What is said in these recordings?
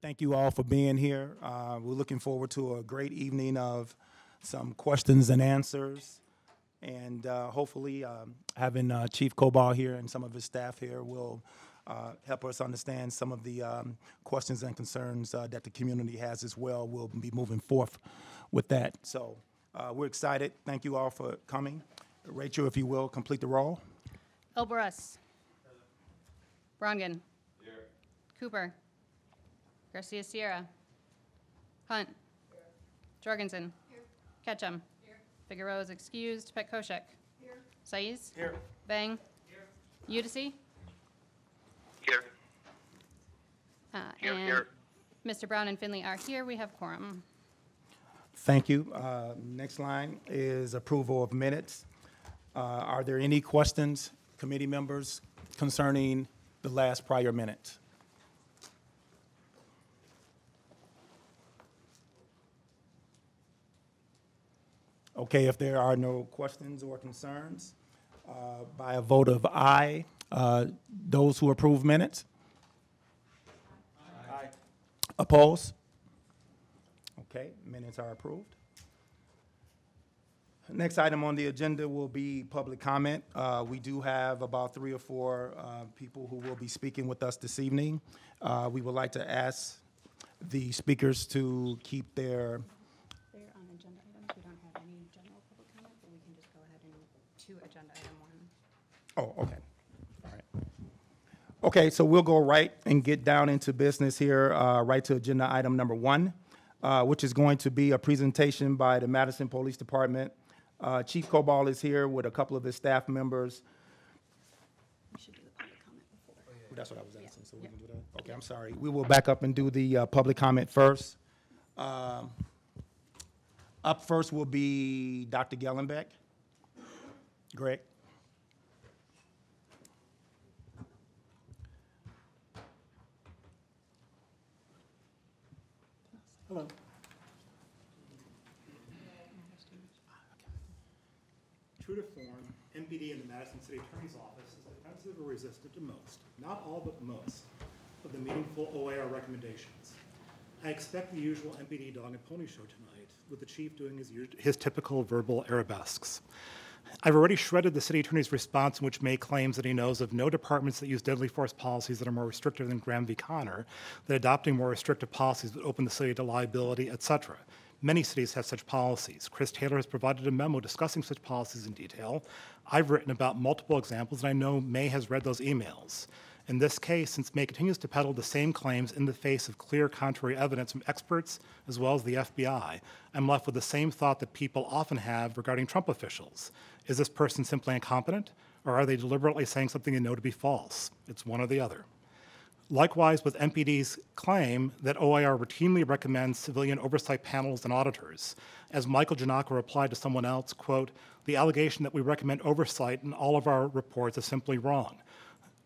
Thank you all for being here. We're looking forward to a great evening of some questions and answers. And hopefully having Chief Cobal here and some of his staff here will help us understand some of the questions and concerns that the community has as well. We'll be moving forth with that. So we're excited. Thank you all for coming. Rachel, if you will, complete the roll. Elbarus. Brongan. Here. Cooper. Garcia Sierra. Hunt. Here. Jorgensen. Here. Ketchum. Here. Figueroa is excused. Petkoshek. Here. Saiz. Here. Bang. Here. Udisi. Here. And here. Mr. Brown and Finley are here. We have quorum. Thank you. Next line is approval of minutes. Are there any questions, committee members, concerning the last prior minutes? Okay, if there are no questions or concerns, by a vote of aye, those who approve minutes? Aye. Oppose? Okay, minutes are approved. Next item on the agenda will be public comment. We do have about 3 or 4 people who will be speaking with us this evening. We would like to ask the speakers to keep their They're on agenda items. We don't have any general public comment, but we can just go ahead and to agenda item 1. Oh, okay. All right. Okay, so we'll go right and get down into business here, right to agenda item number 1, which is going to be a presentation by the Madison Police Department. Chief Cobal is here with a couple of his staff members. We should do the public comment before. That's what I was asking, so we can do that? Okay, I'm sorry. We will back up and do the public comment first. Up first will be Dr. Gellenbeck. Greg. Hello. True to form, MPD and the Madison City Attorney's Office is defensive or resistant to most, not all but most, of the meaningful OIR recommendations. I expect the usual MPD dog and pony show tonight, with the chief doing his typical verbal arabesques. I've already shredded the city attorney's response, in which May claims that he knows of no departments that use deadly force policies that are more restrictive than Graham v. Connor, that adopting more restrictive policies would open the city to liability, etc. Many cities have such policies. Chris Taylor has provided a memo discussing such policies in detail. I've written about multiple examples, and I know May has read those emails. In this case, since May continues to peddle the same claims in the face of clear contrary evidence from experts as well as the FBI, I'm left with the same thought that people often have regarding Trump officials. Is this person simply incompetent, or are they deliberately saying something they know to be false? It's one or the other. Likewise with MPD's claim that OIR routinely recommends civilian oversight panels and auditors. As Michael Janaka replied to someone else, quote, the allegation that we recommend oversight in all of our reports is simply wrong.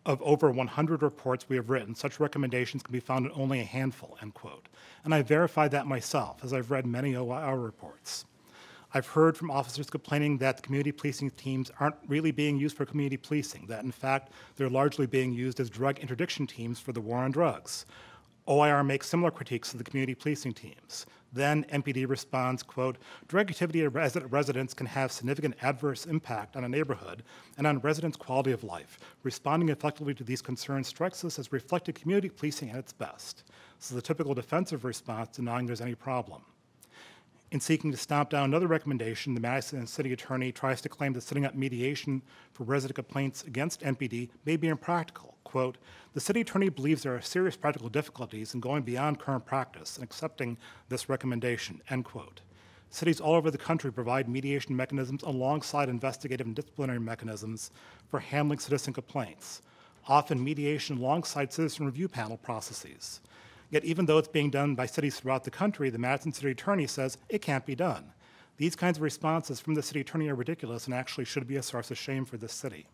Of over 100 reports we have written, such recommendations can be found in only a handful, end quote. And I verified that myself, as I've read many OIR reports. I've heard from officers complaining that the community policing teams aren't really being used for community policing, that in fact, they're largely being used as drug interdiction teams for the war on drugs. OIR makes similar critiques of the community policing teams. Then MPD responds, quote, drug activity at residents can have significant adverse impact on a neighborhood and on residents' quality of life. Responding effectively to these concerns strikes us as reflected community policing at its best. This is a typical defensive response, denying there's any problem. In seeking to stomp down another recommendation, the Madison City Attorney tries to claim that setting up mediation for resident complaints against MPD may be impractical. Quote, the City Attorney believes there are serious practical difficulties in going beyond current practice and accepting this recommendation, end quote. Cities all over the country provide mediation mechanisms alongside investigative and disciplinary mechanisms for handling citizen complaints, often mediation alongside citizen review panel processes. Yet even though it's being done by cities throughout the country, the Madison City Attorney says it can't be done. These kinds of responses from the City Attorney are ridiculous and actually should be a source of shame for this city.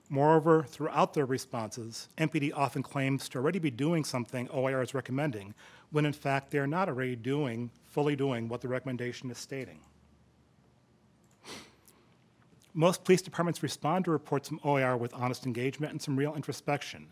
Moreover, throughout their responses, MPD often claims to already be doing something OIR is recommending, when in fact they are not already fully doing what the recommendation is stating. Most police departments respond to reports from OIR with honest engagement and some real introspection.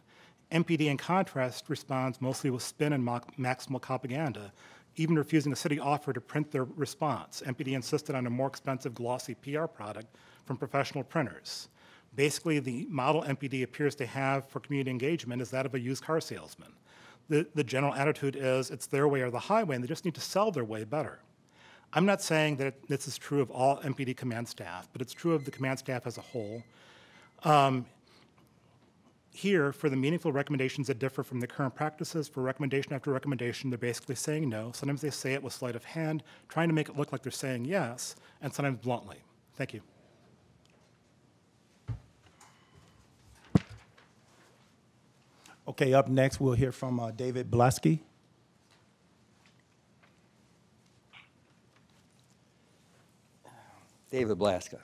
MPD, in contrast, responds mostly with spin and maximal propaganda, even refusing a city offer to print their response. MPD insisted on a more expensive glossy PR product from professional printers. Basically, the model MPD appears to have for community engagement is that of a used car salesman. The general attitude is it's their way or the highway, and they just need to sell their way better. I'm not saying that this is true of all MPD command staff, but it's true of the command staff as a whole. Here, for the meaningful recommendations that differ from the current practices, for recommendation after recommendation, they're basically saying no. Sometimes they say it with sleight of hand, trying to make it look like they're saying yes, and sometimes bluntly. Thank you. Okay, up next, we'll hear from David Blasky. David Blaska.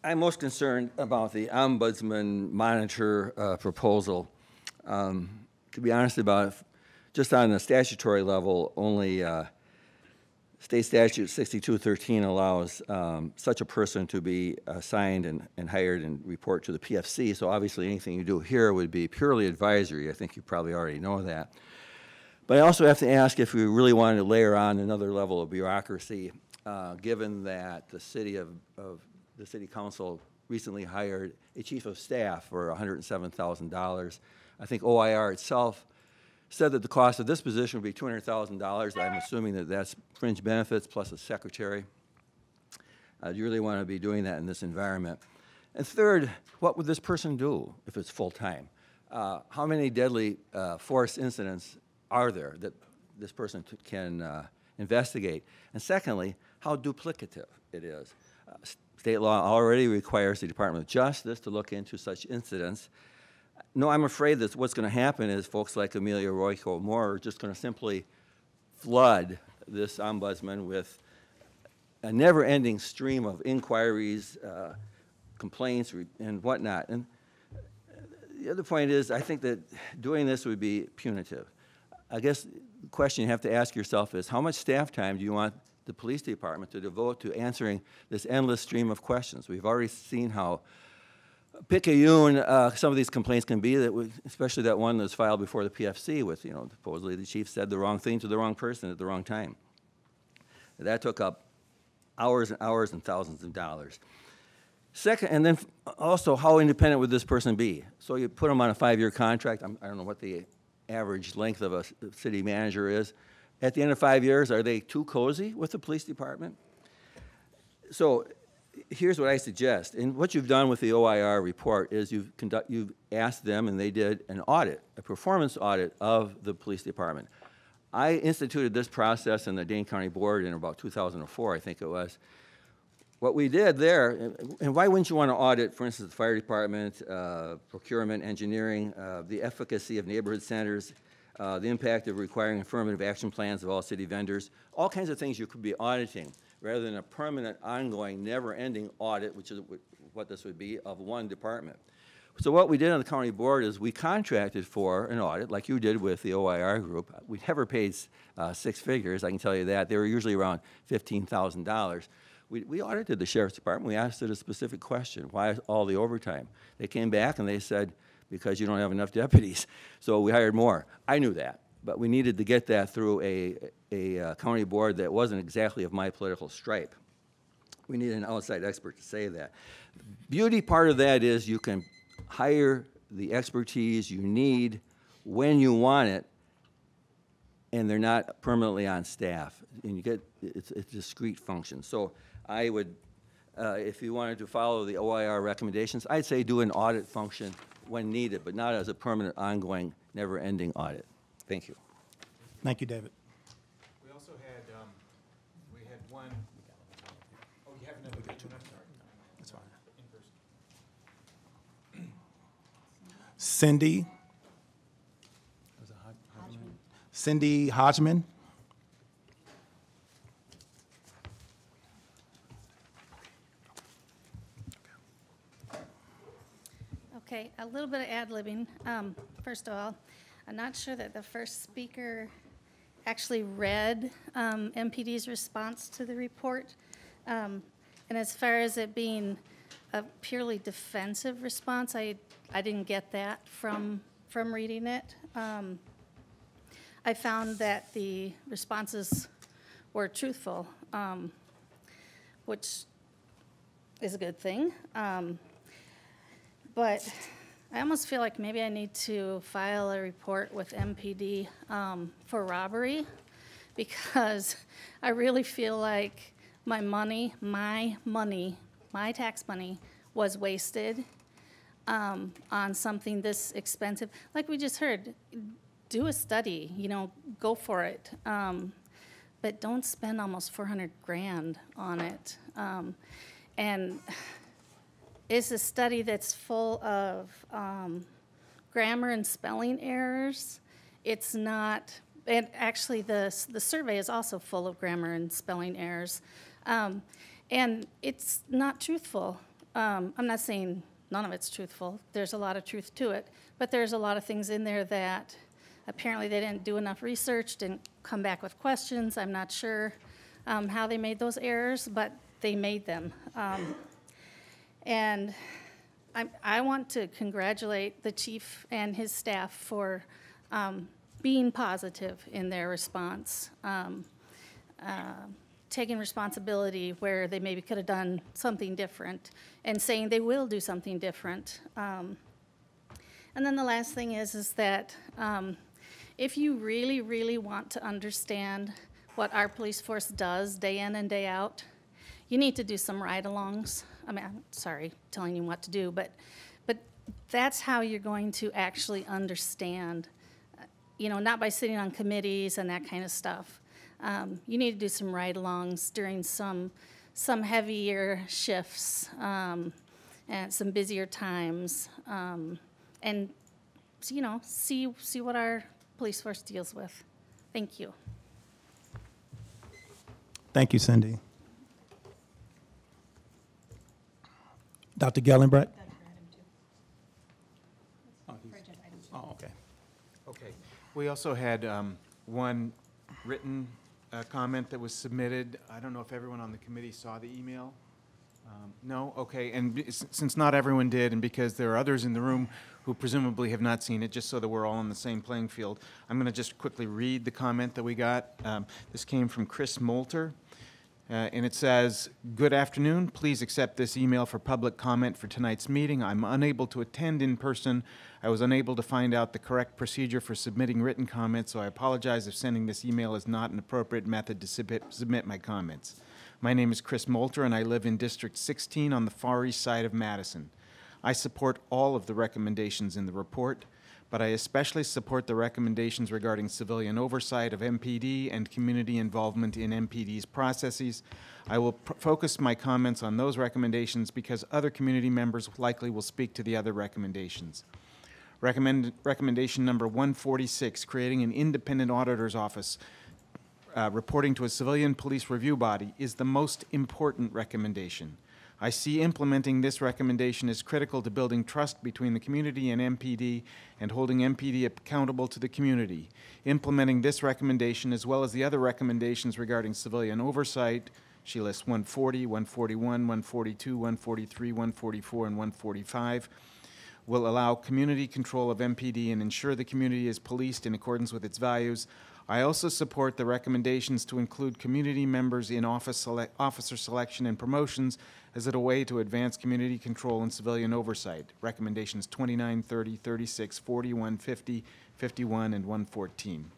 I'm most concerned about the ombudsman monitor proposal. To be honest about it, just on a statutory level, only state statute 6213 allows such a person to be assigned and hired and report to the PFC. So obviously anything you do here would be purely advisory. I think you probably already know that. But I also have to ask if we really wanted to layer on another level of bureaucracy, given that the city council recently hired a chief of staff for $107,000. I think OIR itself said that the cost of this position would be $200,000. I'm assuming that that's fringe benefits plus a secretary. Do you really want to be doing that in this environment? And third, what would this person do if it's full-time? How many deadly force incidents are there that this person can investigate? And secondly, how duplicative it is. State law already requires the Department of Justice to look into such incidents. No, I'm afraid that what's going to happen is folks like Amelia Royko Moore are just going to simply flood this ombudsman with a never-ending stream of inquiries, complaints, and whatnot. And the other point is, I think that doing this would be punitive. I guess the question you have to ask yourself is, how much staff time do you want the police department to devote to answering this endless stream of questions? We've already seen how picayune some of these complaints can be, especially that one that's filed before the PFC with, supposedly the chief said the wrong thing to the wrong person at the wrong time. That took up hours and hours and thousands of dollars. Second, and then also, how independent would this person be? So you put them on a 5-year contract. I don't know what the average length of a city manager is. At the end of 5 years, are they too cozy with the police department? So here's what I suggest. And what you've done with the OIR report is you've asked them, and they did an audit, a performance audit of the police department. I instituted this process in the Dane County Board in about 2004, I think it was. What we did there, and why wouldn't you want to audit, for instance, the fire department, procurement, engineering, the efficacy of neighborhood centers, the impact of requiring affirmative action plans of all city vendors, all kinds of things you could be auditing, rather than a permanent, ongoing, never-ending audit, which is what this would be, of one department. So what we did on the county board is we contracted for an audit, like you did with the OIR group. We never paid 6 figures, I can tell you that. They were usually around $15,000. We audited the sheriff's department. We asked it a specific question: why all the overtime? They came back and they said, because you don't have enough deputies. So we hired more. I knew that, but we needed to get that through a county board that wasn't exactly of my political stripe. We needed an outside expert to say that. The beauty part of that is you can hire the expertise you need when you want it, and they're not permanently on staff. And you get, it's a discrete function. So I would, if you wanted to follow the OIR recommendations, I'd say do an audit function when needed, but not as a permanent, ongoing, never-ending audit. Thank you. Thank you, David. We also had, we had one, oh, you have another, I'm sorry. That's fine. In person. Cindy. Cindy Hodgman. Okay, a little bit of ad-libbing. First of all, I'm not sure that the first speaker actually read MPD's response to the report. And as far as it being a purely defensive response. I didn't get that from reading it. I found that the responses were truthful, which is a good thing. But I almost feel like maybe I need to file a report with MPD for robbery, because I really feel like my tax money was wasted on something this expensive. Like we just heard, do a study, go for it. But don't spend almost 400 grand on it. And it's a study that's full of grammar and spelling errors. It's not, and actually the survey is also full of grammar and spelling errors. And it's not truthful. I'm not saying none of it's truthful. There's a lot of truth to it, but there's a lot of things in there that apparently they didn't do enough research, didn't come back with questions. I'm not sure how they made those errors, but they made them. And I want to congratulate the chief and his staff for being positive in their response, taking responsibility where they maybe could have done something different, and saying they will do something different. And then the last thing is that if you really, really want to understand what our police force does day in and day out, you need to do some ride-alongs. I mean, I'm sorry telling you what to do, but that's how you're going to actually understand, not by sitting on committees and that kind of stuff. You need to do some ride-alongs during some heavier shifts and some busier times, and see what our police force deals with. Thank you. Thank you, Cindy. Dr. Gellenbrett? That's for item 2. For agenda item 2. Oh, okay. Okay. We also had one written comment that was submitted. I don't know if everyone on the committee saw the email. No? Okay. And since not everyone did, and because there are others in the room who presumably have not seen it, just so that we're all on the same playing field, I'm going to just quickly read the comment that we got. This came from Chris Moulter. And it says, "Good afternoon. Please accept this email for public comment for tonight's meeting. I'm unable to attend in person. I was unable to find out the correct procedure for submitting written comments, so I apologize if sending this email is not an appropriate method to submit my comments. My name is Chris Moulter, and I live in District 16 on the far east side of Madison. I support all of the recommendations in the report, but I especially support the recommendations regarding civilian oversight of MPD and community involvement in MPD's processes. I will focus my comments on those recommendations because other community members likely will speak to the other recommendations. Recommendation number 146, creating an independent auditor's office reporting to a civilian police review body, is the most important recommendation. I see implementing this recommendation as critical to building trust between the community and MPD and holding MPD accountable to the community. Implementing this recommendation, as well as the other recommendations regarding civilian oversight, she lists 140, 141, 142, 143, 144, and 145, will allow community control of MPD and ensure the community is policed in accordance with its values. I also support the recommendations to include community members in officer selection and promotions as a way to advance community control and civilian oversight. Recommendations 29, 30, 36, 41, 50, 51, and 114.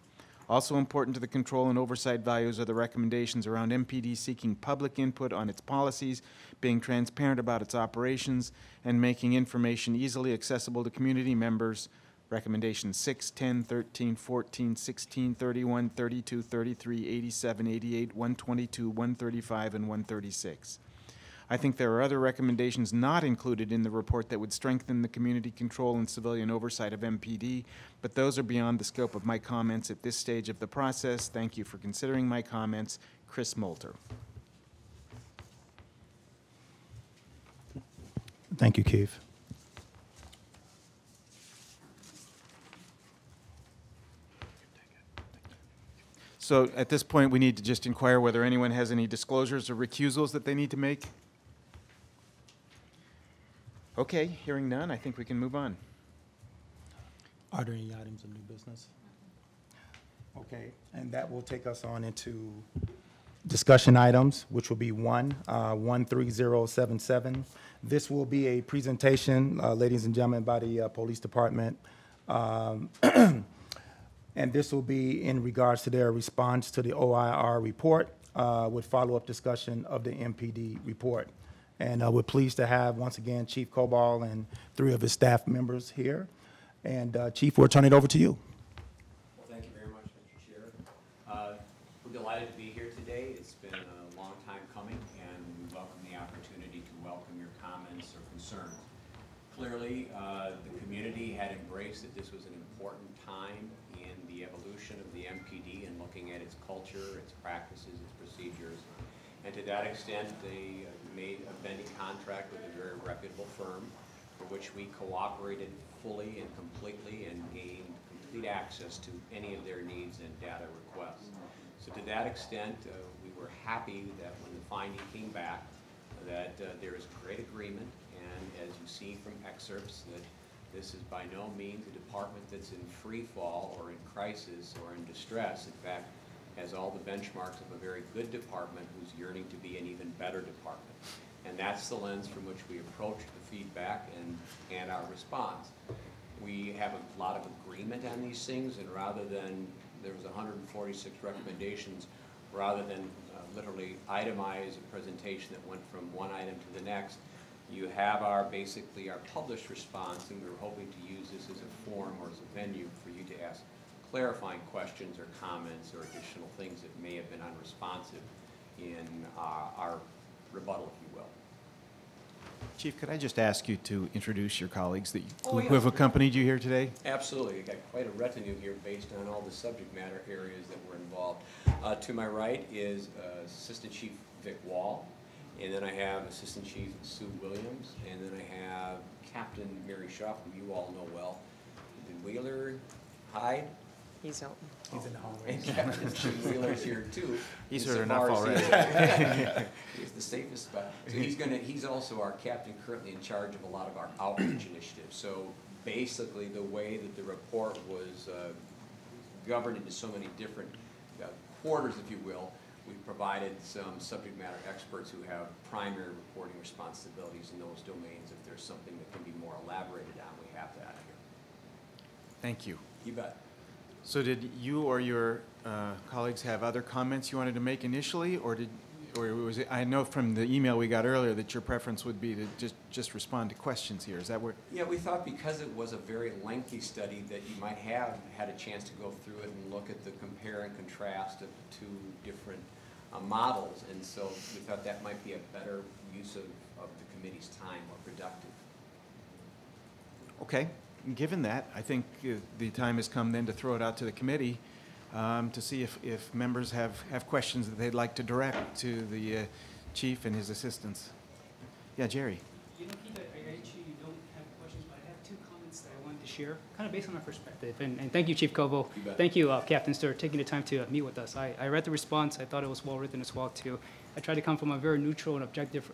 Also important to the control and oversight values are the recommendations around MPD seeking public input on its policies, being transparent about its operations, and making information easily accessible to community members. Recommendations 6, 10, 13, 14, 16, 31, 32, 33, 87, 88, 122, 135, and 136. I think there are other recommendations not included in the report that would strengthen the community control and civilian oversight of MPD, but those are beyond the scope of my comments at this stage of the process. Thank you for considering my comments. Chris Moulter. Thank you, Keith. So at this point, we need to just inquire whether anyone has any disclosures or recusals that they need to make. Okay, hearing none, I think we can move on. Are there any items of new business? Okay, and that will take us on into discussion items, which will be 13077. This will be a presentation, ladies and gentlemen, by the Police Department. And this will be in regards to their response to the OIR report with follow-up discussion of the MPD report. And we're pleased to have, once again, Chief Cobal and 3 of his staff members here. And Chief, we'll turn it over to you. Well, thank you very much, Mr. Chair. We're delighted to be here today. It's been a long time coming, and we welcome the opportunity to welcome your comments or concerns. Clearly, the community had embraced that this was an important time in the evolution of the MPD and looking at its culture, its practices, its procedures. And to that extent, they made a vending contract with a very reputable firm for which we cooperated fully and completely and gained complete access to any of their needs and data requests. So to that extent, we were happy that when the finding came back, that there is great agreement, and as you see from excerpts, that this is by no means a department that's in free fall or in crisis or in distress. In fact, has all the benchmarks of a very good department who's yearning to be an even better department. And that's the lens from which we approach the feedback and our response. We have a lot of agreement on these things, and rather than, there was 146 recommendations, rather than literally itemize a presentation that went from one item to the next, you have basically our published response, and we were hoping to use this as a forum or as a venue for you to ask clarifying questions or comments or additional things that may have been unresponsive in our rebuttal, if you will. Chief, could I just ask you to introduce your colleagues Oh, who have accompanied you here today? Absolutely. We've got quite a retinue here based on all the subject matter areas that were involved. To my right is Assistant Chief Vic Wall, and then I have Assistant Chief Sue Williams, and then I have Captain Mary Schuff, who you all know well. Did Wheeler hide? He's out. He's in the hallway. And Captain Jim Wheeler's here too. He's Insofar heard enough as already. He's the safest spot. So he's also our captain currently in charge of a lot of our outreach initiatives. So basically the way that the report was governed into so many different quarters, if you will, we've provided some subject matter experts who have primary reporting responsibilities in those domains. If there's something that can be more elaborated on, we have that here. Thank you. You bet. So did you or your colleagues have other comments you wanted to make initially, or was it, I know from the email we got earlier that your preference would be to just respond to questions here. Is that where? Yeah, we thought because it was a very lengthy study that you might have had a chance to go through it and look at the compare and contrast of the 2 different models, and so we thought that might be a better use of the committee's time, more productive. Okay. Given that, I think the time has come then to throw it out to the committee to see if members have questions that they'd like to direct to the chief and his assistants. Yeah, Jerry. You know, Keith, I actually don't have questions, but I have 2 comments that I wanted to share, kind of based on our perspective. And thank you, Chief Cobo. You bet. Thank you, Captain Stewart, taking the time to meet with us. I read the response. I thought it was well written as well, too. I tried to come from a very neutral and objective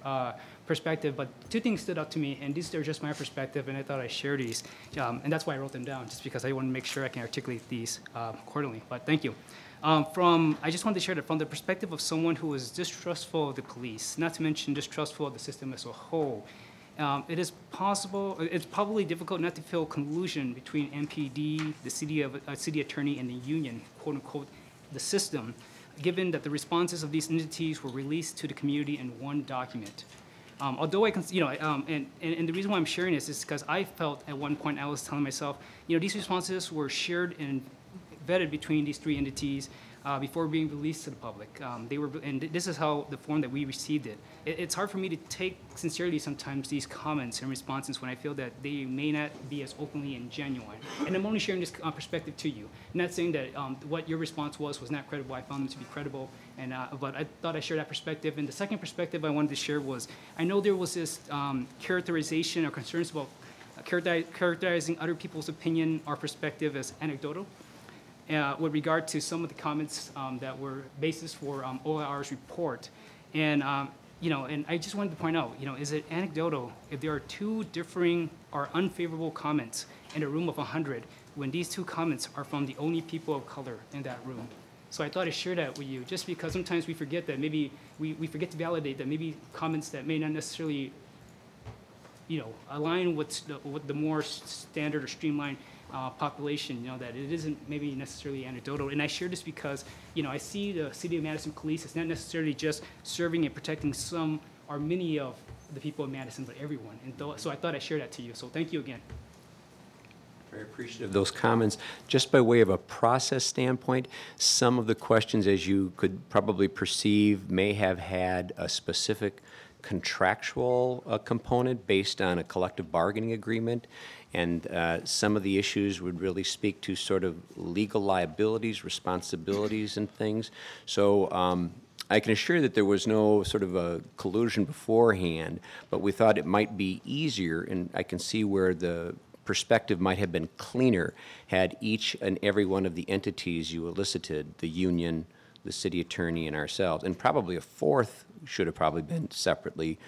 perspective, but 2 things stood out to me, and these are just my perspective, and I thought I'd share these. And that's why I wrote them down, just because I want to make sure I can articulate these accordingly. But thank you. I just wanted to share that from the perspective of someone who is distrustful of the police, not to mention distrustful of the system as a whole, it's probably difficult not to feel collusion between MPD, the city attorney, and the union, quote unquote, the system, given that the responses of these entities were released to the community in one document. Although and the reason why I'm sharing this is because I felt at one point I was telling myself, these responses were shared and vetted between these 3 entities before being released to the public. And this is how the form that we received it. It's hard for me to take sincerely sometimes these comments and responses when I feel that they may not be as openly and genuine. And I'm only sharing this perspective to you. I'm not saying that what your response was not credible. I found them to be credible, but I thought I'd share that perspective. And the second perspective I wanted to share was, I know there was this characterization or concerns about characterizing other people's opinion or perspective as anecdotal. With regard to some of the comments that were basis for OIR's report. And, and I just wanted to point out, is it anecdotal if there are two differing or unfavorable comments in a room of 100 when these two comments are from the only people of color in that room? So I thought I'd share that with you, just because sometimes we forget that maybe we forget to validate that maybe comments that may not necessarily, align with the more standard or streamlined population, that it isn't maybe necessarily anecdotal. And I share this because, I see the City of Madison Police is not necessarily just serving and protecting some or many of the people of Madison, but everyone. And so I thought I'd share that to you. So thank you again. Very appreciative of those comments. Just by way of a process standpoint, some of the questions, as you could probably perceive, may have had a specific contractual component based on a collective bargaining agreement, and some of the issues would really speak to sort of legal liabilities, responsibilities, and things. So I can assure you that there was no sort of a collusion beforehand, but we thought it might be easier, and I can see where the perspective might have been cleaner had each and every one of the entities you elicited, the union, the city attorney, and ourselves, and probably a fourth should have probably been separately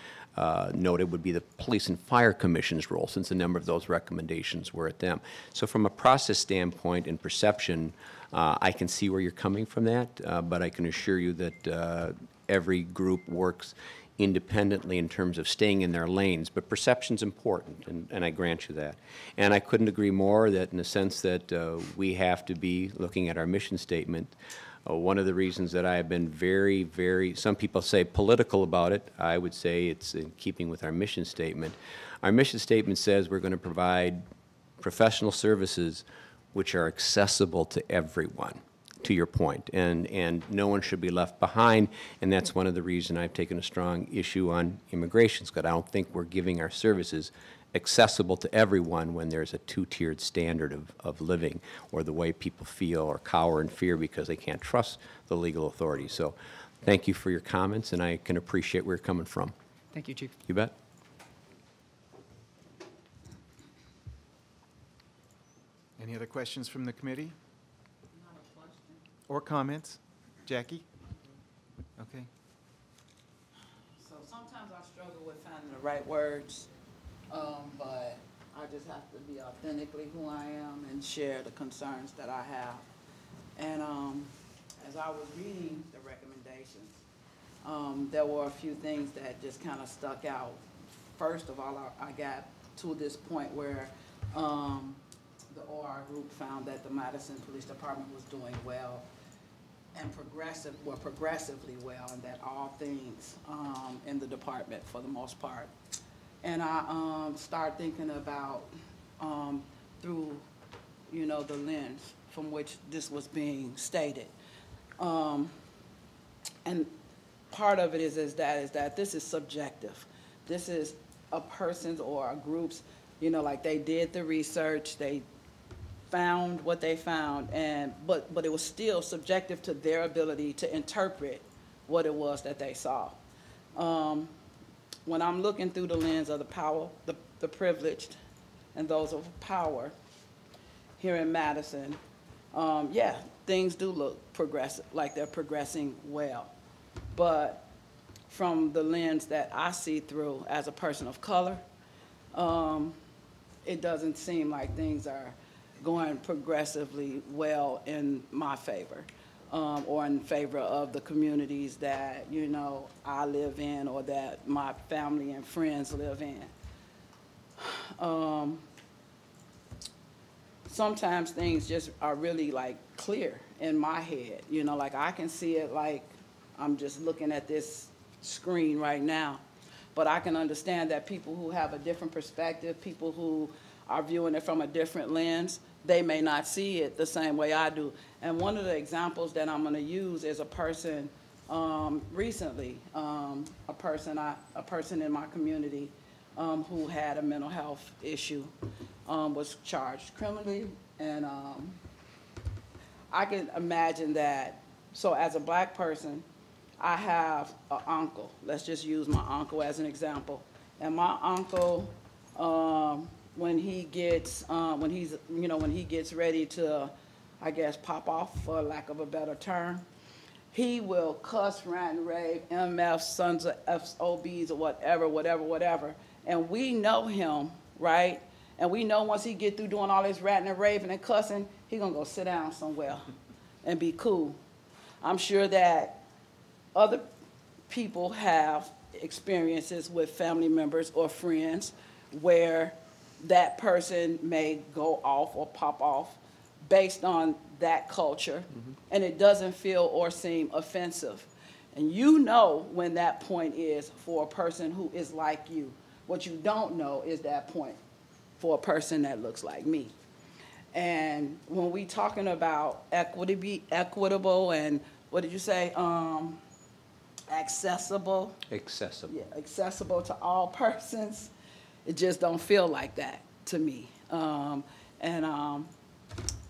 noted, would be the Police and Fire Commission's role, since a number of those recommendations were at them. So from a process standpoint and perception, I can see where you're coming from that, but I can assure you that every group works independently in terms of staying in their lanes, but perception's important, and I grant you that. And I couldn't agree more that in the sense that we have to be looking at our mission statement. One of the reasons that I have been very, very, some people say political about it, I would say it's in keeping with our mission statement. Our mission statement says we're going to provide professional services which are accessible to everyone, to your point, and no one should be left behind, and that's one of the reasons I've taken a strong issue on immigration, because I don't think we're giving our services accessible to everyone when there's a two-tiered standard of living, or the way people feel or cower in fear because they can't trust the legal authorities. So thank you for your comments, and I can appreciate where you're coming from. Thank you, Chief. You bet. Any other questions from the committee? Or comments? Jackie? Okay. So sometimes I struggle with finding the right words, but I just have to be authentically who I am and share the concerns that I have. And as I was reading the recommendations, there were a few things that just kind of stuck out. First of all, I got to this point where the OR group found that the Madison Police Department was doing well and progressively well, and that all things in the department for the most part. And I started thinking about through, the lens from which this was being stated. And part of it is that this is subjective. This is a person's or a group's, like they did the research, they found what they found, but it was still subjective to their ability to interpret what it was that they saw. When I'm looking through the lens of the privileged and those of power here in Madison, yeah, things do look progressive, like they're progressing well. But from the lens that I see through as a person of color, it doesn't seem like things are going progressively well in my favor, or in favor of the communities that, I live in or that my family and friends live in. Sometimes things just are really like clear in my head, like I can see it like I'm just looking at this screen right now, but I can understand that people who have a different perspective, people who are viewing it from a different lens, they may not see it the same way I do. And one of the examples that I'm going to use is a person recently, a person in my community who had a mental health issue, was charged criminally, and I can imagine that. So as a black person, I have an uncle. Let's just use my uncle as an example. And my uncle, when he gets ready to, I guess, pop off, for lack of a better term, he will cuss, rant, and rave, MFs, sons of FOBs, or whatever. And we know him, right? And we know once he get through doing all this ranting and raving and cussing, he gonna go sit down somewhere and be cool. I'm sure that other people have experiences with family members or friends where that person may go off or pop off based on that culture, and it doesn't feel or seem offensive. And you know when that point is for a person who is like you. What you don't know is that point for a person that looks like me. And when we talking about equitable and, what did you say, accessible? Accessible. Yeah, accessible to all persons, it just don't feel like that to me.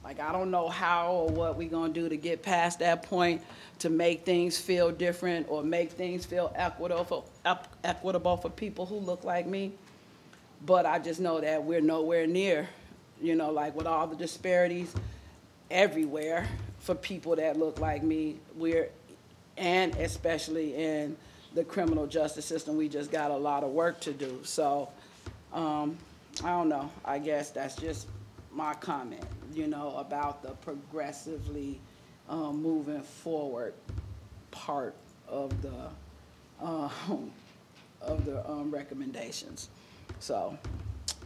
Like, I don't know how or what we're gonna do to get past that point to make things feel different or make things feel equitable for people who look like me. But I just know that we're nowhere near, you know, like with all the disparities everywhere for people that look like me, and especially in the criminal justice system, we just got a lot of work to do. So, I don't know, I guess that's just my comment, you know, about the progressively moving forward part of the recommendations. So,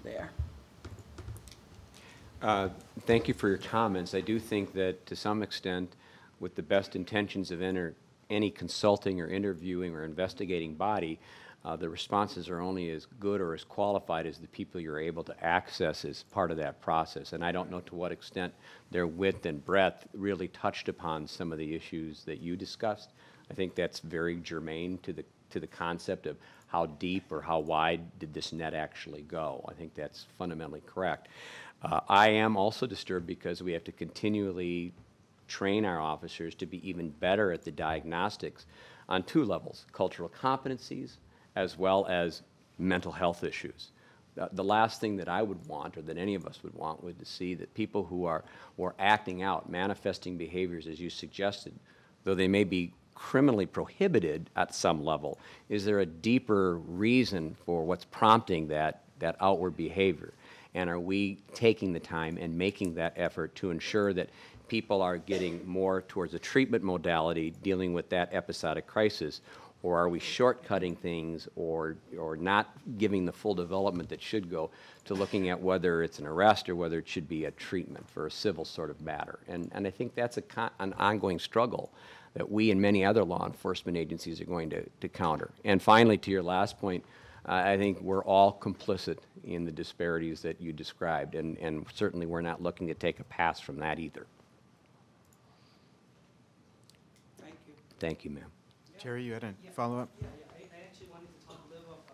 there. Thank you for your comments. I do think that to some extent, with the best intentions of any consulting or interviewing or investigating body, the responses are only as good or as qualified as the people you're able to access as part of that process. And I don't know to what extent their width and breadth really touched upon some of the issues that you discussed. I think that's very germane to the concept of how deep or how wide did this net actually go. I think that's fundamentally correct. I am also disturbed because we have to continually train our officers to be even better at the diagnostics on two levels: cultural competencies as well as mental health issues. The last thing that I would want, or that any of us would want, would to see that people who are acting out, manifesting behaviors as you suggested, though they may be criminally prohibited at some level, is there a deeper reason for what's prompting that outward behavior? And are we taking the time and making that effort to ensure that people are getting more towards a treatment modality dealing with that episodic crisis? Or are we shortcutting things or not giving the full development that should go to looking at whether it's an arrest or whether it should be a treatment for a civil sort of matter? And I think that's an ongoing struggle that we and many other law enforcement agencies are going to counter. And finally, to your last point, I think we're all complicit in the disparities that you described, and certainly we're not looking to take a pass from that either. Thank you. Thank you, ma'am. Terry, you had a follow-up? I actually wanted to talk a little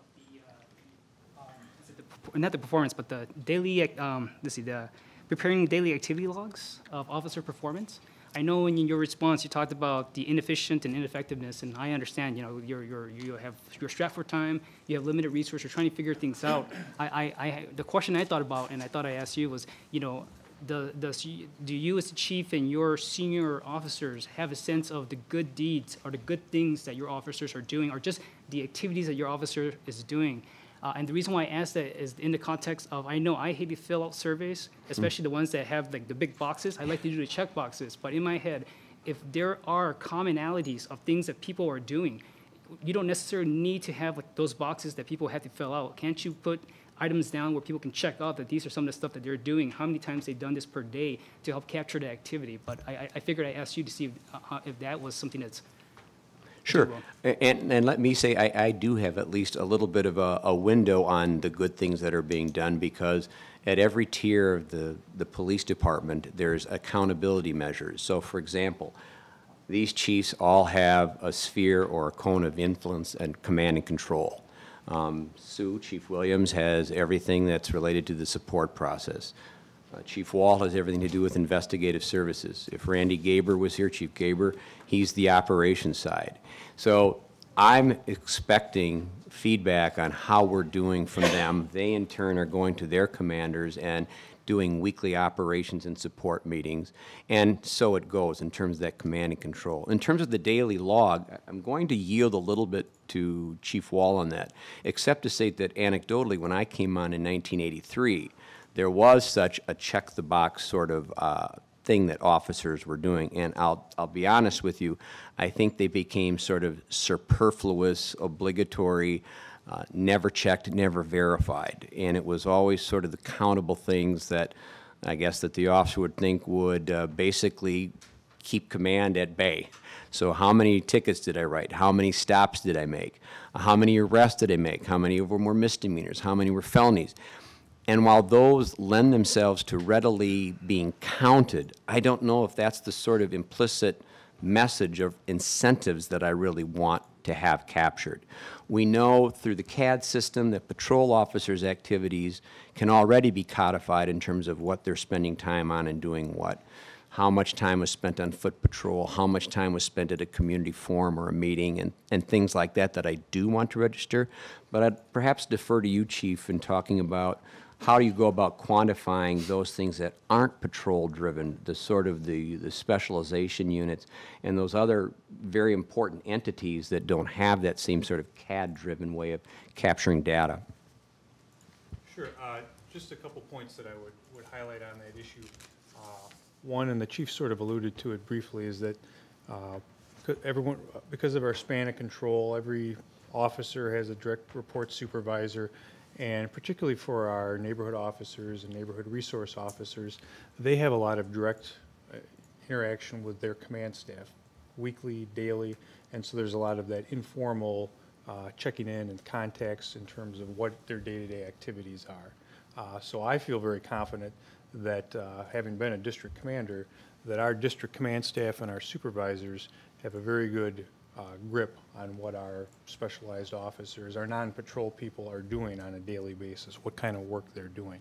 of not the performance, but the daily, the preparing daily activity logs of officer performance. I know in your response you talked about the inefficient and ineffectiveness, and I understand, you know, you're strapped for time, you have limited resources, you're trying to figure things out. The question I thought about, and I thought I asked you, was, you know, do you as the chief and your senior officers have a sense of the good deeds or the good things that your officers are doing, or just the activities that your officer is doing? And the reason why I ask that is in the context of, I know I hate to fill out surveys, especially the ones that have like the big boxes. I like to do the check boxes, but in my head, if there are commonalities of things that people are doing, you don't necessarily need to have like those boxes that people have to fill out. Can't you put items down where people can check out that these are some of the stuff that they're doing, how many times they've done this per day to help capture the activity? But I figured I'd ask you to see if that was something that's Sure. And let me say, I do have at least a little bit of a window on the good things that are being done, because at every tier of the police department, there's accountability measures. So, for example, these chiefs all have a sphere or a cone of influence and command and control. Sue, Chief Williams, has everything that's related to the support process. Chief Wall has everything to do with investigative services. If Randy Gaber was here, Chief Gaber, he's the operations side. So I'm expecting feedback on how we're doing from them. They in turn are going to their commanders and doing weekly operations and support meetings, and so it goes in terms of that command and control. In terms of the daily log, I'm going to yield a little bit to Chief Wall on that, except to say that anecdotally, when I came on in 1983, there was such a check-the-box sort of thing that officers were doing, and I'll be honest with you, I think they became sort of superfluous, obligatory, never checked, never verified, and it was always sort of the countable things that I guess that the officer would think would basically keep command at bay. So how many tickets did I write? How many stops did I make? How many arrests did I make? How many of them were misdemeanors? How many were felonies? And while those lend themselves to readily being counted, I don't know if that's the sort of implicit message of incentives that I really want to have captured. We know through the CAD system that patrol officers' activities can already be codified in terms of what they're spending time on and doing what. How much time was spent on foot patrol, how much time was spent at a community forum or a meeting, and things like that that I do want to register. But I'd perhaps defer to you, Chief, in talking about how do you go about quantifying those things that aren't patrol-driven, the sort of the specialization units, and those other very important entities that don't have that same sort of CAD-driven way of capturing data? Sure. Just a couple points that I would highlight on that issue. One, and the chief sort of alluded to it briefly, is that everyone, because of our span of control, every officer has a direct report supervisor, and particularly for our neighborhood officers and neighborhood resource officers, they have a lot of direct interaction with their command staff, weekly, daily, and so there's a lot of that informal checking in and contacts in terms of what their day-to-day activities are. So I feel very confident that, having been a district commander, that our district command staff and our supervisors have a very good grip on what our specialized officers, our non-patrol people are doing on a daily basis, what kind of work they're doing.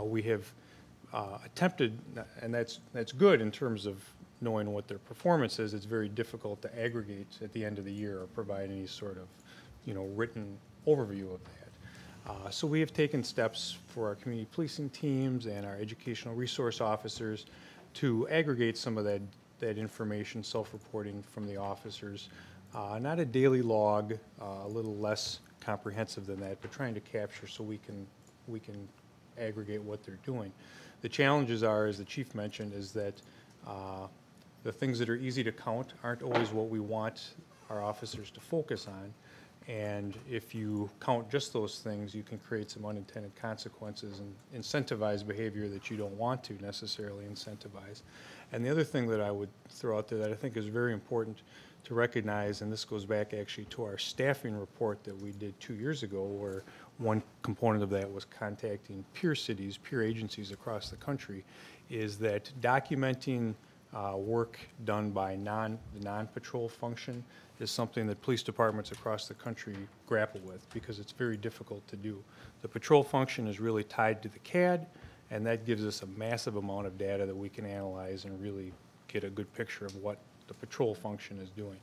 We have attempted, and that's good in terms of knowing what their performance is. It's very difficult to aggregate at the end of the year or provide any sort of, written overview of that. So we have taken steps for our community policing teams and our educational resource officers to aggregate some of that information, self-reporting from the officers. Not a daily log, a little less comprehensive than that, but trying to capture so we can aggregate what they're doing. The challenges are, as the chief mentioned, is that the things that are easy to count aren't always what we want our officers to focus on. And if you count just those things, you can create some unintended consequences and incentivize behavior that you don't want to necessarily incentivize. And the other thing that I would throw out there that I think is very important to recognize, and this goes back actually to our staffing report that we did 2 years ago, where one component of that was contacting peer cities, peer agencies across the country, is that documenting work done by the non-patrol function is something that police departments across the country grapple with because it's very difficult to do. The patrol function is really tied to the CAD, and that gives us a massive amount of data that we can analyze and really get a good picture of what the patrol function is doing.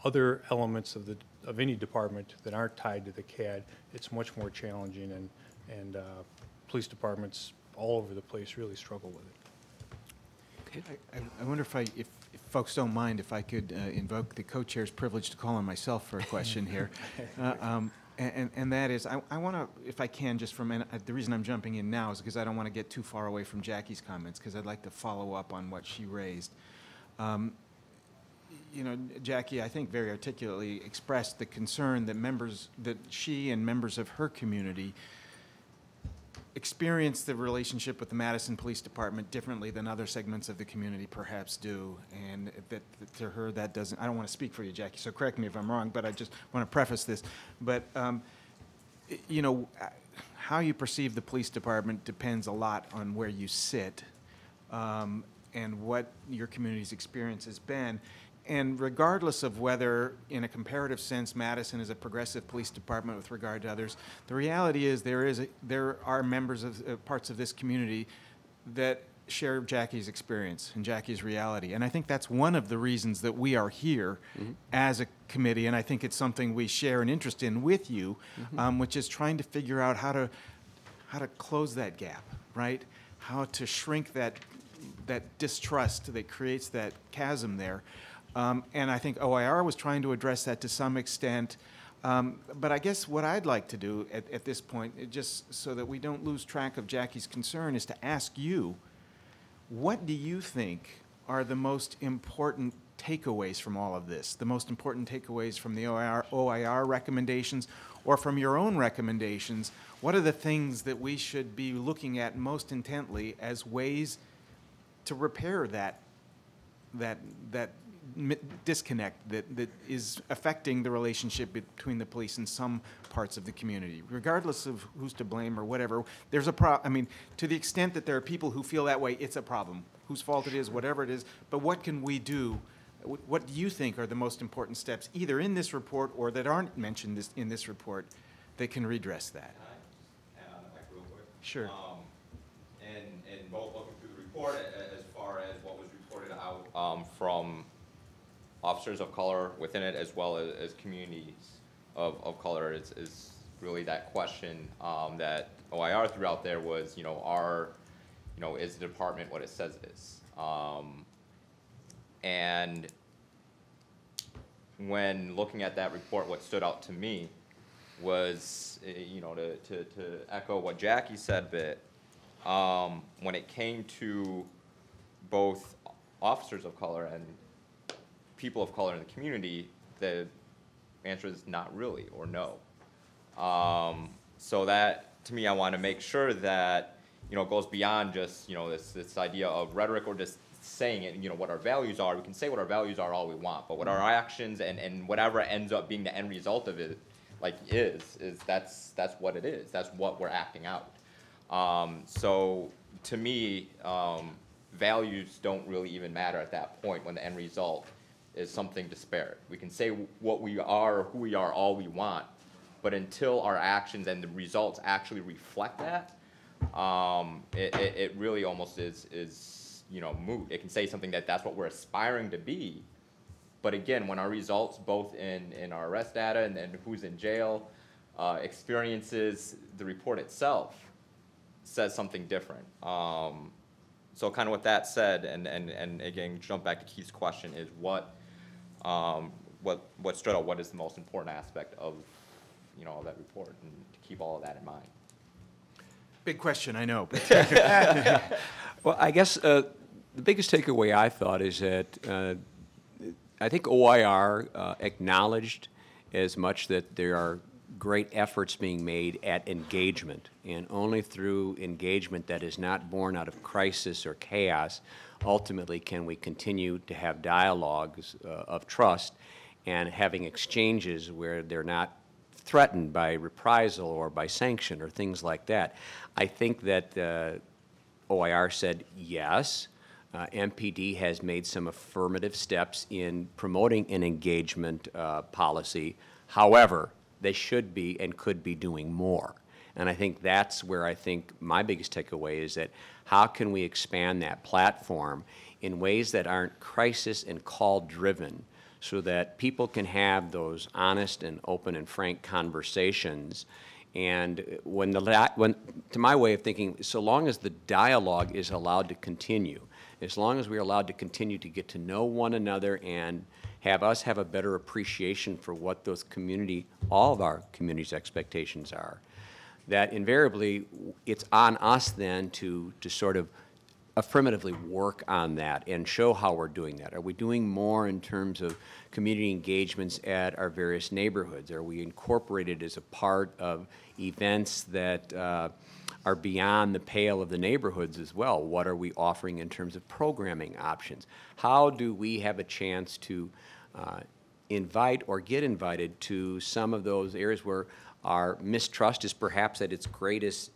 Other elements of any department that aren't tied to the CAD, it's much more challenging, and police departments all over the place really struggle with it. I wonder if folks don't mind if I could invoke the co-chair's privilege to call on myself for a question here. And that is, I want to, if I can, just from, the reason I'm jumping in now is because I don't want to get too far away from Jackie's comments, because I'd like to follow up on what she raised. Jackie, I think very articulately expressed the concern that she and members of her community experience the relationship with the Madison Police Department differently than other segments of the community perhaps do, and that to her that doesn't, I don't want to speak for you, Jackie, so correct me if I'm wrong, but I just want to preface this. But, how you perceive the police department depends a lot on where you sit and what your community's experience has been. And regardless of whether, in a comparative sense, Madison is a progressive police department with regard to others, the reality is there are members of parts of this community that share Jackie's experience and Jackie's reality. And I think that's one of the reasons that we are here as a committee, and I think it's something we share an interest in with you, which is trying to figure out how to close that gap. right? How to shrink that distrust that creates that chasm there. And I think OIR was trying to address that to some extent. But I guess what I'd like to do at this point, just so that we don't lose track of Jackie's concern, is to ask you, what do you think are the most important takeaways from all of this? The most important takeaways from the OIR recommendations or from your own recommendations? What are the things that we should be looking at most intently as ways to repair that disconnect that is affecting the relationship between the police and some parts of the community, regardless of who's to blame or whatever? There's a problem. I mean, to the extent that there are people who feel that way, it's a problem. Whose fault it is, whatever it is. But what can we do? What do you think are the most important steps, either in this report or that aren't mentioned in this report, that can redress that? Can I add on the mic real quick? Sure. And both looking through the report, as far as what was reported out from officers of color within it, as well as communities of color, is really that question that OIR threw out there was, is the department what it says it is? And when looking at that report, what stood out to me was, to echo what Jackie said a bit, when it came to both officers of color and people of color in the community, the answer is not really, or no. So that, to me, I want to make sure that, it goes beyond just, this idea of rhetoric or just saying it, what our values are. We can say what our values are all we want, but what our actions and whatever ends up being the end result of it, that's what it is. That's what we're acting out. So to me, values don't really even matter at that point when the end result is something disparate. We can say what we are or who we are all we want, but until our actions and the results actually reflect that, it really almost is moot. It can say something that's what we're aspiring to be, but again, when our results, both in our arrest data and who's in jail, experiences, the report itself says something different. So kind of with that said, and again, jump back to Keith's question, is what stood out, what is the most important aspect of that report, and to keep all of that in mind. Big question, I know. Well, I guess the biggest takeaway I thought is that I think OIR acknowledged as much that there are great efforts being made at engagement, and only through engagement that is not born out of crisis or chaos, ultimately can we continue to have dialogues of trust and having exchanges where they're not threatened by reprisal or by sanction or things like that. I think that OIR said yes. MPD has made some affirmative steps in promoting an engagement policy. However, they should be and could be doing more. And I think that's where I think my biggest takeaway is that how can we expand that platform in ways that aren't crisis and call driven, so that people can have those honest and open and frank conversations. And when to my way of thinking, so long as the dialogue is allowed to continue, as long as we're allowed to continue to get to know one another and have us have a better appreciation for what those all of our community's expectations are, that invariably it's on us then to sort of affirmatively work on that and show how we're doing that. Are we doing more in terms of community engagements at our various neighborhoods? Are we incorporated as a part of events that are beyond the pale of the neighborhoods as well? What are we offering in terms of programming options? How do we have a chance to invite or get invited to some of those areas where our mistrust is perhaps at its greatest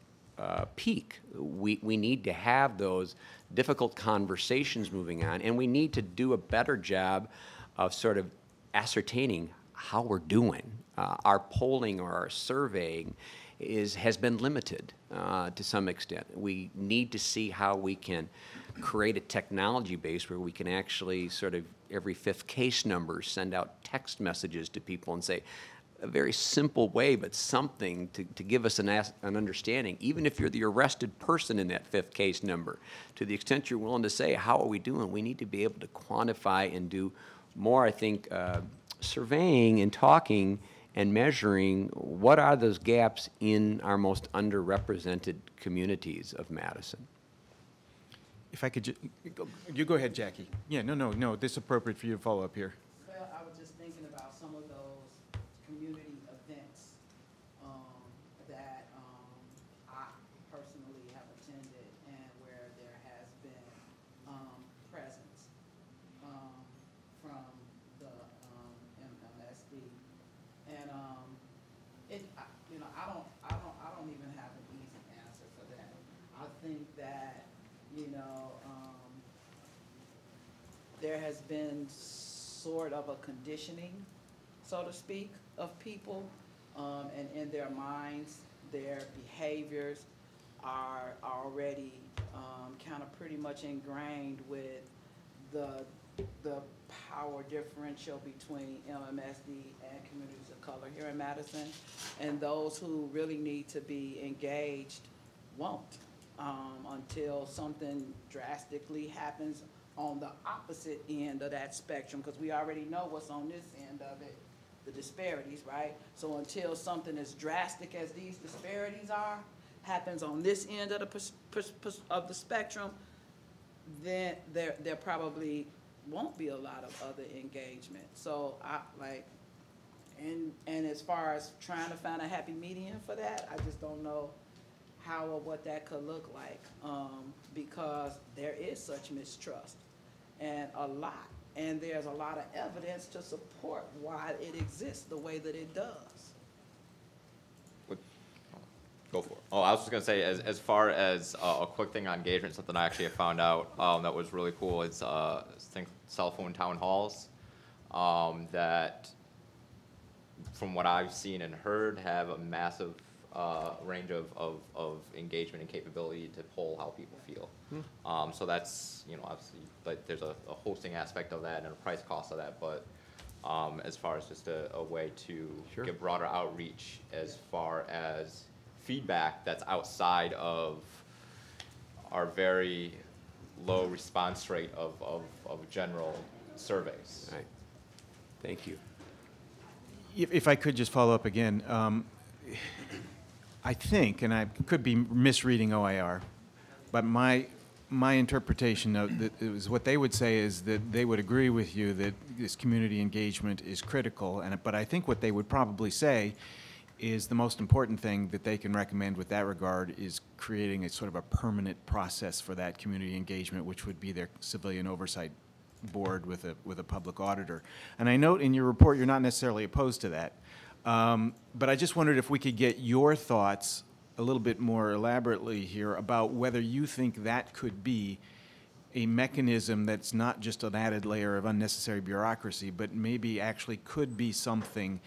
peak? We need to have those difficult conversations moving on, and we need to do a better job of sort of ascertaining how we're doing. Our polling or our surveying has been limited to some extent. We need to see how we can create a technology base where we can actually sort of every fifth case number send out text messages to people and say, a very simple way, but something to give us an understanding, even if you're the arrested person in that 5th case number. To the extent you're willing to say, how are we doing? We need to be able to quantify and do more, I think, surveying and talking and measuring what are those gaps in our most underrepresented communities of Madison. If I could, you go ahead, Jackie. Yeah, no, this is appropriate for you to follow up here. Well, I was just thinking about some of those community events that I personally have attended and where there has been presence from the MMSD. And I don't even have an easy answer for that. I think that, there has been sort of a conditioning, so to speak, of people, and in their minds, their behaviors are already kind of pretty much ingrained with the power differential between MMSD and communities of color here in Madison, and those who really need to be engaged won't until something drastically happens on the opposite end of that spectrum, because we already know what's on this end of it, the disparities, right? So until something as drastic as these disparities happens on this end of the spectrum, then there probably won't be a lot of other engagement. So and as far as trying to find a happy medium for that, I just don't know how or what that could look like, because there is such mistrust and there's a lot of evidence to support why it exists the way that it does. Go for it. Oh, I was just gonna say, as far as a quick thing on engagement, something I actually found out that was really cool is cell phone town halls that, from what I've seen and heard, have a massive range of engagement and capability to poll how people feel. So that's, obviously, like, there's a hosting aspect of that and a price cost of that, but as far as just a way to get broader outreach as far as feedback that's outside of our very low response rate of general surveys. Right. Thank you. If I could just follow up again, I think, and I could be misreading OIR, but my interpretation of that is what they would say is that they would agree with you that this community engagement is critical, but I think what they would probably say is the most important thing that they can recommend with that regard is creating a sort of a permanent process for that community engagement, which would be their civilian oversight board with a public auditor. And I note in your report you're not necessarily opposed to that. But I just wondered if we could get your thoughts a little bit more elaborately here about whether you think that could be a mechanism that's not just an added layer of unnecessary bureaucracy, but maybe actually could be something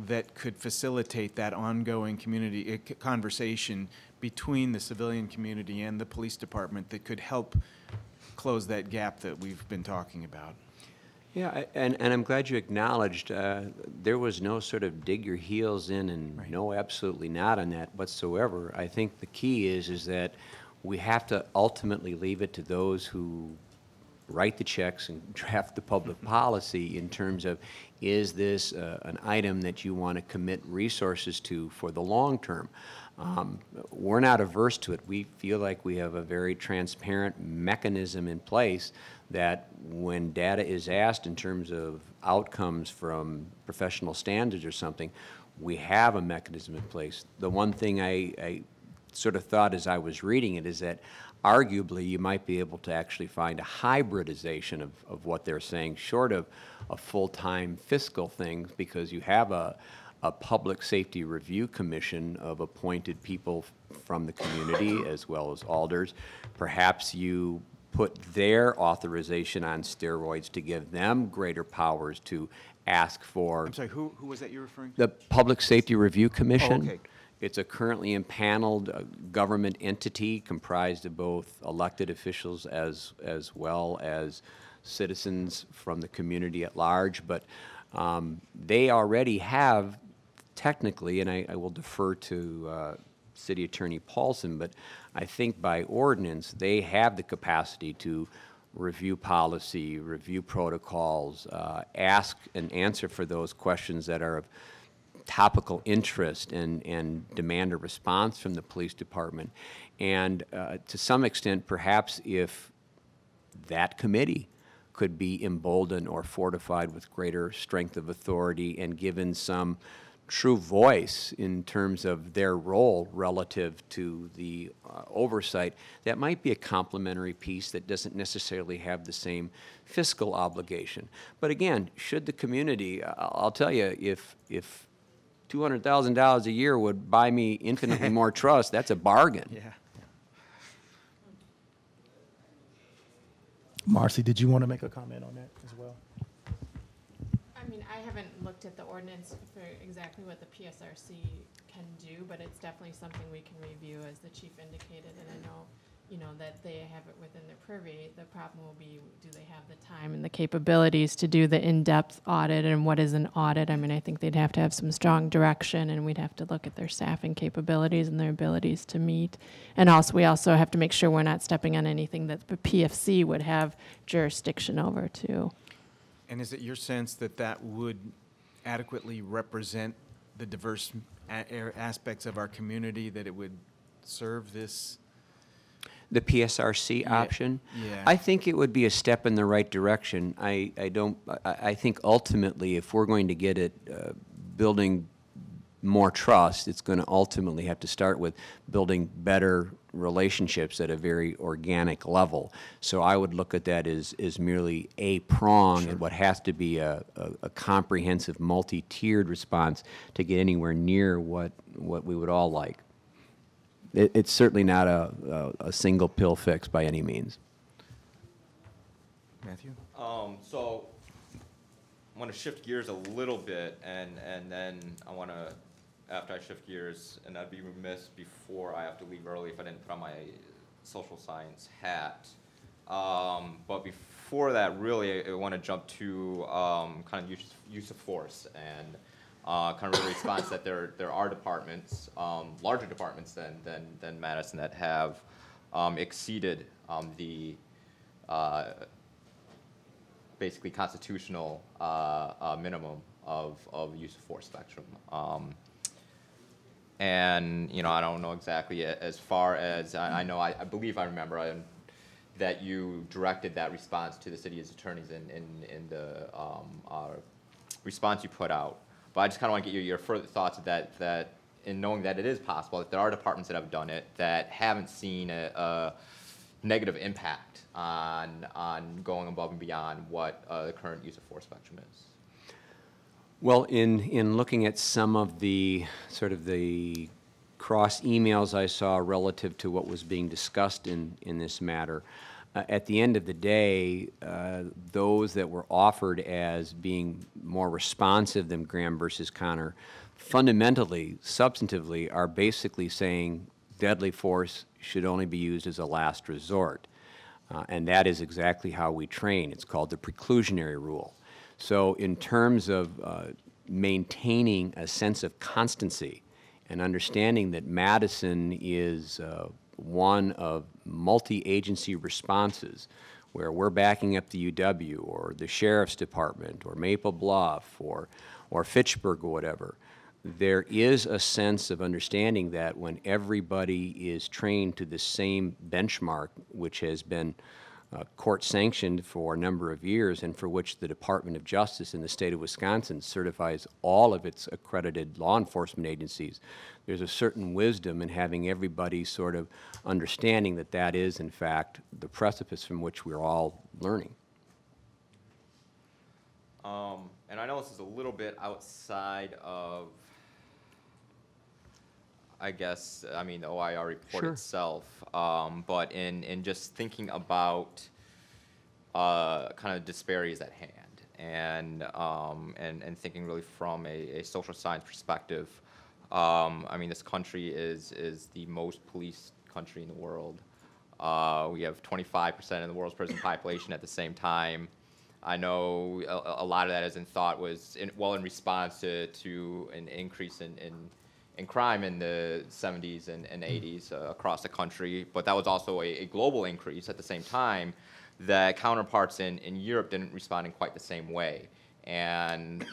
that could facilitate that ongoing community conversation between the civilian community and the police department that could help close that gap that we've been talking about. Yeah, and I'm glad you acknowledged there was no sort of dig your heels in and no, absolutely not on that whatsoever. I think the key is that we have to ultimately leave it to those who write the checks and draft the public policy in terms of, is this an item that you want to commit resources to for the long term? We're not averse to it. We feel like we have a very transparent mechanism in place that when data is asked in terms of outcomes from professional standards or something, we have a mechanism in place. The one thing I sort of thought as I was reading it is that arguably you might be able to actually find a hybridization of what they're saying, short of a full-time fiscal thing, because you have a public safety review commission of appointed people from the community as well as alders. Perhaps you put their authorization on steroids to give them greater powers to ask for. I'm sorry, who was that you're referring to? The Public Safety Review Commission. Oh, okay. It's a currently impaneled government entity comprised of both elected officials as well as citizens from the community at large, but they already have technically, and I will defer to City Attorney Paulson, but I think by ordinance, they have the capacity to review policy, review protocols, ask and answer for those questions that are of topical interest and demand a response from the police department. And to some extent, perhaps if that committee could be emboldened or fortified with greater strength of authority and given some true voice in terms of their role relative to the oversight, that might be a complementary piece that doesn't necessarily have the same fiscal obligation. But again, should the community, I'll tell you, if $200,000 a year would buy me infinitely more trust, that's a bargain. Yeah. Marcy, did you want to make a comment on that as well? I mean, I haven't looked at the ordinance for exactly what the PSRC can do, but it's definitely something we can review, as the chief indicated, and I know, you know, that they have it within their purview. The problem will be, do they have the time and the capabilities to do the in-depth audit, and what is an audit? I mean, I think they'd have to have some strong direction, and we'd have to look at their staffing capabilities and their abilities to meet. And also, we also have to make sure we're not stepping on anything that the PFC would have jurisdiction over too. And is it your sense that that would adequately represent the diverse aspects of our community, that it would serve this? The PSRC option? Yeah. I think it would be a step in the right direction. I think ultimately, if we're going to get it building more trust, it's going to ultimately have to start with building better relationships at a very organic level. So I would look at that as merely a prong, Sure. and what has to be a comprehensive, multi-tiered response to get anywhere near what we would all like. It's certainly not a single pill fix by any means. Matthew? So I want to shift gears a little bit, and then I want to, after I shift gears, and I'd be remiss before I have to leave early if I didn't put on my social science hat. But before that, really, I want to jump to kind of use of force and kind of really response that there are departments, larger departments than Madison, that have exceeded the basically constitutional minimum of use of force spectrum. And, you know, I don't know exactly as far as, I know, I believe I remember that you directed that response to the city's attorneys in the response you put out. But I just kind of want to get your further thoughts of that in knowing that it is possible, that there are departments that have done it that haven't seen a negative impact on going above and beyond what the current use of force spectrum is. Well, in looking at some of the sort of the cross emails I saw relative to what was being discussed in this matter, at the end of the day, those that were offered as being more responsive than Graham versus Connor, fundamentally, substantively, are basically saying deadly force should only be used as a last resort. And that is exactly how we train. It's called the preclusionary rule. So in terms of maintaining a sense of constancy and understanding that Madison is one of multi-agency responses where we're backing up the UW or the Sheriff's Department or Maple Bluff or Fitchburg or whatever, there is a sense of understanding that when everybody is trained to the same benchmark, which has been court-sanctioned for a number of years and for which the Department of Justice in the state of Wisconsin certifies all of its accredited law enforcement agencies, there's a certain wisdom in having everybody sort of understanding that that is, in fact, the precipice from which we're all learning. And I know this is a little bit outside of, I guess, I mean, the OIR report Sure. itself, but in just thinking about kind of disparities at hand, and thinking really from a social science perspective. I mean, this country is the most policed country in the world. We have 25% of the world's prison population at the same time. I know a lot of that, as in thought, was in response to an increase in crime in the 70s and 80s across the country, but that was also a global increase at the same time that counterparts in Europe didn't respond in quite the same way. And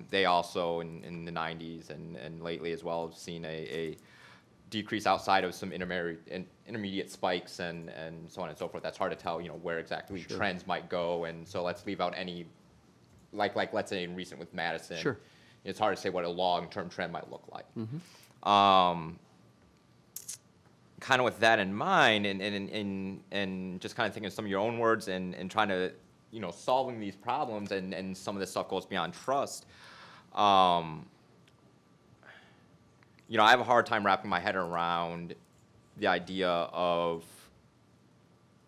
they also, in the 90s and lately as well, have seen a decrease outside of some intermediate spikes and so on and so forth. That's hard to tell, where exactly trends might go. And so let's leave out any, like let's say in recent with Madison. Sure. It's hard to say what a long-term trend might look like. Kind of with that in mind, and just kind of thinking of some of your own words and trying to, solving these problems, and some of this stuff goes beyond trust. I have a hard time wrapping my head around the idea of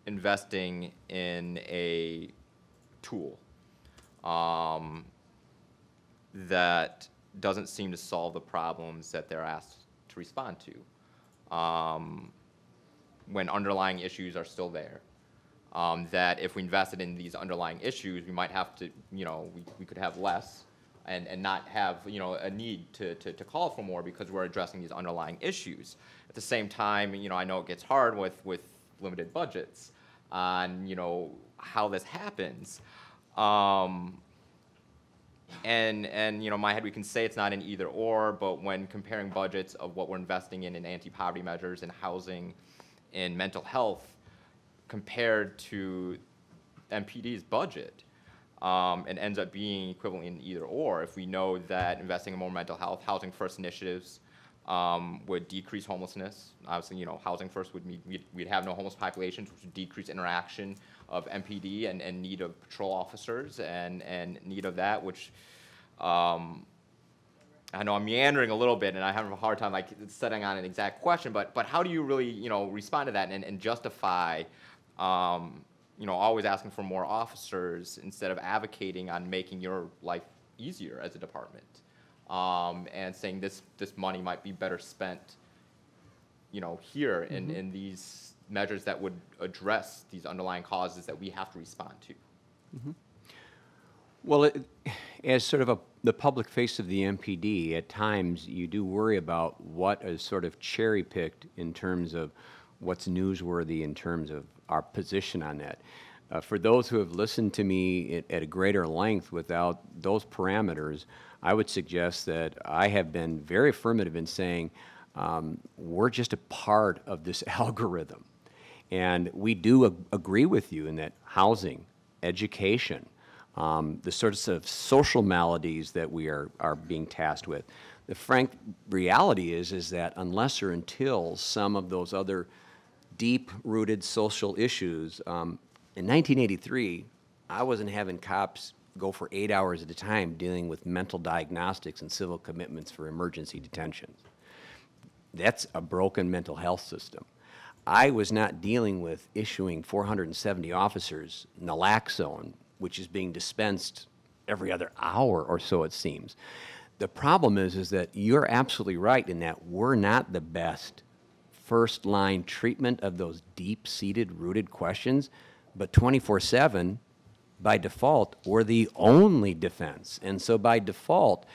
investing in a tool that doesn't seem to solve the problems that they're asked to respond to, when underlying issues are still there. That if we invested in these underlying issues, we might have to, we could have less and not have, a need to call for more because we're addressing these underlying issues. At the same time, I know it gets hard with limited budgets on, how this happens. And in my head, we can say it's not an either or, but when comparing budgets of what we're investing in anti-poverty measures, in housing, in mental health, compared to MPD's budget, it ends up being equivalent in either or. If we know that investing in more mental health, housing first initiatives would decrease homelessness. Obviously, housing first would mean we'd have no homeless populations, which would decrease interaction of MPD and need of patrol officers and need of that, which I know I'm meandering a little bit and I have a hard time setting on an exact question, but how do you really respond to that and justify always asking for more officers instead of advocating on making your life easier as a department, and saying this money might be better spent here in these measures that would address these underlying causes that we have to respond to. Well, as sort of the public face of the MPD, at times you do worry about what is sort of cherry-picked in terms of what's newsworthy in terms of our position on that. For those who have listened to me at a greater length without those parameters, I would suggest that I have been very affirmative in saying we're just a part of this algorithm. And we do agree with you in that housing, education, the sorts of social maladies that we are being tasked with. The frank reality is that unless or until some of those other deep-rooted social issues, in 1983, I wasn't having cops go for 8 hours at a time dealing with mental diagnostics and civil commitments for emergency detentions. That's a broken mental health system. I was not dealing with issuing 470 officers naloxone, which is being dispensed every other hour or so, it seems. The problem is that you're absolutely right in that we're not the best first-line treatment of those deep-seated, rooted questions, but 24/7, by default, we're the only defense. And so by default,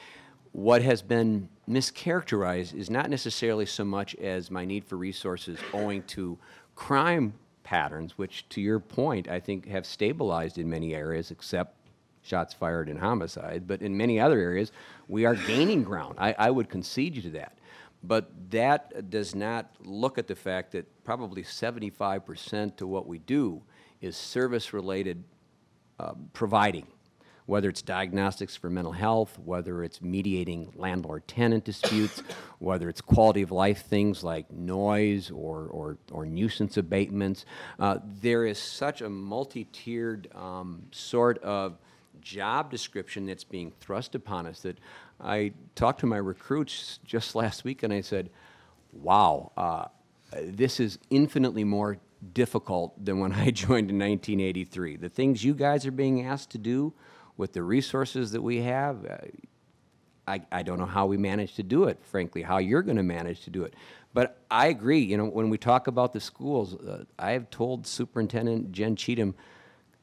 what has been mischaracterized is not necessarily so much as my need for resources owing to crime patterns, which, to your point, I think have stabilized in many areas, except shots fired and homicide. But in many other areas, we are gaining ground. I would concede you to that. But that does not look at the fact that probably 75% to what we do is service-related providing, whether it's diagnostics for mental health, whether it's mediating landlord-tenant disputes, whether it's quality of life things like noise or nuisance abatements. There is such a multi-tiered sort of job description that's being thrust upon us that I talked to my recruits just last week and I said, wow, this is infinitely more difficult than when I joined in 1983. The things you guys are being asked to do with the resources that we have, I don't know how we manage to do it, frankly, how you're going to manage to do it. But I agree, when we talk about the schools, I have told Superintendent Jen Cheatham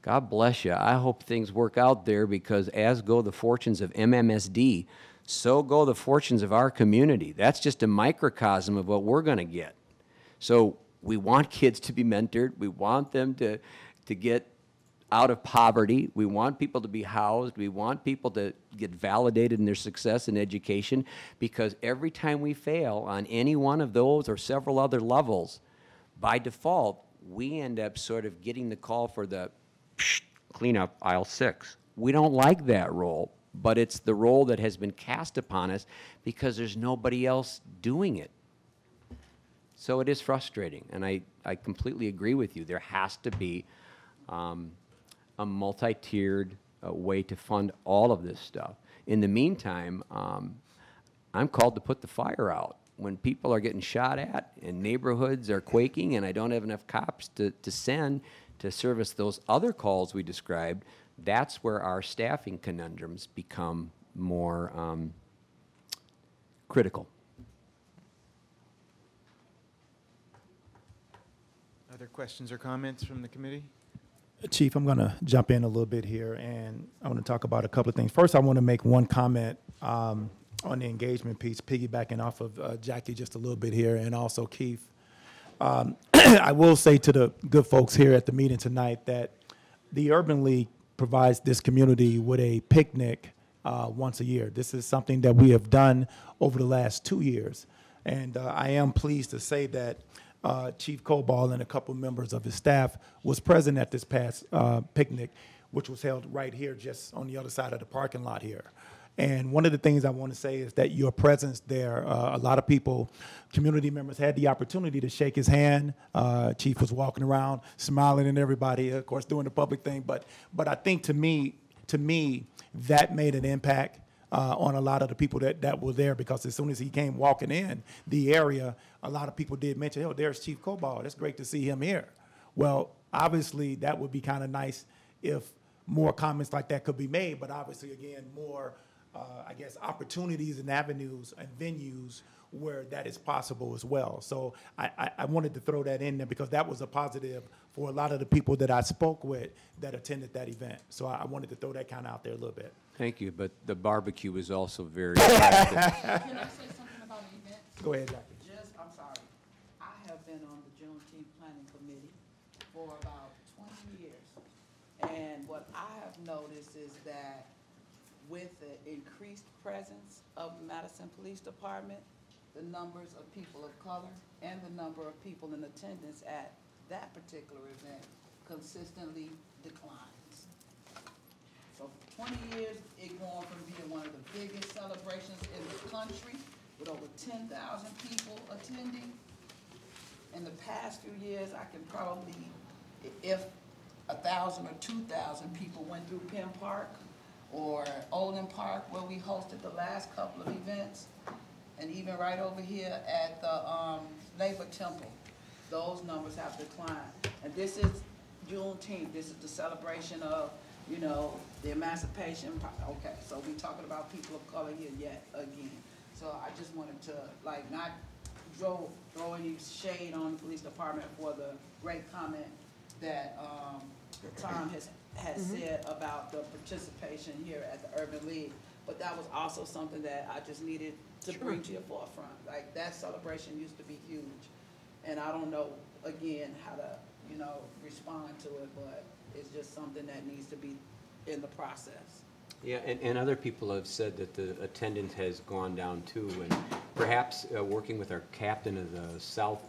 God bless you. I hope things work out there, because as go the fortunes of MMSD, so go the fortunes of our community. That's just a microcosm of what we're going to get. So we want kids to be mentored. We want them to get out of poverty. We want people to be housed. We want people to get validated in their success in education, because every time we fail on any one of those or several other levels, by default, we end up sort of getting the call for the cleanup aisle 6. We don't like that role, but it's the role that has been cast upon us because there's nobody else doing it. So it is frustrating, and I completely agree with you. There has to be a multi-tiered way to fund all of this stuff. In the meantime, I'm called to put the fire out. When people are getting shot at and neighborhoods are quaking and I don't have enough cops to send to service those other calls we described, that's where our staffing conundrums become more critical. Other questions or comments from the committee? Chief, I'm going to jump in a little bit here, and I want to talk about a couple of things. First, I want to make one comment on the engagement piece, piggybacking off of Jackie just a little bit here, and also Keith. I will say to the good folks here at the meeting tonight that the Urban League provides this community with a picnic once a year. This is something that we have done over the last 2 years, and I am pleased to say that Chief Cobal and a couple members of his staff was present at this past picnic, which was held right here, just on the other side of the parking lot here. And one of the things I want to say is that your presence there, a lot of people, community members, had the opportunity to shake his hand. Chief was walking around, smiling at everybody, of course, doing the public thing. But I think to me, that made an impact on a lot of the people that were there, because as soon as he came walking in the area, a lot of people did mention, oh, there's Chief Cobal. It's great to see him here. Well, obviously, that would be kind of nice if more comments like that could be made, but obviously, again, more, I guess, opportunities and avenues and venues where that is possible as well. So I wanted to throw that in there because that was a positive for a lot of the people that I spoke with that attended that event. So I wanted to throw that kind of out there a little bit. Thank you, but the barbecue was also very attractive. Can I say something about the event? Go ahead, Jackie. I'm sorry. I have been on the Juneteenth Planning Committee for about 20 years. And what I have noticed is that with the increased presence of the Madison Police Department, the numbers of people of color and the number of people in attendance at that particular event consistently declines. So for 20 years, it going from being one of the biggest celebrations in the country with over 10,000 people attending. In the past few years, I can probably, if 1,000 or 2,000 people went through Penn Park or Olin Park, where we hosted the last couple of events, and even right over here at the Labor Temple, those numbers have declined. And this is Juneteenth. This is the celebration of, you know, the emancipation. Okay, so we're talking about people of color here yet again. So I just wanted to, like, not throw any shade on the police department for the great comment that Tom has said about the participation here at the Urban League. But that was also something that I just needed to bring to your forefront. Like, that celebration used to be huge. And I don't know, again, how to, you know, respond to it, but it's just something that needs to be in the process. Yeah, and other people have said that the attendance has gone down too, and perhaps working with our captain of the South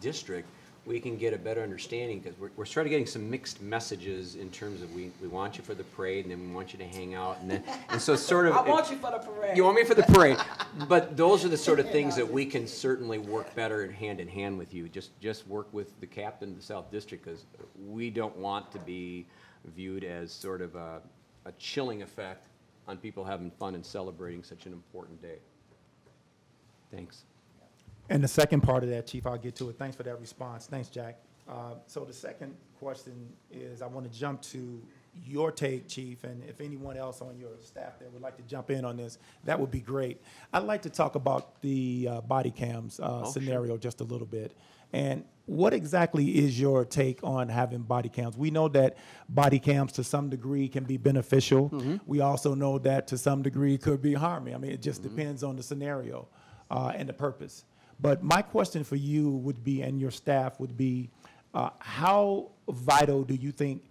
District, we can get a better understanding, because we're sort of getting some mixed messages in terms of we want you for the parade, and then we want you to hang out, and so it's sort of. I want you for the parade. You want me for the parade, but those are the sort of things that we can certainly work better in hand with you. Just work with the captain of the South District, because we don't want to be viewed as sort of a chilling effect on people having fun and celebrating such an important day. Thanks. And the second part of that, Chief, I'll get to it. Thanks for that response. Thanks, Jack. So the second question is, I want to jump to your take, Chief, and if anyone else on your staff there would like to jump in on this, that would be great. I'd like to talk about the body cams scenario just a little bit. And what exactly is your take on having body cams? We know that body cams to some degree can be beneficial. We also know that to some degree could be harming. I mean, it just depends on the scenario and the purpose. But my question for you would be, and your staff would be, how vital do you think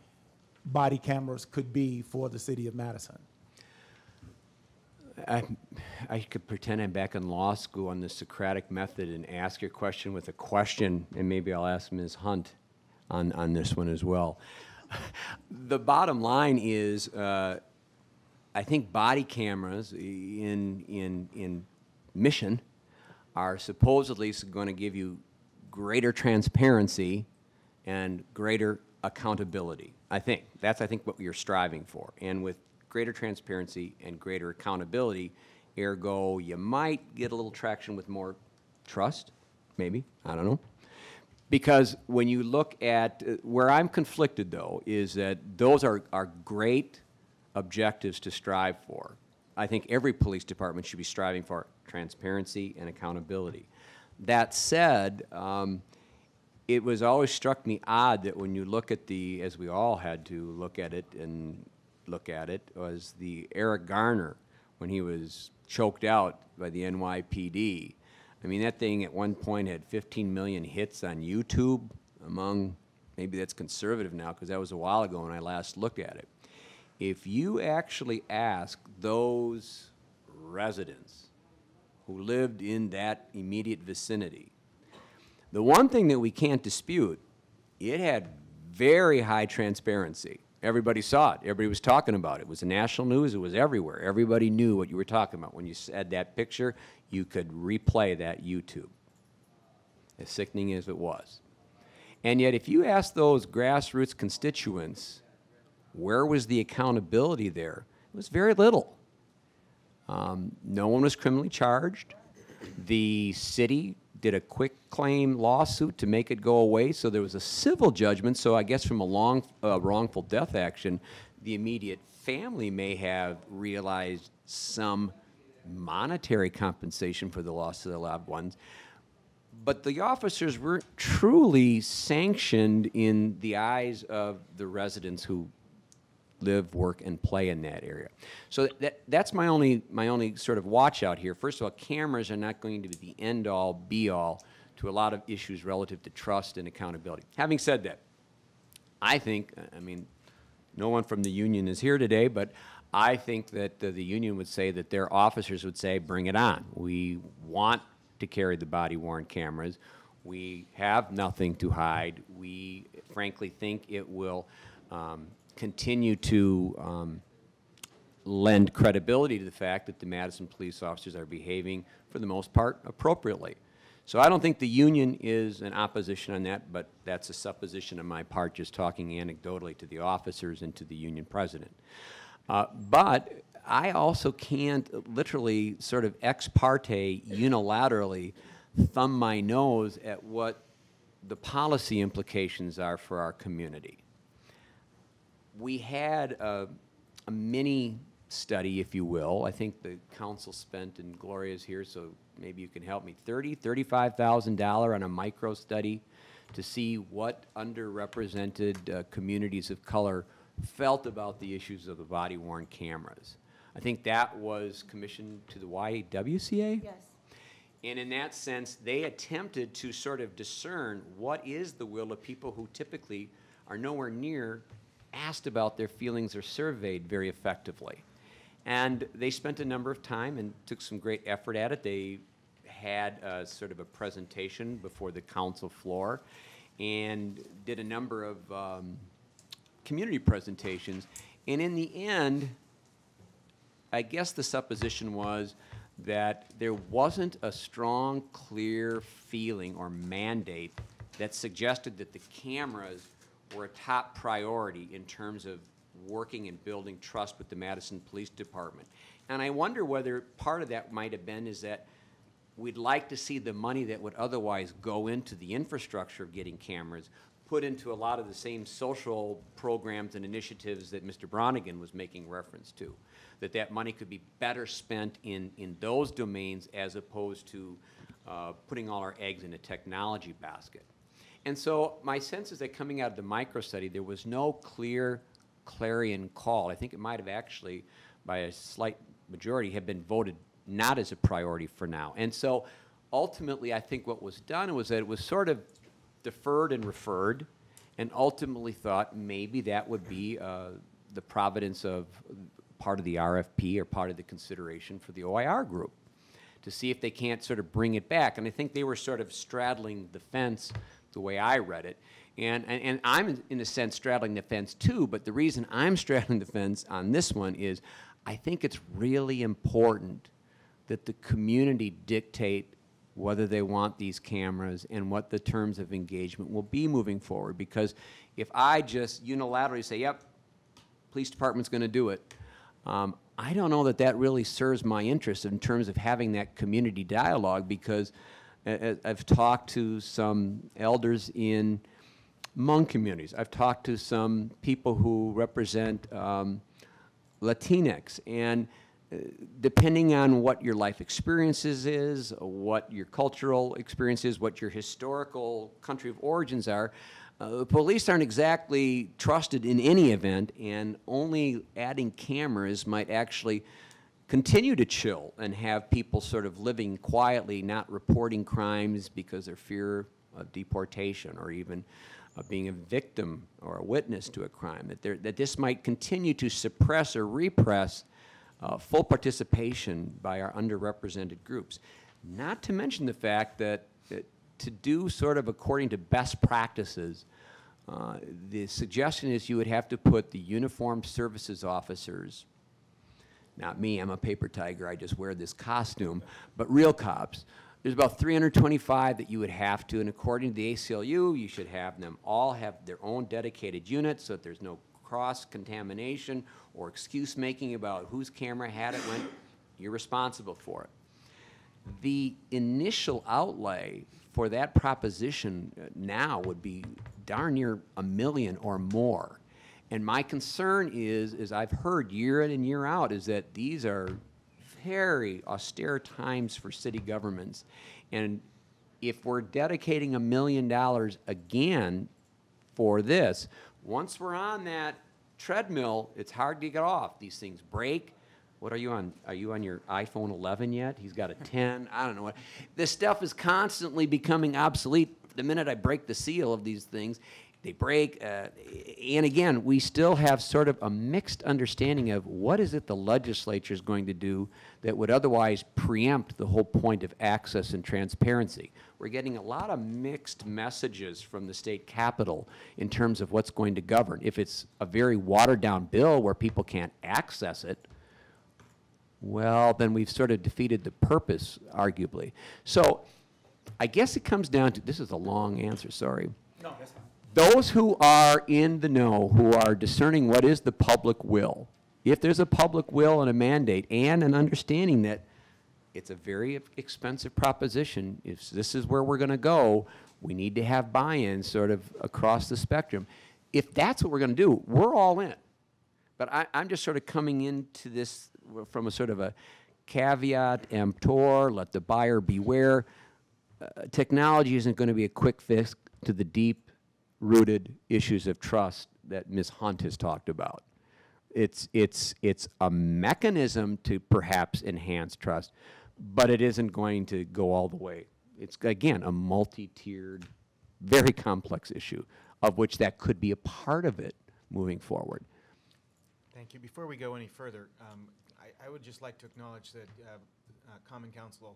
body cameras could be for the city of Madison? I could pretend I'm back in law school on the Socratic method and ask your question with a question, and maybe I'll ask Ms. Hunt on this one as well. The bottom line is, I think body cameras in mission are supposedly going to give you greater transparency and greater accountability. I think what you're striving for. And with greater transparency and greater accountability, ergo, you might get a little traction with more trust, maybe, I don't know. Because when you look at, where I'm conflicted though, is that those are great objectives to strive for. I think every police department should be striving for transparency and accountability. That said, it was always struck me odd that when you look at the, as we all had to look at it, was the Eric Garner when he was choked out by the NYPD. I mean, that thing at one point had 15 million hits on YouTube among, maybe that's conservative now because that was a while ago when I last looked at it. If you actually ask those residents who lived in that immediate vicinity, the one thing that we can't dispute, it had very high transparency. Everybody saw it. Everybody was talking about it. It was the national news. It was everywhere. Everybody knew what you were talking about. When you said that picture, you could replay that YouTube, as sickening as it was. And yet, if you ask those grassroots constituents, where was the accountability there? It was very little. No one was criminally charged. The city did a quick claim lawsuit to make it go away, so there was a civil judgment. So I guess from a wrongful death action, the immediate family may have realized some monetary compensation for the loss of their loved ones. But the officers weren't truly sanctioned in the eyes of the residents who live, work, and play in that area. So that's my only sort of watch out here. First of all, cameras are not going to be the end-all, be-all to a lot of issues relative to trust and accountability. Having said that, I think, I mean, no one from the union is here today, but I think that the union would say that their officers would say, bring it on. We want to carry the body-worn cameras. We have nothing to hide. We frankly think it will continue to lend credibility to the fact that the Madison police officers are behaving, for the most part, appropriately. So I don't think the union is in opposition on that, but that's a supposition on my part, just talking anecdotally to the officers and to the union president. But I also can't literally sort of ex parte unilaterally thumb my nose at what the policy implications are for our community. We had a mini study, if you will. I think the council spent, and Gloria's here, so maybe you can help me, $35,000 on a micro study to see what underrepresented communities of color felt about the issues of the body-worn cameras. I think that was commissioned to the YWCA? Yes. And in that sense, they attempted to sort of discern what is the will of people who typically are nowhere near asked about their feelings or surveyed very effectively. And they spent a number of time and took some great effort at it. They had sort of a presentation before the council floor and did a number of community presentations. And in the end, I guess the supposition was that there wasn't a strong, clear feeling or mandate that suggested that the cameras were a top priority in terms of working and building trust with the Madison Police Department. And I wonder whether part of that might have been is that we'd like to see the money that would otherwise go into the infrastructure of getting cameras put into a lot of the same social programs and initiatives that Mr. Bronigan was making reference to, that money could be better spent in those domains as opposed to putting all our eggs in a technology basket. And so my sense is that coming out of the micro-study, there was no clear clarion call. I think it might have actually, by a slight majority, have been voted not as a priority for now. And so ultimately, I think what was done was that it was sort of deferred and referred, and ultimately thought maybe that would be the providence of part of the RFP or part of the consideration for the OIR group, to see if they can't sort of bring it back. And I think they were sort of straddling the fence the way I read it. And I'm, in a sense, straddling the fence too, but the reason I'm straddling the fence on this one is I think it's really important that the community dictate whether they want these cameras and what the terms of engagement will be moving forward. Because if I just unilaterally say, yep, police department's going to do it, I don't know that that really serves my interest in terms of having that community dialogue, because I've talked to some elders in Hmong communities. I've talked to some people who represent Latinx, and depending on what your life experiences is, what your cultural experience is, what your historical country of origins are, the police aren't exactly trusted in any event, and only adding cameras might actually continue to chill and have people sort of living quietly, not reporting crimes because of fear of deportation or even of being a victim or a witness to a crime, that this might continue to suppress or repress full participation by our underrepresented groups. Not to mention the fact that to do sort of according to best practices, the suggestion is you would have to put the uniformed services officers, not me, I'm a paper tiger, I just wear this costume, but real cops. There's about 325 that you would have to, and according to the ACLU, you should have them all have their own dedicated units so that there's no cross-contamination or excuse-making about whose camera had it when you're responsible for it. The initial outlay for that proposition now would be darn near $1 million or more. And my concern is I've heard year in and year out, is that these are very austere times for city governments. And if we're dedicating $1 million again for this, once we're on that treadmill, it's hard to get off. These things break. What are you on? Are you on your iPhone 11 yet? He's got a 10. I don't know what. This stuff is constantly becoming obsolete. The minute I break the seal of these things, they break. And again, we still have sort of a mixed understanding of what is it the legislature is going to do that would otherwise preempt the whole point of access and transparency. We're getting a lot of mixed messages from the state capitol in terms of what's going to govern. If it's a very watered down bill where people can't access it, well, then we've sort of defeated the purpose, arguably. So I guess it comes down to, this is a long answer, sorry. No, that's fine. Those who are in the know, who are discerning what is the public will, if there's a public will and a mandate and an understanding that it's a very expensive proposition, if this is where we're going to go, we need to have buy-in sort of across the spectrum. If that's what we're going to do, we're all in. But I'm just sort of coming into this from a sort of a caveat emptor, let the buyer beware. Technology isn't going to be a quick fix to the deep-rooted issues of trust that Ms. Hunt has talked about. It's a mechanism to perhaps enhance trust, but it isn't going to go all the way. It's, again, a multi-tiered, very complex issue, of which that could be a part of it moving forward. Thank you. Before we go any further, I would just like to acknowledge that Common Council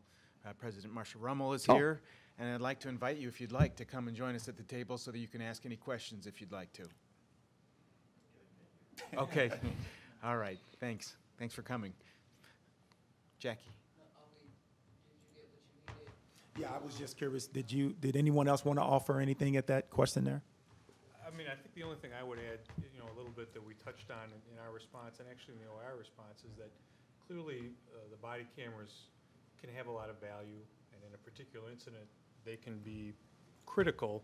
President Marsha Rummel is here, and I'd like to invite you, if you'd like, to come and join us at the table so that you can ask any questions if you'd like to. Okay. All right. Thanks. Thanks for coming. Jackie. Yeah, I was just curious, did anyone else want to offer anything at that question there? I mean, I think the only thing I would add, a little bit that we touched on in our response, and actually in the OIR response, is that clearly the body cameras can have a lot of value, and in a particular incident, they can be critical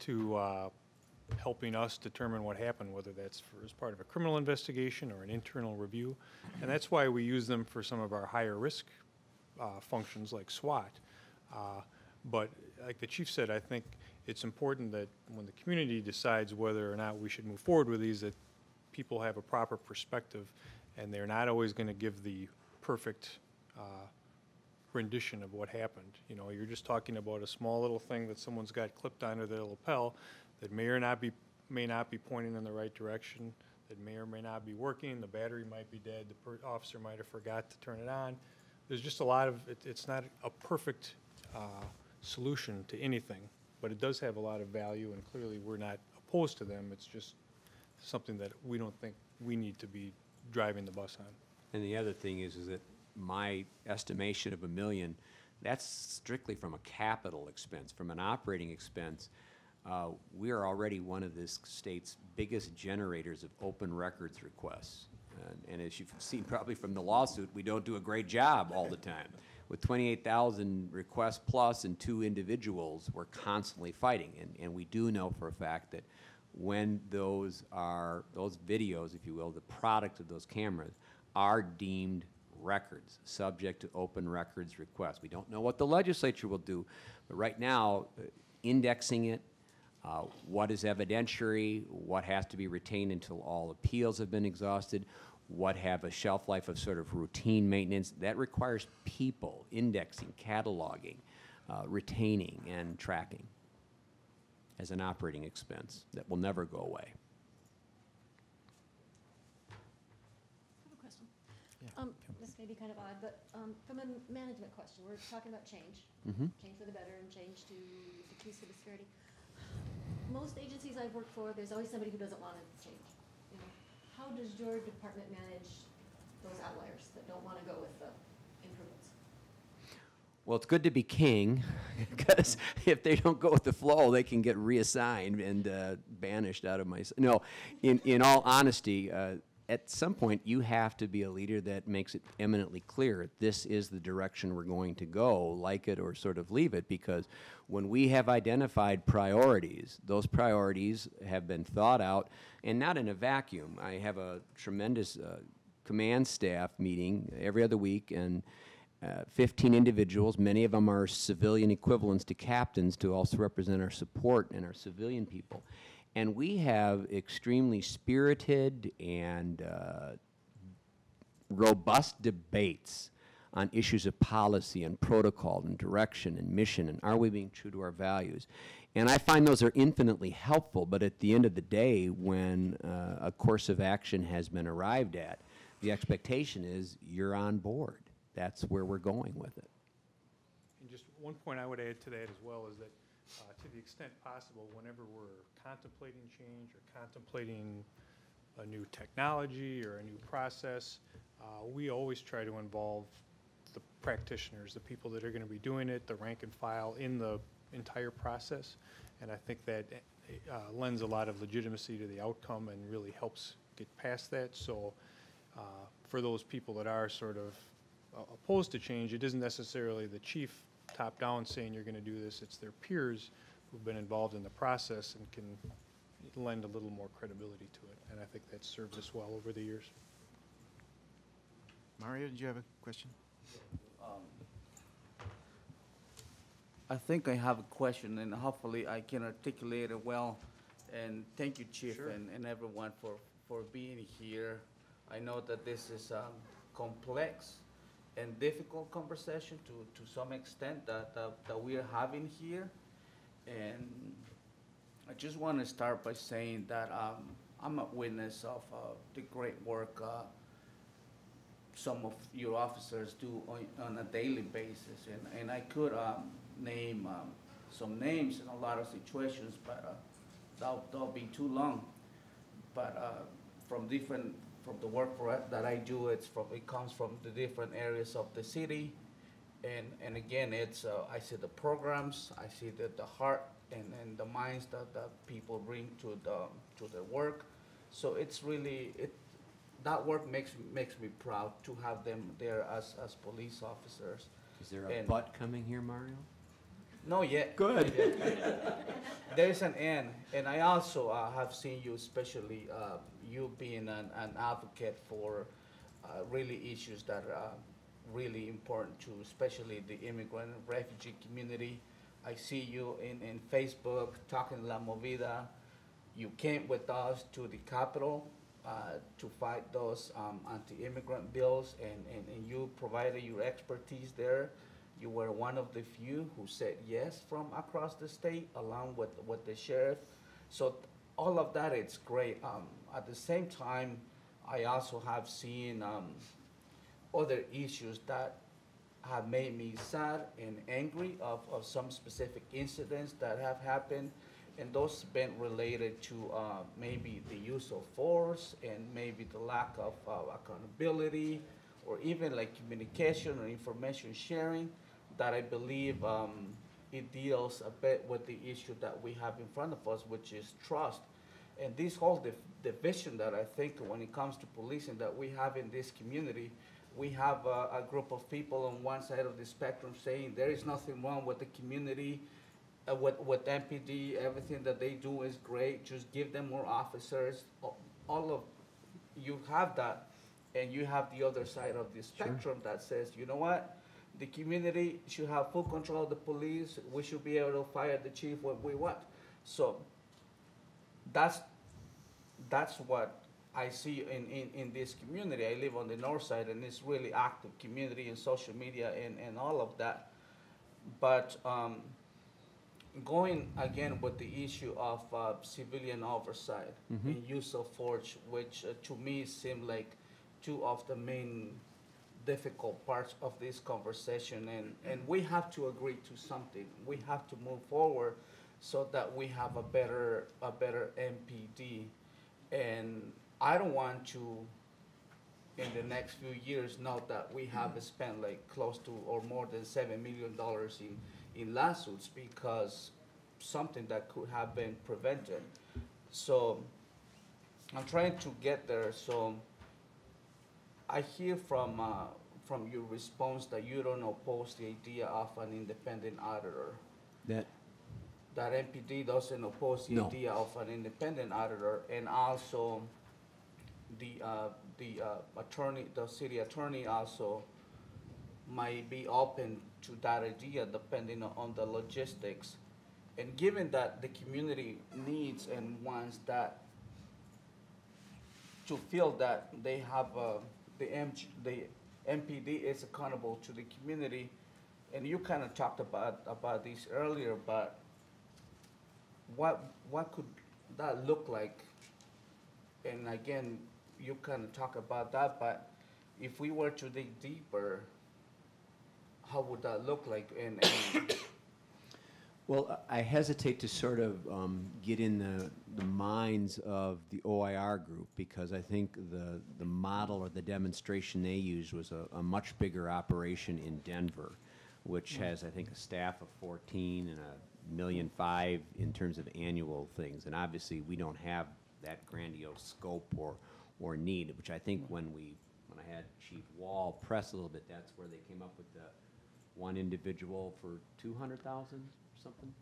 to helping us determine what happened, whether that's as part of a criminal investigation or an internal review. And that's why we use them for some of our higher risk functions like SWAT. But like the chief said, I think it's important that when the community decides whether or not we should move forward with these, that people have a proper perspective, and they're not always going to give the perfect rendition of what happened. You know, you're just talking about a small little thing that someone's got clipped onto their lapel that may not be pointing in the right direction, that may or may not be working, the battery might be dead, the officer might have forgot to turn it on. There's just a lot of, it's not a perfect solution to anything, but it does have a lot of value, and clearly we're not opposed to them. It's just something that we don't think we need to be driving the bus on. And the other thing is that my estimation of $1 million, that's strictly from a capital expense. From an operating expense, we are already one of this state's biggest generators of open records requests. And as you've seen probably from the lawsuit, we don't do a great job all the time. With 28,000 requests plus and 2 individuals, we're constantly fighting. And we do know for a fact that when those videos, if you will, the product of those cameras, are deemed records, subject to open records requests. We don't know what the legislature will do, but right now, indexing it, what is evidentiary, what has to be retained until all appeals have been exhausted, what have a shelf life of sort of routine maintenance, that requires people indexing, cataloging, retaining, and tracking as an operating expense that will never go away. I have a question. This may be kind of odd, but from a management question, we're talking about change, change for the better and change to decrease the disparity. Most agencies I've worked for, there's always somebody who doesn't want to change. You know, how does your department manage those outliers that don't want to go with the improvements? Well, it's good to be king, because if they don't go with the flow, they can get reassigned and banished out of my... No, in all honesty, at some point, you have to be a leader that makes it eminently clear this is the direction we're going to go, like it or sort of leave it, because when we have identified priorities, those priorities have been thought out, and not in a vacuum. I have a tremendous command staff meeting every other week, and 15 individuals, many of them are civilian equivalents to captains to also represent our support and our civilian people. And we have extremely spirited and robust debates on issues of policy and protocol and direction and mission, and are we being true to our values? And I find those are infinitely helpful, but at the end of the day, when a course of action has been arrived at, the expectation is you're on board. That's where we're going with it. And just one point I would add to that as well is that to the extent possible, whenever we're contemplating change or contemplating a new technology or a new process, we always try to involve the practitioners, the people that are going to be doing it, the rank and file in the entire process. And I think that lends a lot of legitimacy to the outcome and really helps get past that. So for those people that are sort of opposed to change, it isn't necessarily the chief top-down saying you're going to do this. It's their peers who've been involved in the process and can lend a little more credibility to it. And I think that's served us well over the years. Mario, did you have a question? I think I have a question, and hopefully I can articulate it well. And thank you, Chief, Sure. and everyone for being here. I know that this is complex and difficult conversation to some extent that we are having here. And I just want to start by saying that I'm a witness of the great work some of your officers do on a daily basis. And I could name some names in a lot of situations, but that'll be too long. But from the work that I do, it comes from the different areas of the city, and again, it's I see the programs, I see the heart and the minds that people bring to the work. So it's really that work makes me proud to have them there as police officers. Is there a butt coming here, Mario? No yet. Good. there is an end. And I also have seen you, especially you being an advocate for really issues that are really important to, especially the immigrant and refugee community. I see you in Facebook talking La Movida. You came with us to the Capitol to fight those anti-immigrant bills, and you provided your expertise there. You were one of the few who said yes from across the state, along with the sheriff. So all of that, it's great. At the same time, I also have seen other issues that have made me sad and angry of some specific incidents that have happened. And those have been related to maybe the use of force and maybe the lack of accountability, or even like communication or information sharing, that I believe it deals a bit with the issue that we have in front of us, which is trust. And this whole division that I think when it comes to policing that we have in this community, we have a group of people on one side of the spectrum saying there is nothing wrong with the community, with MPD, everything that they do is great, just give them more officers. All of you have that, and you have the other side of the spectrum that says, you know what, the community should have full control of the police, we should be able to fire the chief when we want. So that's what I see in this community. I live on the north side, and it's really active community in social media and all of that. But going again with the issue of civilian oversight and use of force, which to me seem like two of the main difficult parts of this conversation, and we have to agree to something. We have to move forward so that we have a better MPD. And I don't want to, in the next few years, know that we have spent like close to or more than $7 million in lawsuits because something that could have been prevented. So I'm trying to get there. So I hear from your response that you don't oppose the idea of an independent auditor. That MPD doesn't oppose the idea of an independent auditor, and also the city attorney also might be open to that idea depending on the logistics. And given that the community needs and wants that, to feel that they have the MPD is accountable to the community, and you kind of talked about this earlier, but what could that look like? And again, you kind of talk about that, but if we were to dig deeper, how would that look like? And Well, I hesitate to sort of get in the minds of the OIR group, because I think the model or the demonstration they used was a much bigger operation in Denver, which has, I think, a staff of 14 and $1.5 million in terms of annual things. And obviously, we don't have that grandiose scope or need, which I think when I had Chief Wall press a little bit, that's where they came up with the one individual for 200,000 or something.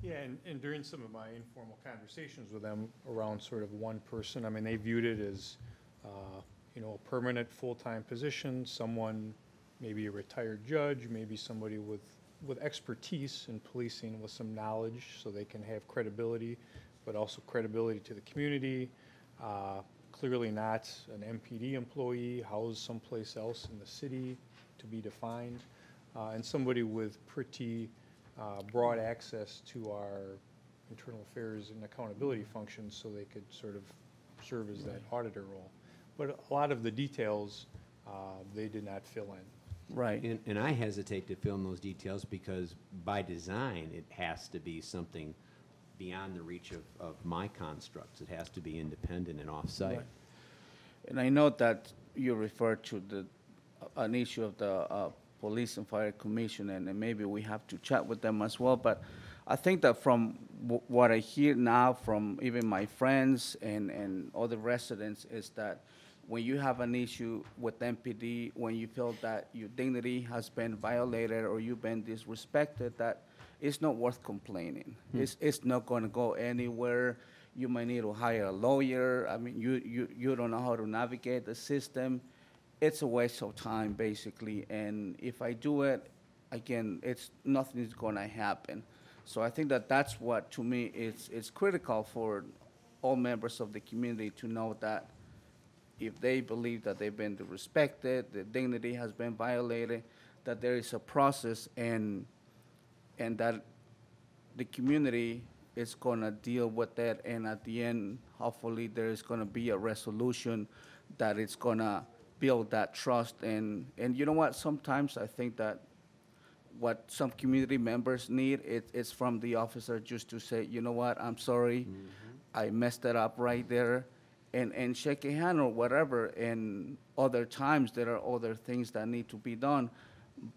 Yeah, and during some of my informal conversations with them around sort of one person, I mean, they viewed it as, a permanent full-time position, someone, maybe a retired judge, maybe somebody with expertise in policing with some knowledge so they can have credibility, but also credibility to the community. Clearly not an MPD employee, housed someplace else in the city to be defined, and somebody with pretty broad access to our internal affairs and accountability functions so they could sort of serve as that auditor role. But a lot of the details, they did not fill in. Right. And I hesitate to fill in those details because by design, it has to be something beyond the reach of my constructs. It has to be independent and off-site. Right. And I know that you referred to an issue of the Police and Fire Commission, and maybe we have to chat with them as well. But I think that from what I hear now from even my friends and other residents is that when you have an issue with MPD, when you feel that your dignity has been violated or you've been disrespected, that it's not worth complaining. It's not going to go anywhere. You might need to hire a lawyer. I mean, you don't know how to navigate the system. It's a waste of time, basically. And if I do it, again, nothing is going to happen. So I think that's what, to me, it's critical for all members of the community to know that if they believe that they've been disrespected, the dignity has been violated, that there is a process and that the community is going to deal with that, and at the end, hopefully, there is going to be a resolution that it's going to build that trust. And you know what? Sometimes I think that what some community members need is from the officer just to say, you know what, I'm sorry, I messed it up right there, and shake a hand or whatever. And other times, there are other things that need to be done,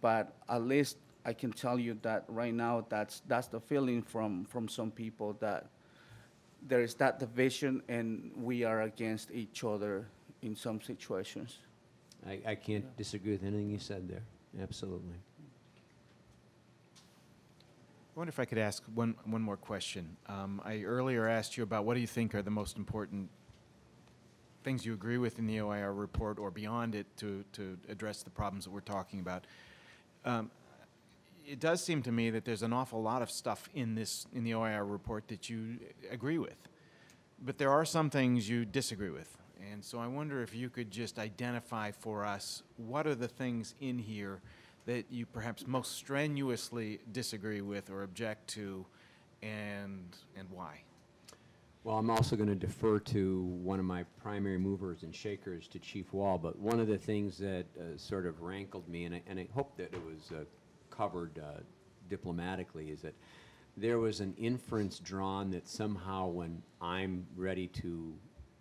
but at least I can tell you that right now, that's the feeling from some people, that there is that division and we are against each other in some situations. I can't disagree with anything you said there, absolutely. I wonder if I could ask one more question. I earlier asked you about what do you think are the most important things you agree with in the OIR report or beyond it to address the problems that we're talking about. It does seem to me that there's an awful lot of stuff in the OIR report that you agree with, but there are some things you disagree with. And so I wonder if you could just identify for us what are the things in here that you perhaps most strenuously disagree with or object to, and why? Well, I'm also going to defer to one of my primary movers and shakers, to Chief Wall, but one of the things that sort of rankled me, and I hope that it was covered diplomatically, is that there was an inference drawn that somehow when I'm ready to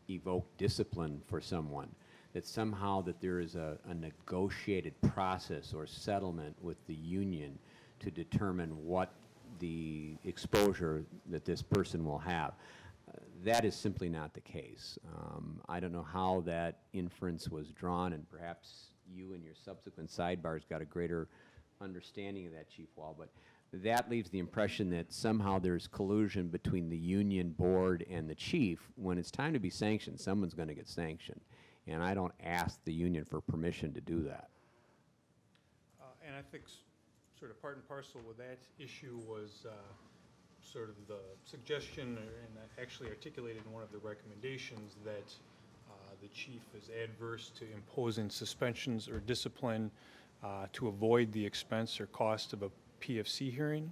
evoke discipline for someone, that somehow that there is a negotiated process or settlement with the union to determine what the exposure that this person will have. That is simply not the case. I don't know how that inference was drawn, and perhaps you and your subsequent sidebars got a greater understanding of that, Chief Wall, but that leaves the impression that somehow there's collusion between the union board and the chief. When it's time to be sanctioned, someone's going to get sanctioned, and I don't ask the union for permission to do that. And I think sort of part and parcel with that issue was sort of the suggestion, and actually articulated in one of the recommendations, that the chief is adverse to imposing suspensions or discipline to avoid the expense or cost of a PFC hearing.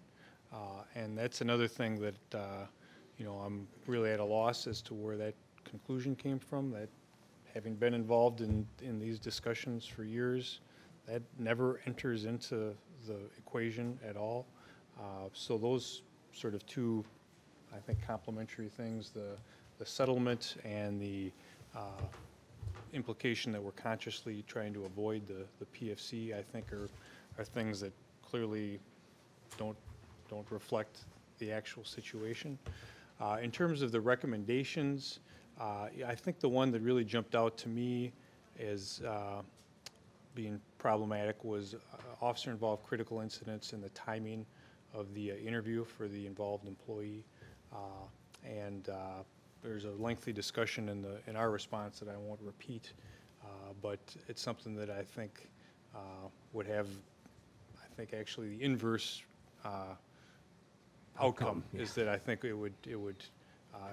And that's another thing that, I'm really at a loss as to where that conclusion came from, that having been involved in these discussions for years, that never enters into the equation at all. So those sort of two, I think, complementary things, the settlement and the implication that we're consciously trying to avoid the PFC, I think are things that clearly don't reflect the actual situation. In terms of the recommendations, I think the one that really jumped out to me as being problematic was officer-involved critical incidents and the timing of the interview for the involved employee. There's a lengthy discussion in our response that I won't repeat, but it's something that I think would have, actually the inverse outcome is that I think it would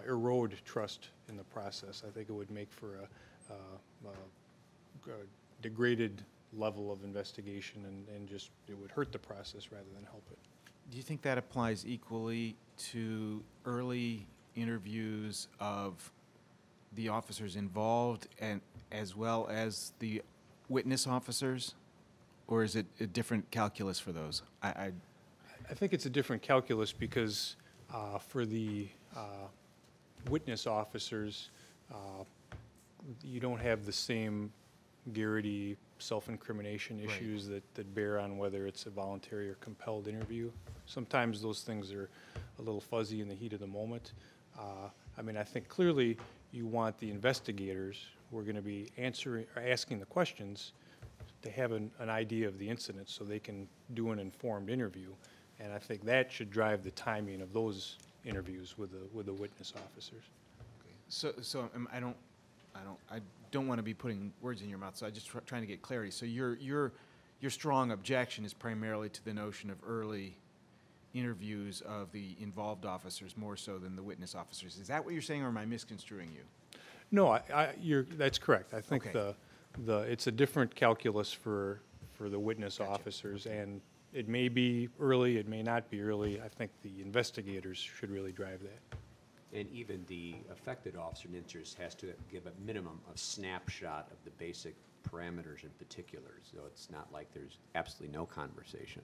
erode trust in the process. I think it would make for a degraded level of investigation, and just it would hurt the process rather than help it. Do you think that applies equally to early interviews of the officers involved and as well as the witness officers, or is it a different calculus for those? I think it's a different calculus because for the witness officers, you don't have the same Garrity self-incrimination issues that bear on whether it's a voluntary or compelled interview. Sometimes those things are a little fuzzy in the heat of the moment. I think clearly you want the investigators who are going to be asking the questions to have an idea of the incident so they can do an informed interview. And I think that should drive the timing of those interviews with the witness officers. So I don't want to be putting words in your mouth, so I just trying to get clarity. So your strong objection is primarily to the notion of early interviews of the involved officers more so than the witness officers. Is that what you're saying, or am I misconstruing you? No, that's correct. I think Okay. it's a different calculus for the witness officers, and it may be early, it may not be early. I think the investigators should really drive that. And even the affected officer in interest has to give a minimum of snapshot of the basic parameters and particulars, so it's not like there's absolutely no conversation.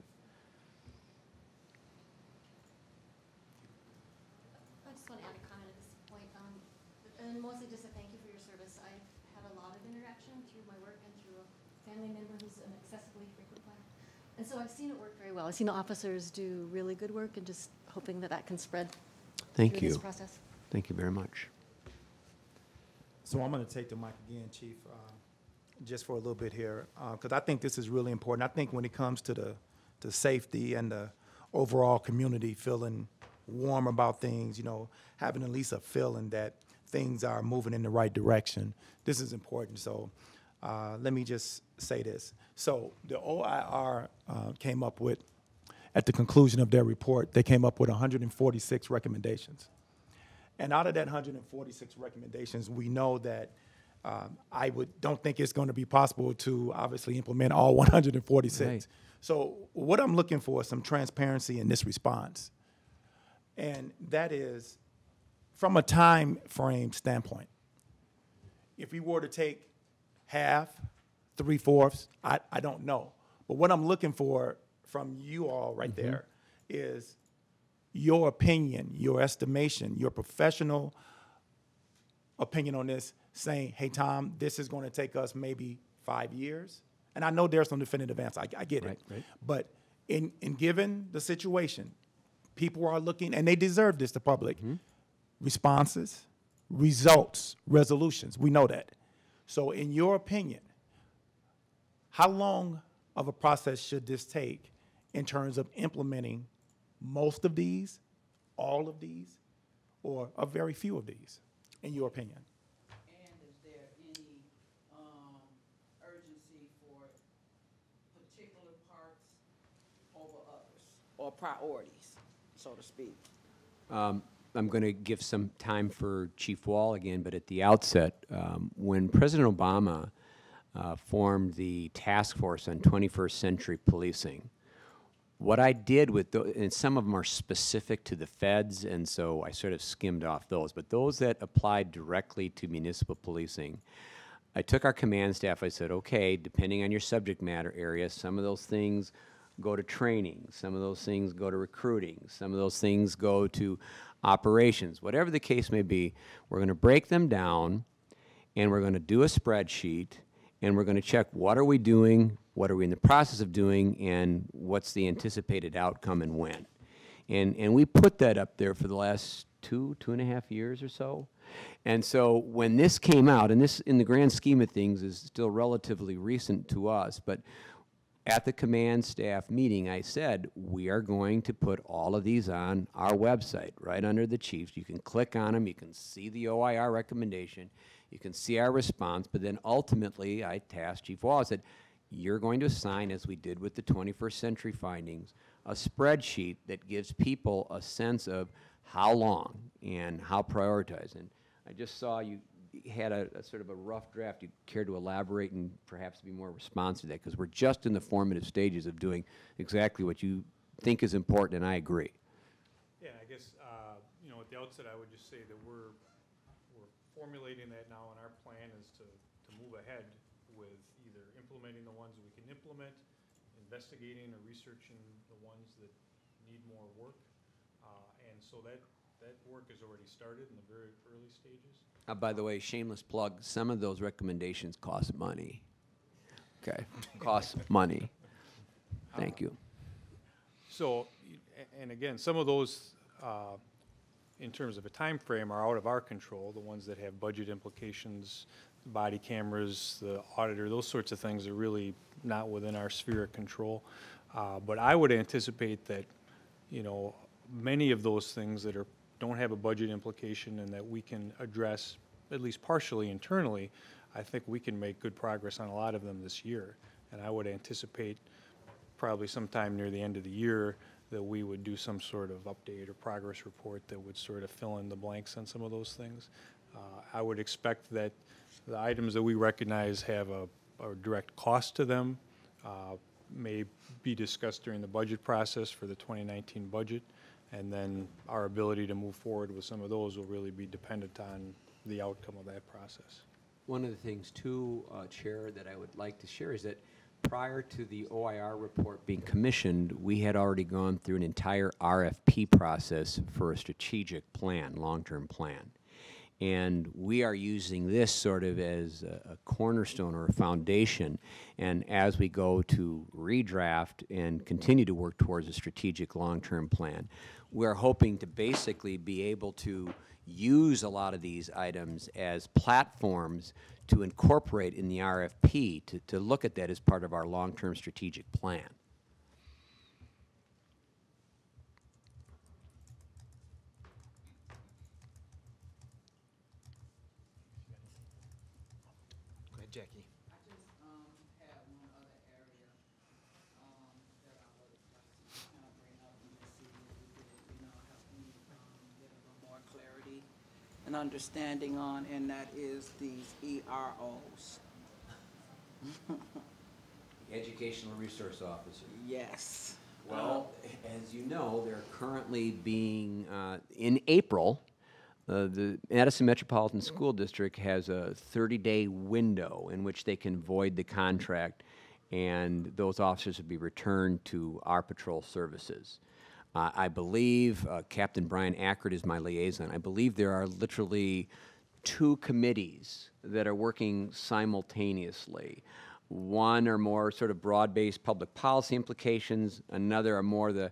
I just want to add a comment at this point, and mostly just a thank you for your service. I've had a lot of interaction through my work and through a family member who's an excessively frequent flyer. And so I've seen it work very well. I've seen the officers do really good work, and just hoping that that can spread Thank through you. this process. Thank you very much. So I'm going to take the mic again, Chief, just for a little bit here, because I think this is really important. I think when it comes to the safety and the overall community feeling warm about things, having at least a feeling that things are moving in the right direction, this is important. So let me just say this. So the OIR came up with, at the conclusion of their report, they came up with 146 recommendations. And out of that 146 recommendations, we know that don't think it's going to be possible to obviously implement all 146. Right. So what I'm looking for is some transparency in this response. And that is, from a time frame standpoint, if we were to take half, 3/4, I don't know. But what I'm looking for from you all right there is your opinion, your estimation, your professional opinion on this, saying, hey, Tom, this is going to take us maybe 5 years. And I know there's some definitive answer. I get it. Right. But in given the situation, people are looking, and they deserve this, the public, responses, results, resolutions. We know that. So in your opinion, how long of a process should this take in terms of implementing most of these, all of these, or a very few of these, in your opinion? And is there any urgency for particular parts over others, or priorities, so to speak? I'm going to give some time for Chief Wall again, but at the outset, when President Obama formed the task force on 21st century policing, what I did with those, and some of them are specific to the feds, and so I sort of skimmed off those, but those that applied directly to municipal policing, I took our command staff, I said, okay, depending on your subject matter area, some of those things go to training, some of those things go to recruiting, some of those things go to operations, whatever the case may be, we're going to break them down, and we're going to do a spreadsheet, and we're going to check what are we doing, what are we in the process of doing, and what's the anticipated outcome and when. And we put that up there for the last 2.5 years or so. And so when this came out, and this in the grand scheme of things is still relatively recent to us, but at the command staff meeting, I said, we are going to put all of these on our website, right under the chiefs. You can click on them, you can see the OIR recommendation, you can see our response, but then ultimately I tasked Chief Wall, I said, you're going to assign, as we did with the 21st century findings, a spreadsheet that gives people a sense of how long and how prioritized. And I just saw you had a sort of a rough draft. You care to elaborate and perhaps be more responsive to that, because we're just in the formative stages of doing exactly what you think is important, and I agree. Yeah, I guess, at the outset, I would just say that we're formulating that now, and our plan is to move ahead with either implementing the ones we can implement, investigating or researching the ones that need more work. And so that work has already started in the very early stages. By the way, shameless plug, some of those recommendations cost money. Okay, cost money. Thank you. So, and again, some of those, in terms of a time frame, are out of our control. The ones that have budget implications, body cameras, the auditor, those sorts of things are really not within our sphere of control. But I would anticipate that you know, many of those things that don't have a budget implication and that we can address at least partially internally, I think we can make good progress on a lot of them this year. And I would anticipate probably sometime near the end of the year that we would do some sort of update or progress report that would sort of fill in the blanks on some of those things. I would expect that the items that we recognize have a direct cost to them may be discussed during the budget process for the 2019 budget, and then our ability to move forward with some of those will really be dependent on the outcome of that process. One of the things too, Chair, that I would like to share is that prior to the OIR report being commissioned, we had already gone through an entire RFP process for a strategic plan, long-term plan. And we are using this sort of as a cornerstone or a foundation. And as we go to redraft and continue to work towards a strategic long-term plan, we're hoping to basically be able to use a lot of these items as platforms to incorporate in the RFP, to look at that as part of our long-term strategic plan. Go ahead, Jackie. I just had one other area that I would like to kind of bring up and just see if we could, help me get a little more clarity and understanding on, and that is these EROs. Educational Resource Officer. Yes. Well, as you know, they're currently being, in April, the Madison Metropolitan School District has a 30-day window in which they can void the contract, and those officers would be returned to our patrol services. I believe Captain Brian Ackert is my liaison. I believe there are literally 2 committees that are working simultaneously. One are more sort of broad-based public policy implications. Another are more the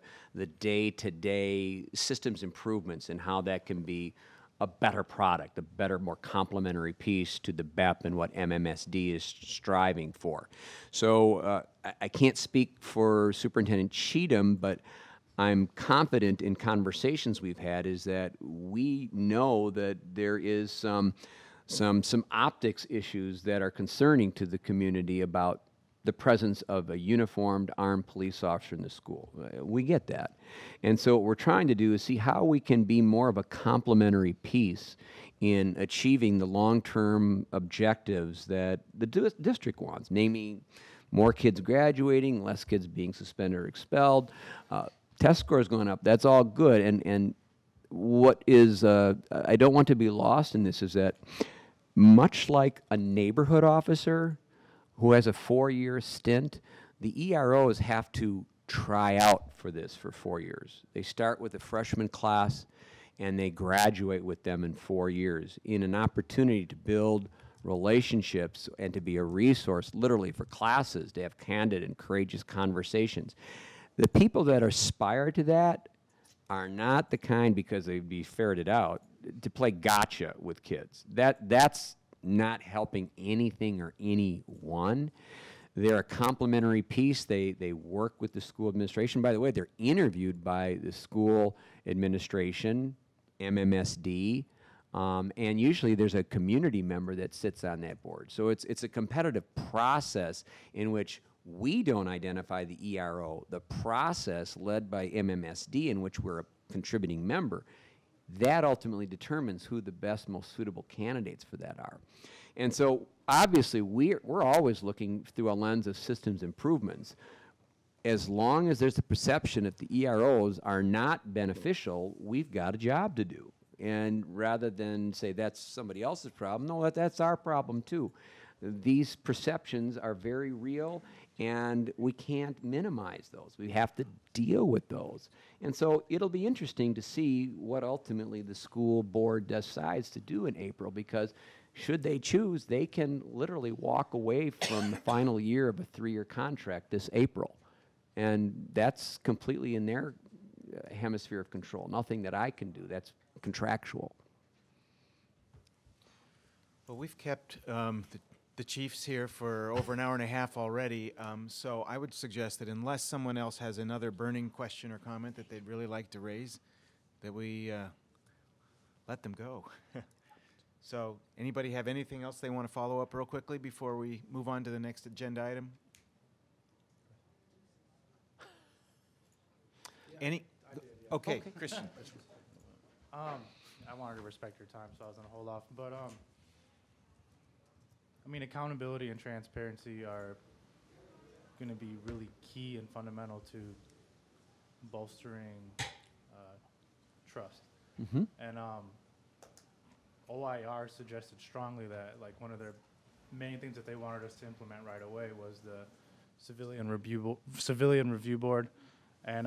day-to-day systems improvements and how that can be a better product, a better, more complementary piece to the BEP and what MMSD is striving for. So I can't speak for Superintendent Cheatham, but I'm confident in conversations we've had is that we know that there is some optics issues that are concerning to the community about the presence of a uniformed armed police officer in the school. We get that. And so what we're trying to do is see how we can be more of a complementary piece in achieving the long-term objectives that the district wants, namely more kids graduating, less kids being suspended or expelled, test scores going up. That's all good. And what is, I don't want to be lost in this, is that much like a neighborhood officer who has a 4-year stint, the EROs have to try out for this for 4 years. They start with a freshman class and they graduate with them in 4 years in an opportunity to build relationships and to be a resource literally for classes, to have candid and courageous conversations. The people that aspire to that are not the kind, because they'd be ferreted out, to play gotcha with kids. That's not helping anything or anyone. They're a complementary piece. They work with the school administration. By the way, they're interviewed by the school administration, MMSD, and usually there's a community member that sits on that board. So it's a competitive process in which we don't identify the ERO. The process led by MMSD, in which we're a contributing member, that ultimately determines who the best, most suitable candidates for that are. And so obviously we're always looking through a lens of systems improvements. As long as there's a perception that the EROs are not beneficial, we've got a job to do. And rather than say that's somebody else's problem, no, that's our problem too. These perceptions are very real, and we can't minimize those. We have to deal with those. And so it'll be interesting to see what ultimately the school board decides to do in April, because should they choose, they can literally walk away from the final year of a 3-year contract this April. And that's completely in their hemisphere of control. Nothing that I can do. That's contractual. Well, we've kept the The chief's here for over an hour and a half already, so I would suggest that unless someone else has another burning question or comment that they'd really like to raise, that we let them go. So, anybody have anything else they want to follow up real quickly before we move on to the next agenda item? Any? Okay, Christian. I wanted to respect your time, so I was gonna hold off. But I mean, accountability and transparency are gonna be really key and fundamental to bolstering trust. Mm-hmm. And OIR suggested strongly that like one of their main things that they wanted us to implement right away was the civilian review board, and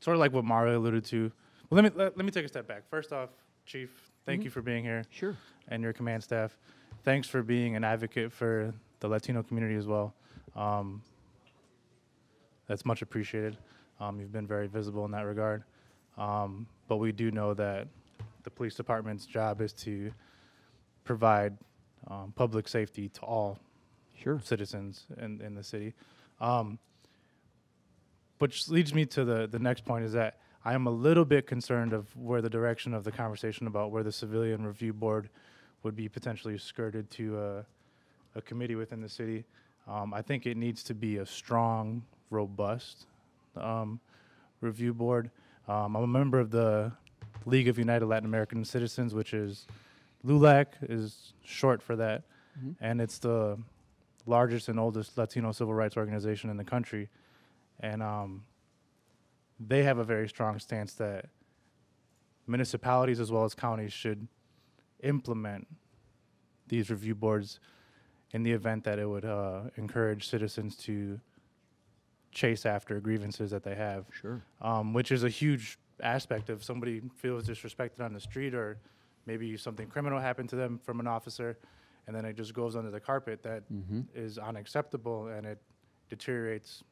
sort of like what Mario alluded to. Well, let me take a step back. First off, Chief, thank you for being here. Sure. And your command staff. Thanks for being an advocate for the Latino community as well. That's much appreciated. You've been very visible in that regard. But we do know that the police department's job is to provide public safety to all citizens in the city. Which leads me to the next point, is that I am a little bit concerned of where the direction of the conversation about where the civilian review board would be potentially skirted to a committee within the city. I think it needs to be a strong, robust review board. I'm a member of the League of United Latin American Citizens, which is LULAC is short for that, and it's the largest and oldest Latino civil rights organization in the country. And they have a very strong stance that municipalities as well as counties should implement these review boards in the event that it would encourage citizens to chase after grievances that they have. Sure. Which is a huge aspect. If somebody feels disrespected on the street, or maybe something criminal happened to them from an officer, and then it just goes under the carpet, that is unacceptable, and it deteriorates,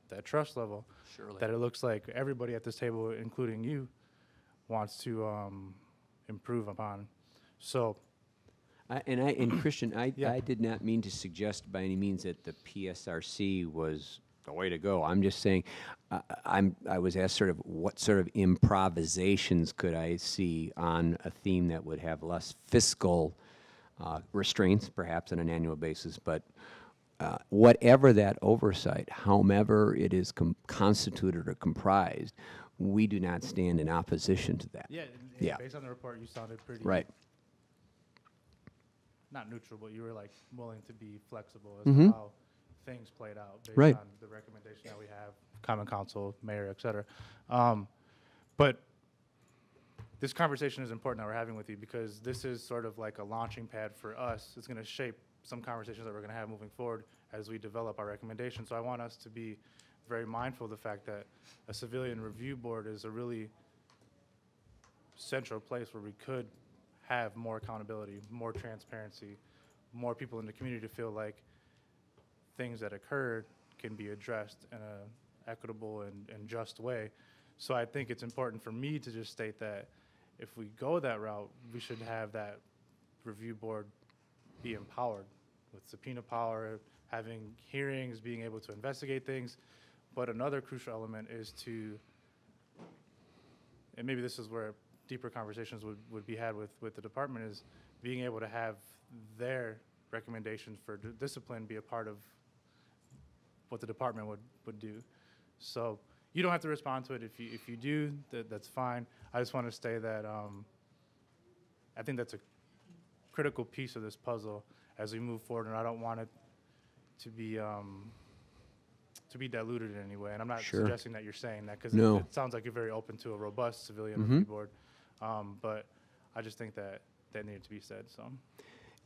that trust level. Surely. That it looks like everybody at this table, including you, wants to improve upon. So. And Christian, I did not mean to suggest by any means that the PSRC was the way to go. I'm just saying, I was asked sort of what sort of improvisations could I see on a theme that would have less fiscal restraints, perhaps on an annual basis, but whatever that oversight, however it is constituted or comprised, we do not stand in opposition to that. Yeah. Based on the report, you sounded pretty right. Not neutral, but you were like willing to be flexible as to how things played out based on the recommendation that we have, Common Council, Mayor, et cetera. But this conversation is important that we're having with you, because this is sort of like a launching pad for us. It's going to shape some conversations that we're going to have moving forward as we develop our recommendations. So I want us to be very mindful of the fact that a civilian review board is a really central place where we could have more accountability, more transparency, more people in the community to feel like things that occurred can be addressed in an equitable and just way. So I think it's important for me to just state that if we go that route, we should have that review board be empowered with subpoena power, having hearings, being able to investigate things. But another crucial element is to, and maybe this is where deeper conversations would be had with the department, is being able to have their recommendations for discipline be a part of what the department would do. So you don't have to respond to it. If you do, that's fine. I just want to say that I think that's a critical piece of this puzzle as we move forward, and I don't want it to be diluted in any way. And I'm not suggesting that you're saying that, because it sounds like you're very open to a robust civilian review board. But I just think that needed to be said. So.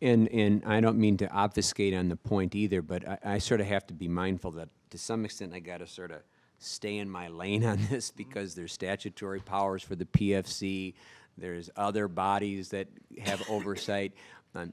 And I don't mean to obfuscate on the point either, but I sort of have to be mindful that to some extent I got to sort of stay in my lane on this because there's statutory powers for the PFC. There's other bodies that have oversight.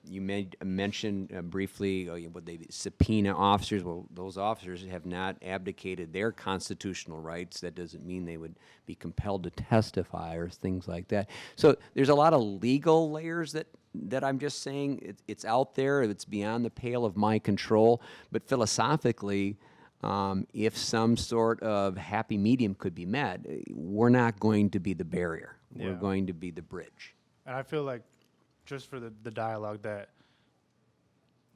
You mentioned briefly, would they subpoena officers? Well, those officers have not abdicated their constitutional rights. That doesn't mean they would be compelled to testify or things like that. So there's a lot of legal layers that I'm just saying it's out there. It's beyond the pale of my control. But philosophically, if some sort of happy medium could be met, we're not going to be the barrier. Yeah. We're going to be the bridge. And I feel like just for the dialogue that,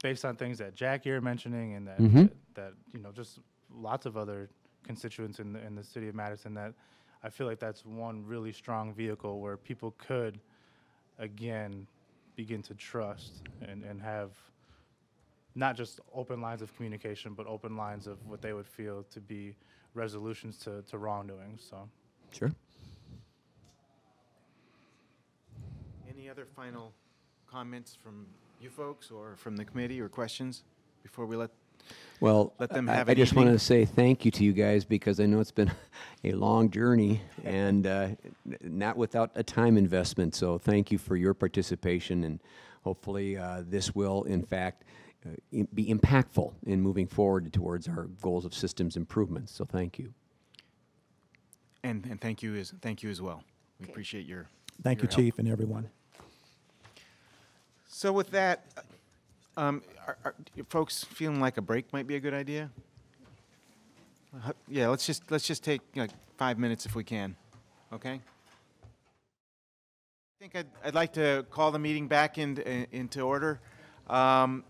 based on things that Jack, you're mentioning, and that just lots of other constituents in the city of Madison, that I feel like that's one really strong vehicle where people could, again, begin to trust and have not just open lines of communication, but open lines of what they would feel to be resolutions to wrongdoing. So, sure. Any other final comments from you folks or from the committee or questions before we let them have I an just evening? want to say thank you to you guys because I know it's been a long journey and not without a time investment. So thank you for your participation, and hopefully this will, in fact, be impactful in moving forward towards our goals of systems improvements. So thank you. And thank you as well. We appreciate your Thank you, help. Chief, and everyone. So with that, are you folks feeling like a break might be a good idea? Yeah, let's just take like 5 minutes if we can. Okay. I think I'd like to call the meeting back into order, and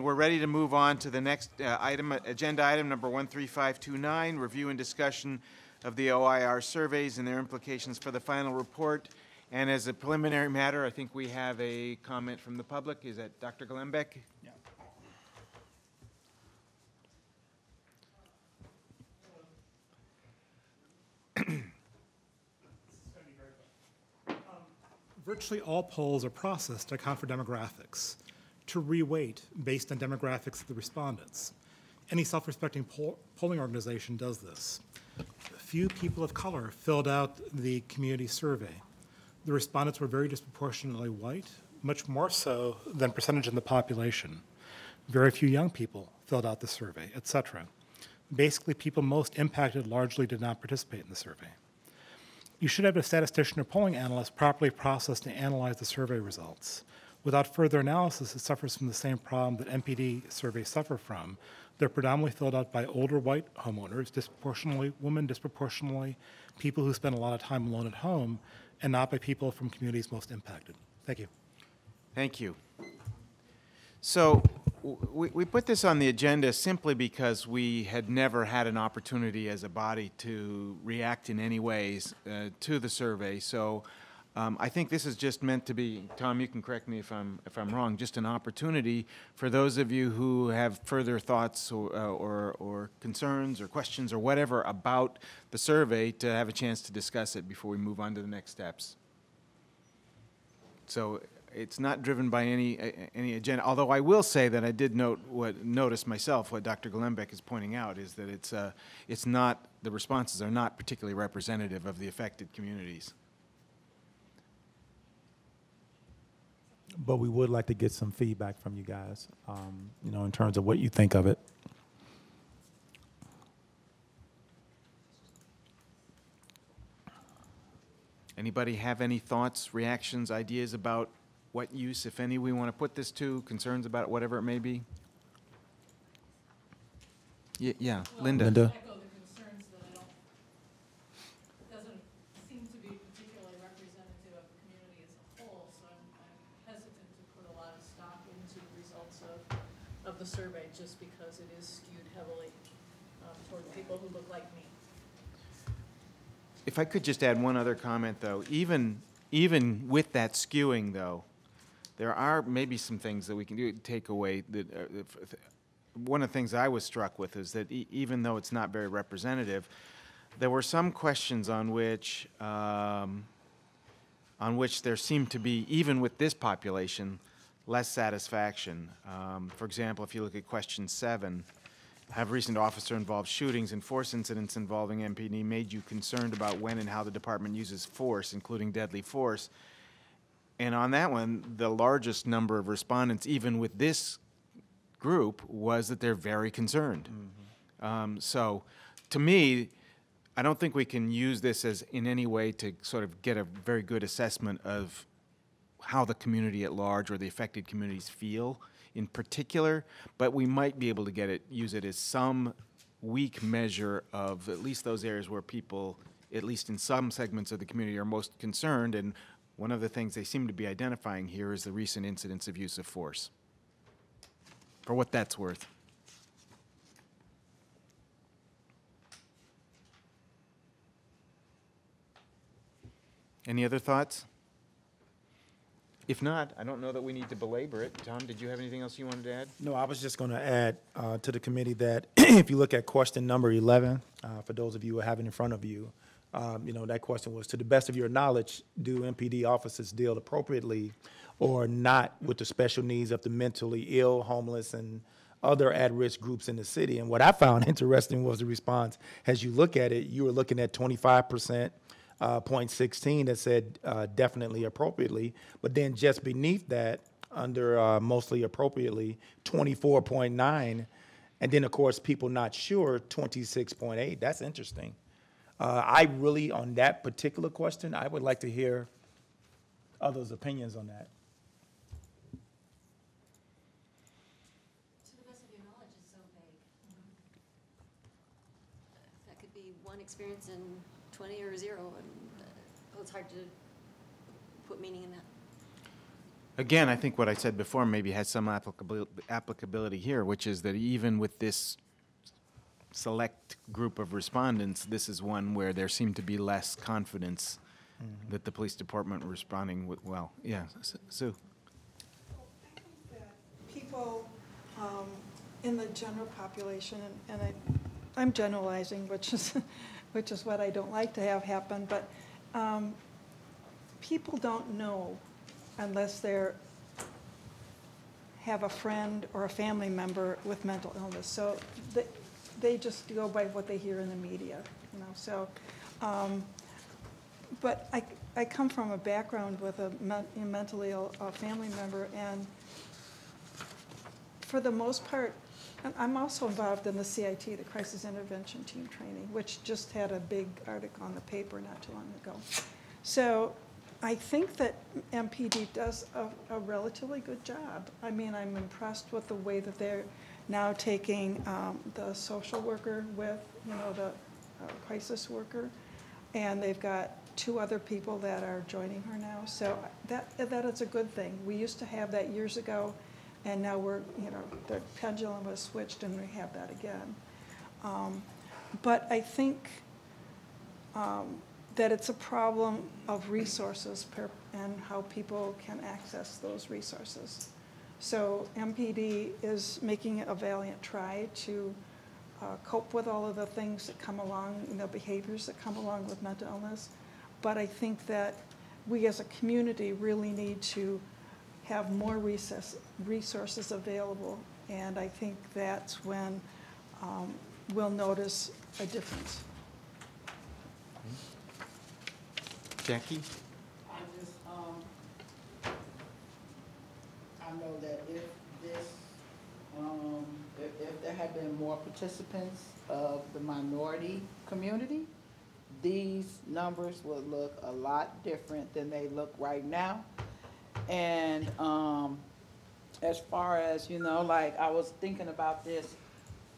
we're ready to move on to the next agenda item number 13529, review and discussion of the OIR surveys and their implications for the final report. And as a preliminary matter, I think we have a comment from the public. Is that Dr. Glembeck? Yeah. Virtually all polls are processed to account for demographics, to reweight based on demographics of the respondents. Any self-respecting polling organization does this. Few people of color filled out the community survey. The respondents were very disproportionately white, much more so than percentage in the population. Very few young people filled out the survey, etc. Basically, people most impacted largely did not participate in the survey. You should have a statistician or polling analyst properly process and analyze the survey results. Without further analysis, it suffers from the same problem that MPD surveys suffer from. They're predominantly filled out by older white homeowners, disproportionately women, disproportionately people who spend a lot of time alone at home, and not by people from communities most impacted. Thank you. Thank you. So we put this on the agenda simply because we had never had an opportunity as a body to react in any ways to the survey. So I think this is just meant to be, Tom, you can correct me if I'm wrong, just an opportunity for those of you who have further thoughts or concerns or questions or whatever about the survey to have a chance to discuss it before we move on to the next steps. So it's not driven by any agenda, although I will say that I did notice myself what Dr. Glembeck is pointing out is that it's not, the responses are not particularly representative of the affected communities. But we would like to get some feedback from you guys, in terms of what you think of it. Anybody have any thoughts, reactions, ideas about what use, if any, we want to put this to, concerns about it, whatever it may be? Yeah, Linda. Linda? Echo the concerns that it doesn't seem to be particularly representative of the community as a whole, so I'm hesitant to put a lot of stock into the results of the survey just because it is skewed heavily toward people who look like me. If I could just add one other comment, though, even with that skewing, though, there are maybe some things that we can do take away. That one of the things I was struck with is that even though it's not very representative, there were some questions on which there seemed to be, even with this population, less satisfaction. For example, if you look at question 7, have recent officer-involved shootings and force incidents involving MPD made you concerned about when and how the department uses force, including deadly force. And on that one, the largest number of respondents, even with this group, was that they're very concerned. So, to me, I don't think we can use this as in any way to sort of get a very good assessment of how the community at large or the affected communities feel in particular, but we might be able to use it as some weak measure of at least those areas where people, at least in some segments of the community, are most concerned. And one of the things they seem to be identifying here is the recent incidents of use of force, for what that's worth. Any other thoughts? If not, I don't know that we need to belabor it. Tom, did you have anything else you wanted to add? No, I was just going to add to the committee that if you look at question number 11, for those of you who have it in front of you, that question was, to the best of your knowledge, do MPD officers deal appropriately or not with the special needs of the mentally ill, homeless, and other at-risk groups in the city? And what I found interesting was the response. As you look at it, you were looking at 25%. 0.16 that said definitely appropriately, but then just beneath that, under mostly appropriately, 24.9, and then of course people not sure, 26.8. That's interesting. I really, on that particular question, I would like to hear others' opinions on that. To the best of your knowledge is so vague. That could be one experience in 20 or 0, and it's hard to put meaning in that. Again, I think what I said before maybe has some applicability here, which is that even with this select group of respondents, this is one where there seemed to be less confidence that the police department were responding with well. Yeah, Sue. People in the general population, and I'm generalizing, which is what I don't like to have happen, but people don't know unless they have a friend or a family member with mental illness. So they just go by what they hear in the media, So, but I come from a background with a mentally ill family member, and for the most part, I'm also involved in the CIT, the Crisis Intervention Team Training, which just had a big article on the paper not too long ago. So I think that MPD does a relatively good job. I mean, I'm impressed with the way that they're now taking the social worker with, the crisis worker, and they've got 2 other people that are joining her now. So that is a good thing. We used to have that years ago, and now the pendulum was switched and we have that again. But I think that it's a problem of resources and how people can access those resources. So MPD is making a valiant try to cope with all of the things that come along, the behaviors that come along with mental illness. But I think that we as a community really need to have more resources available, and I think that's when we'll notice a difference. Jackie? I know that if there had been more participants of the minority community, these numbers would look a lot different than they look right now. And as far as, like I was thinking about this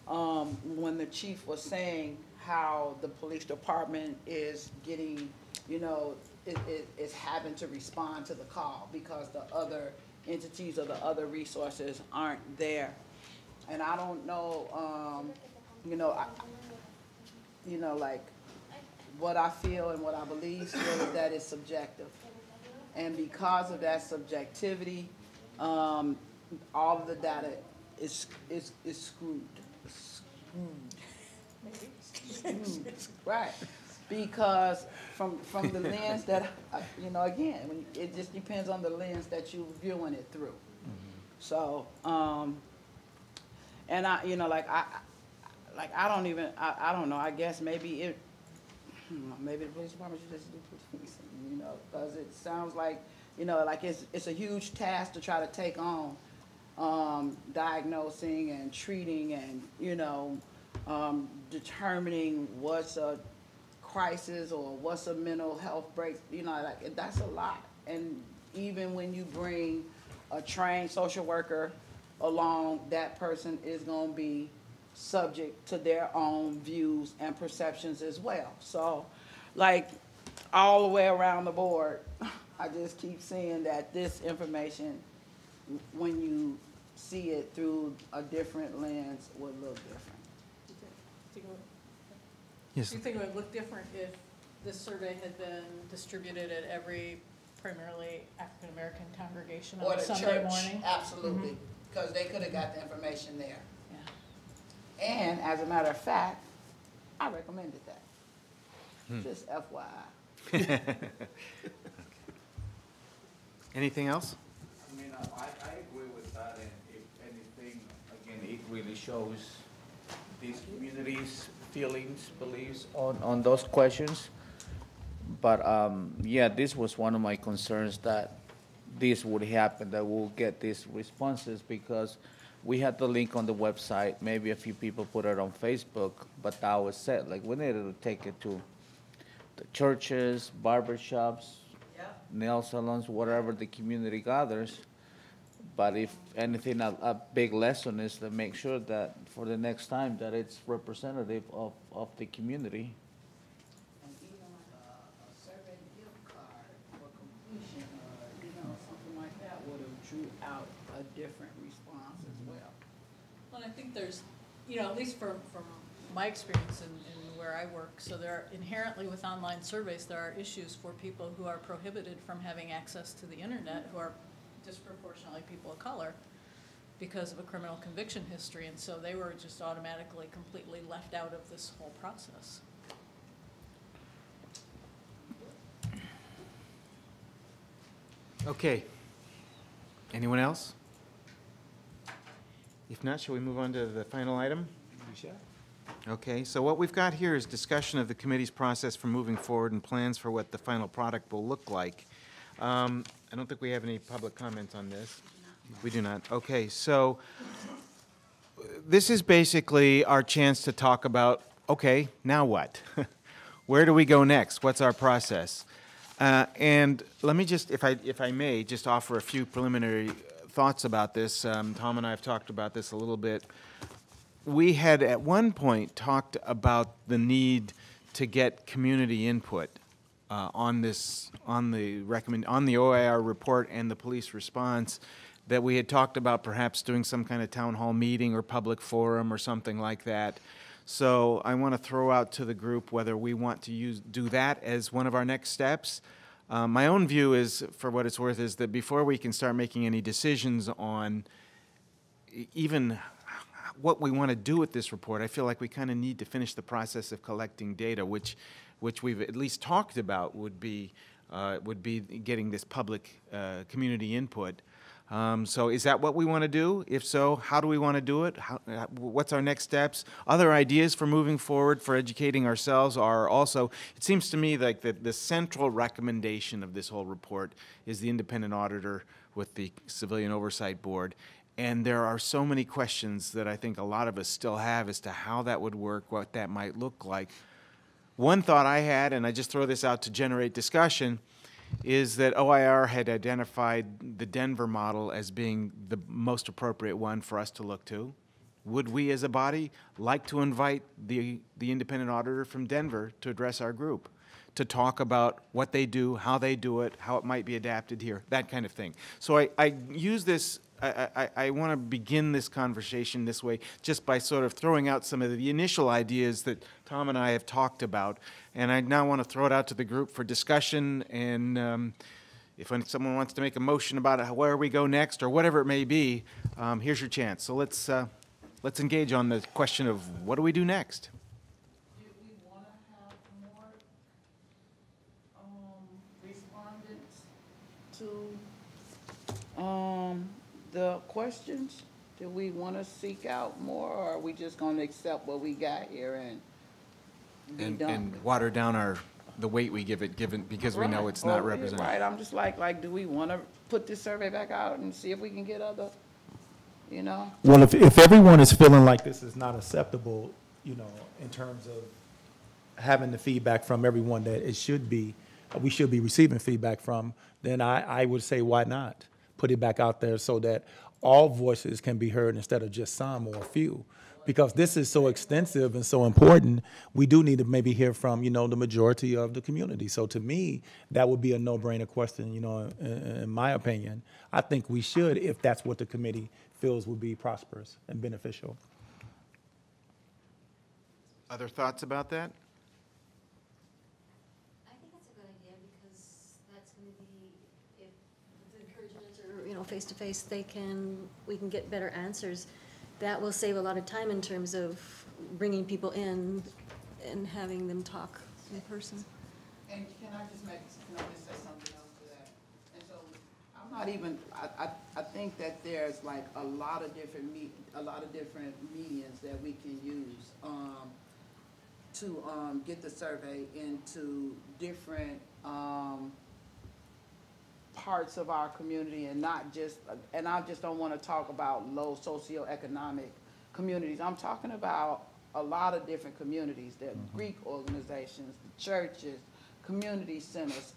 when the chief was saying how the police department is getting, is having to respond to the call because the other entities or the other resources aren't there. And I don't know, like what I feel and what I believe still is that it's subjective. And because of that subjectivity, all of the data is screwed. Right. Because from the lens that, again, it just depends on the lens that you're viewing it through. So, and like, I don't know, I guess maybe maybe the police department should just do policing, you know, because it sounds like, you know, like it's a huge task to try to take on, diagnosing and treating and, you know, determining what's a crisis or what's a mental health break, you know, like, that's a lot. And even when you bring a trained social worker along, that person is gonna be subject to their own views and perceptions as well. So, like, all the way around the board, I just keep seeing that this information, when you see it through a different lens, would look different. Yes. Do you think it would look different if this survey had been distributed at every primarily African-American congregation Or on the Sunday church, morning? absolutely, because they could have got the information there. And as a matter of fact, I recommended that. Just FYI. Anything else? I mean, I agree with that, and if anything, again, it really shows these communities' feelings, beliefs on those questions. But, yeah, this was one of my concerns, that this would happen, that we'll get these responses, because we had the link on the website, maybe a few people put it on Facebook, but that was it. Like, we needed to take it to the churches, barber shops, nail salons, whatever the community gathers. But if anything, a big lesson is to make sure that for the next time that it's representative of the community. And even like a survey gift card for completion, you know, something like that would have drew out a different response as well. Well, I think there's, you know, at least from my experience and where I work, so there are inherently with online surveys, there are issues for people who are prohibited from having access to the internet, who are disproportionately people of color because of a criminal conviction history, and so they were just automatically completely left out of this whole process. Okay. Anyone else? If not, shall we move on to the final item? Okay, so what we've got here is discussion of the committee's process for moving forward and plans for what the final product will look like. I don't think we have any public comments on this. We do not. Okay, so this is basically our chance to talk about, okay, now what? Where do we go next? What's our process? And let me just, if I may, just offer a few preliminary thoughts about this. Tom and I have talked about this a little bit. We had at one point talked about the need to get community input on this, on the OIR report and the police response, that we had talked about perhaps doing some kind of town hall meeting or public forum or something like that. So I want to throw out to the group whether we want to do that as one of our next steps. My own view is, for what it's worth, is that before we can start making any decisions on even what we want to do with this report, I feel like we kind of need to finish the process of collecting data, which we've at least talked about would be getting this public community input. So is that what we want to do? If so, how do we want to do it? What's our next steps? Other ideas for moving forward, for educating ourselves are also, it seems to me like the central recommendation of this whole report is the independent auditor with the Civilian Oversight Board. And there are so many questions that I think a lot of us still have as to how that would work, what that might look like. One thought I had, and I just throw this out to generate discussion, is that OIR had identified the Denver model as being the most appropriate one for us to look to. Would we as a body like to invite the independent auditor from Denver to address our group, to talk about what they do, how they do it, how it might be adapted here, that kind of thing? So I use this, I want to begin this conversation this way just by sort of throwing out some of the initial ideas that Tom and I have talked about. And I now want to throw it out to the group for discussion, and if someone wants to make a motion about where we go next or whatever it may be, here's your chance. So let's engage on the question of what do we do next? Do we want to have more respondents to the questions? Do we want to seek out more, or are we just going to accept what we got here and be done? And water down the weight we give it, because we know it's not Right. representative. Right, I'm just like, do we want to put this survey back out and see if we can get other, you know? Well, if everyone is feeling like this is not acceptable, you know, in terms of having the feedback from everyone that it should be, we should be receiving feedback from, then I would say, why not? Put it back out there so that all voices can be heard instead of just some or a few. Because this is so extensive and so important, we do need to maybe hear from, you know, the majority of the community. So to me, that would be a no-brainer question, you know, in my opinion. I think we should, if that's what the committee feels would be prosperous and beneficial. Other thoughts about that? I think that's a good idea, because that's going to be, if the encouragements are, you know, face-to-face, we can get better answers. That will save a lot of time in terms of bringing people in and having them talk in person. And can I just say something else to that? And so, I'm not even, I think that there's like a lot of different mediums that we can use, to, get the survey into different, parts of our community, and not just, and I just don't want to talk about low socioeconomic communities. I'm talking about a lot of different communities. There are Greek organizations, the churches, community centers,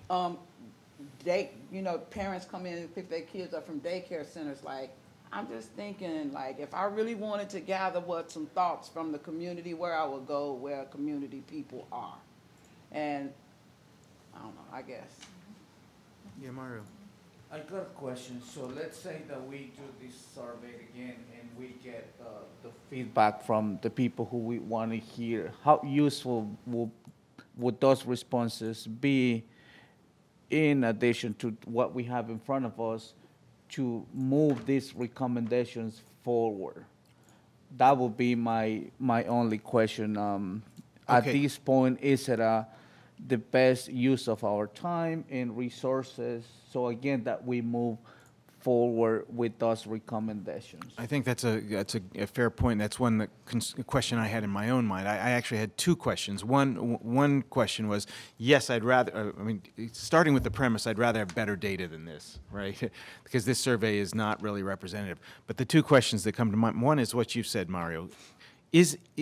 you know, parents come in and pick their kids up from daycare centers. Like, I'm just thinking, like, if I really wanted to gather some thoughts from the community, where I would go, where community people are. And I don't know, I guess. Yeah, Mario. I got a question. So let's say that we do this survey again and we get the feedback from the people who we want to hear. How useful would those responses be, in addition to what we have in front of us, to move these recommendations forward? That would be my only question. At Okay. this point, is it the best use of our time and resources? So again, that we move forward with those recommendations. I think that's a fair point. That's one question I had in my own mind. I actually had two questions. One question was, yes, I'd rather, I mean, starting with the premise, I'd rather have better data than this, right? Because this survey is not really representative. But the two questions that come to mind, one is what you said, Mario.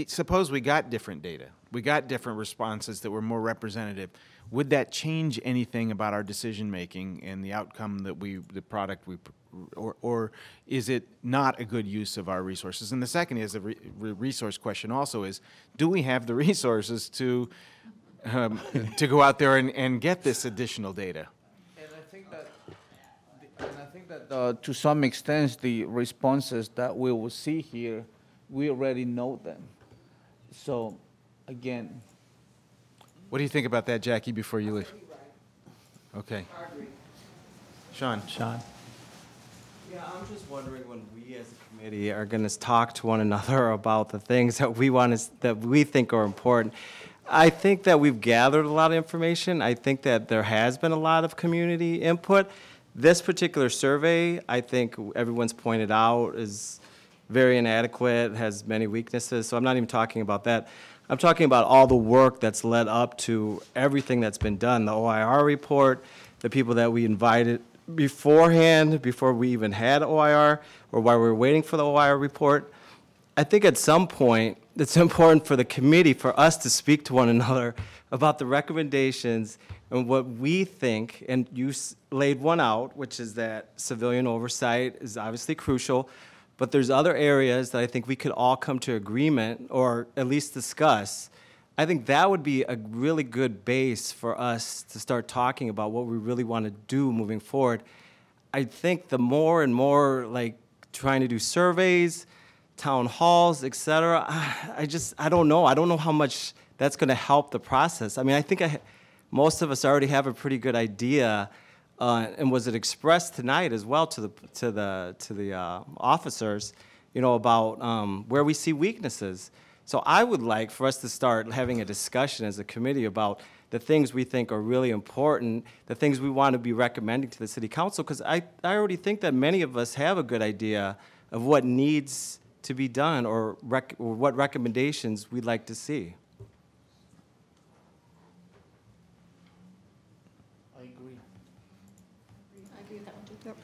Suppose we got different data, we got different responses that were more representative. Would that change anything about our decision-making and the outcome that the product or is it not a good use of our resources? And the second is a resource question also is, do we have the resources to go out there and get this additional data? And I think that to some extent, the responses that we will see here, we already know them. So, again. What do you think about that, Jackie, before you leave? Okay. Sean. Yeah, I'm just wondering when we as a committee are going to talk to one another about the things that we think are important. I think that we've gathered a lot of information. I think that there has been a lot of community input. This particular survey, I think everyone's pointed out, is very inadequate, has many weaknesses, so I'm not even talking about that. I'm talking about all the work that's led up to everything that's been done, the OIR report, the people that we invited beforehand, before we even had OIR, or while we were waiting for the OIR report. I think at some point, it's important for the committee, for us to speak to one another about the recommendations and what we think, and you laid one out, which is that civilian oversight is obviously crucial, but there's other areas that I think we could all come to agreement or at least discuss. I think that would be a really good base for us to start talking about what we really want to do moving forward. I think the more and more, like, trying to do surveys, town halls, et cetera, I don't know. I don't know how much that's going to help the process. I mean, I think most of us already have a pretty good idea. And was it expressed tonight as well to the officers, you know, about where we see weaknesses? So I would like for us to start having a discussion as a committee about the things we think are really important, the things we want to be recommending to the city council, because I already think that many of us have a good idea of what needs to be done or what recommendations we'd like to see. I agree. I agree with that one too. Yep.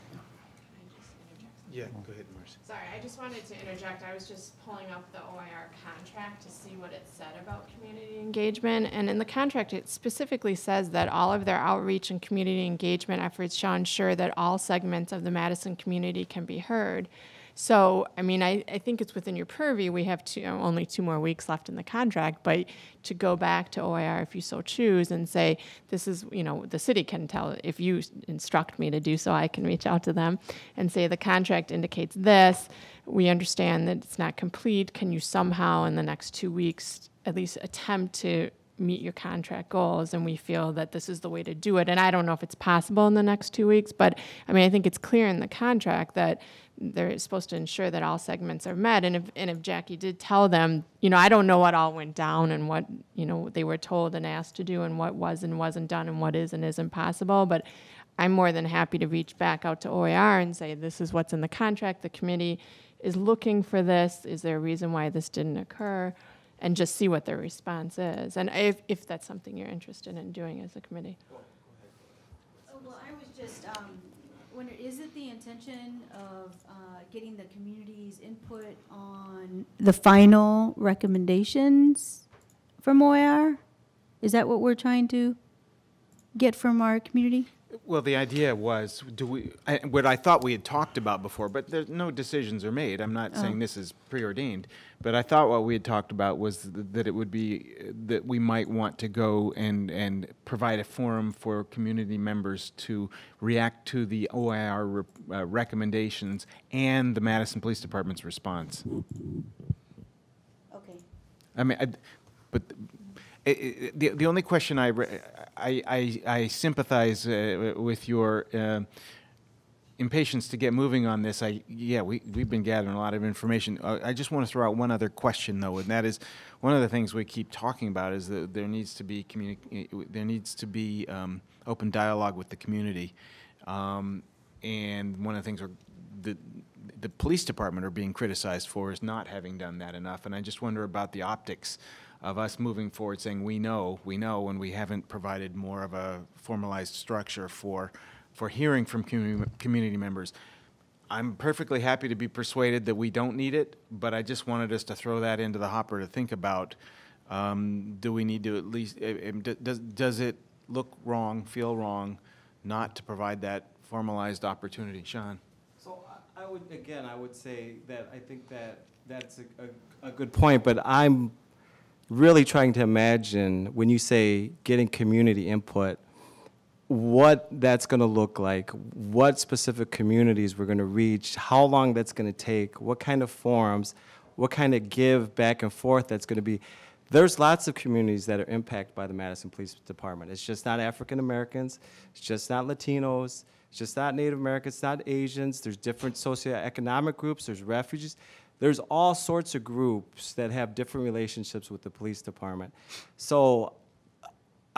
Yeah, go ahead, Marcy. Sorry, I just wanted to interject. I was just pulling up the OIR contract to see what it said about community engagement. And in the contract, it specifically says that all of their outreach and community engagement efforts shall ensure that all segments of the Madison community can be heard. So, I mean, I think it's within your purview. We have only 2 more weeks left in the contract, but to go back to OIR if you so choose and say, this is, the city can tell, if you instruct me to do so, I can reach out to them and say, the contract indicates this. We understand that it's not complete. Can you somehow in the next 2 weeks at least attempt to meet your contract goals? And we feel that this is the way to do it. And I don't know if it's possible in the next 2 weeks, but I mean, I think it's clear in the contract that they're supposed to ensure that all segments are met. And if Jackie did tell them, I don't know what all went down and what, they were told and asked to do and what was and wasn't done and what is and isn't possible, but I'm more than happy to reach back out to OIR and say, this is what's in the contract. The committee is looking for this. Is there a reason why this didn't occur? And just see what their response is. And if that's something you're interested in doing as a committee. Oh, well, I was just wondering, is it the intention of getting the community's input on the final recommendations from OIR? Is that what we're trying to get from our community? Well, the idea was, what I thought we had talked about before, but no decisions are made. I'm not saying this is preordained, but I thought what we had talked about was that it would be, that we might want to go and provide a forum for community members to react to the OIR recommendations and the Madison Police Department's response. Okay. I mean, the only question I sympathize with your impatience to get moving on this. We've been gathering a lot of information. I just want to throw out one other question though, and that is one of the things we keep talking about is that there needs to be open dialogue with the community, and one of the things the police department are being criticized for is not having done that enough. And I just wonder about the optics of us moving forward saying we know, when we haven't provided more of a formalized structure for hearing from community members. I'm perfectly happy to be persuaded that we don't need it, but I just wanted us to throw that into the hopper to think about. Do we need to at least, does it look wrong, feel wrong, not to provide that formalized opportunity? Sean? So I would say that I think that's a good point, but I'm really trying to imagine when you say getting community input, what that's going to look like, what specific communities we're going to reach, how long that's going to take, what kind of forums, what kind of give back and forth that's going to be. There's lots of communities that are impacted by the Madison Police Department. It's just not African Americans, it's just not Latinos, it's just not Native Americans, it's not Asians. There's different socioeconomic groups, there's refugees. There's all sorts of groups that have different relationships with the police department. So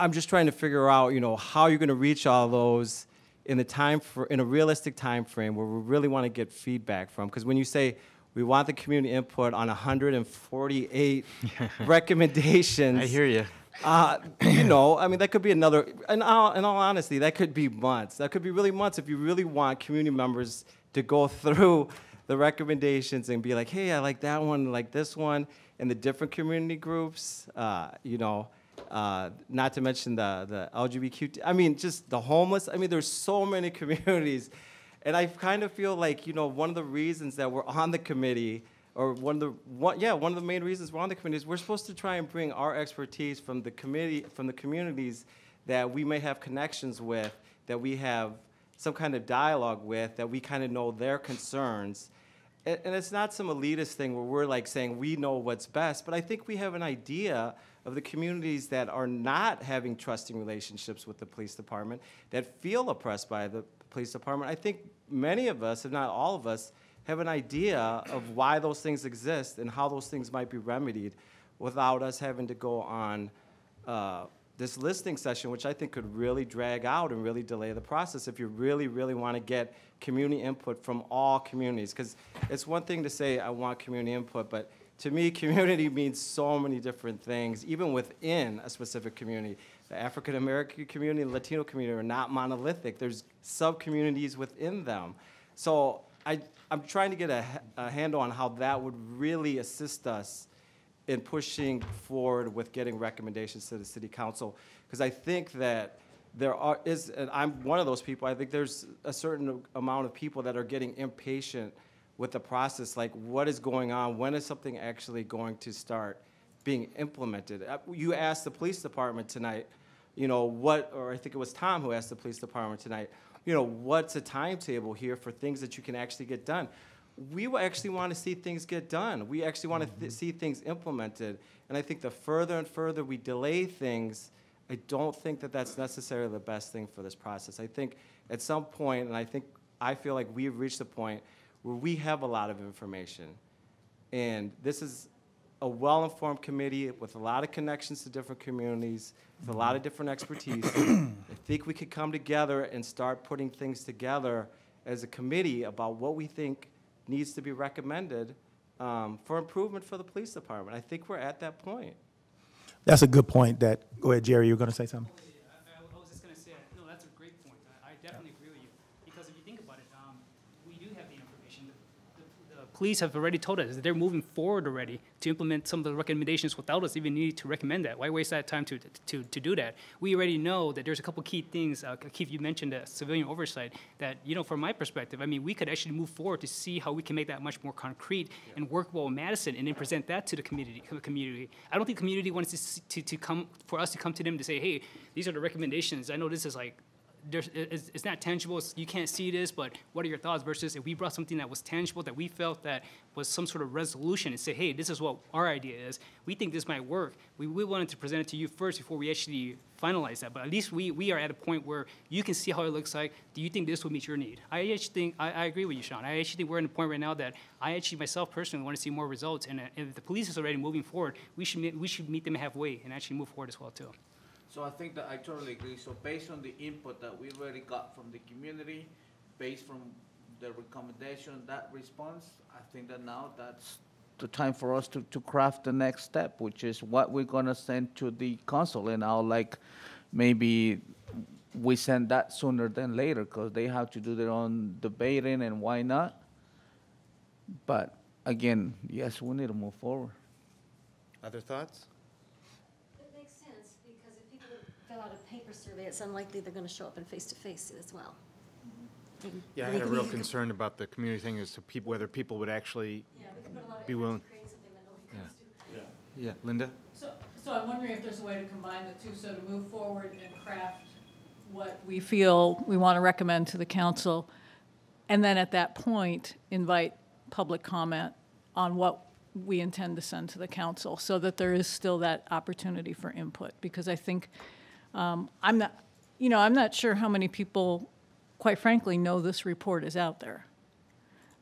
I'm just trying to figure out, how you're going to reach all those in a realistic time frame where we really want to get feedback from. Because when you say we want the community input on 148 recommendations, I hear you. I mean, that could be another. In all honesty, that could be months. That could be really months if you really want community members to go through the recommendations and be like, hey, I like that one, I like this one, and the different community groups, not to mention the LGBTQ, I mean, just the homeless. I mean, there's so many communities, and I kind of feel like, one of the reasons that we're on the committee, or one of the main reasons we're on the committee is we're supposed to try and bring our expertise from the communities that we may have connections with, that we have some kind of dialogue with, that we kind of know their concerns. And it's not some elitist thing where we're like saying we know what's best, but I think we have an idea of the communities that are not having trusting relationships with the police department, that feel oppressed by the police department. I think many of us, if not all of us, have an idea of why those things exist and how those things might be remedied without us having to go on this listening session, which I think could really drag out and really delay the process if you really, really want to get community input from all communities. Because it's one thing to say, I want community input, but to me, community means so many different things, even within a specific community. The African-American community and Latino community are not monolithic. There's sub-communities within them. So I'm trying to get a handle on how that would really assist us in pushing forward with getting recommendations to the city council. Because I think that and I'm one of those people, I think there's a certain amount of people that are getting impatient with the process, like what is going on, when is something actually going to start being implemented? You asked the police department tonight, or I think it was Tom who asked the police department tonight, what's a timetable here for things that you can actually get done? We actually want to see things get done. We actually want to see things implemented. And I think the further and further we delay things, I don't think that that's necessarily the best thing for this process. I think at some point, and I feel like we've reached a point where we have a lot of information. And this is a well-informed committee with a lot of connections to different communities, with a lot of different expertise. I think we could come together and start putting things together as a committee about what we think needs to be recommended for improvement for the police department. I think we're at that point. That's a good point. Go ahead, Jerry, you were going to say something? I was just going to say, no, that's a great point. I definitely agree with you. Because if you think about it, we do have the information. The police have already told us that they're moving forward already to implement some of the recommendations without us even needing to recommend that. Why waste that time to do that? We already know that there's a couple key things. Keith, you mentioned civilian oversight that, from my perspective, I mean, we could actually move forward to see how we can make that much more concrete and workable in Madison and then present that to the community. I don't think community wants for us to come to them to say, hey, these are the recommendations. I know this is like, it's not tangible, you can't see this, but what are your thoughts? Versus if we brought something that was tangible, that we felt that was some sort of resolution and say, hey, this is what our idea is. We think this might work. We wanted to present it to you first before we actually finalize that. But at least we are at a point where you can see how it looks like. Do you think this will meet your need? I actually think, I agree with you, Sean. I actually think we're in a point right now that I actually myself personally want to see more results. And if the police is already moving forward, we should meet them halfway and actually move forward as well too. So I think that I totally agree. So based on the input that we already got from the community, based from the recommendation, that response, I think that now that's the time for us to craft the next step, which is what we're gonna send to the council. And I'll maybe we send that sooner than later because they have to do their own debating and why not. But again, yes, we need to move forward. Other thoughts? Fill out a paper survey, it's unlikely they're going to show up in face-to-face as well. Yeah, I had a real concern about the community thing as to whether people would actually be willing. Yeah, Linda? So I'm wondering if there's a way to combine the two, so to move forward and craft what we feel we want to recommend to the council, and then at that point, invite public comment on what we intend to send to the council, so that there is still that opportunity for input, because I think I'm not sure how many people, quite frankly, know this report is out there.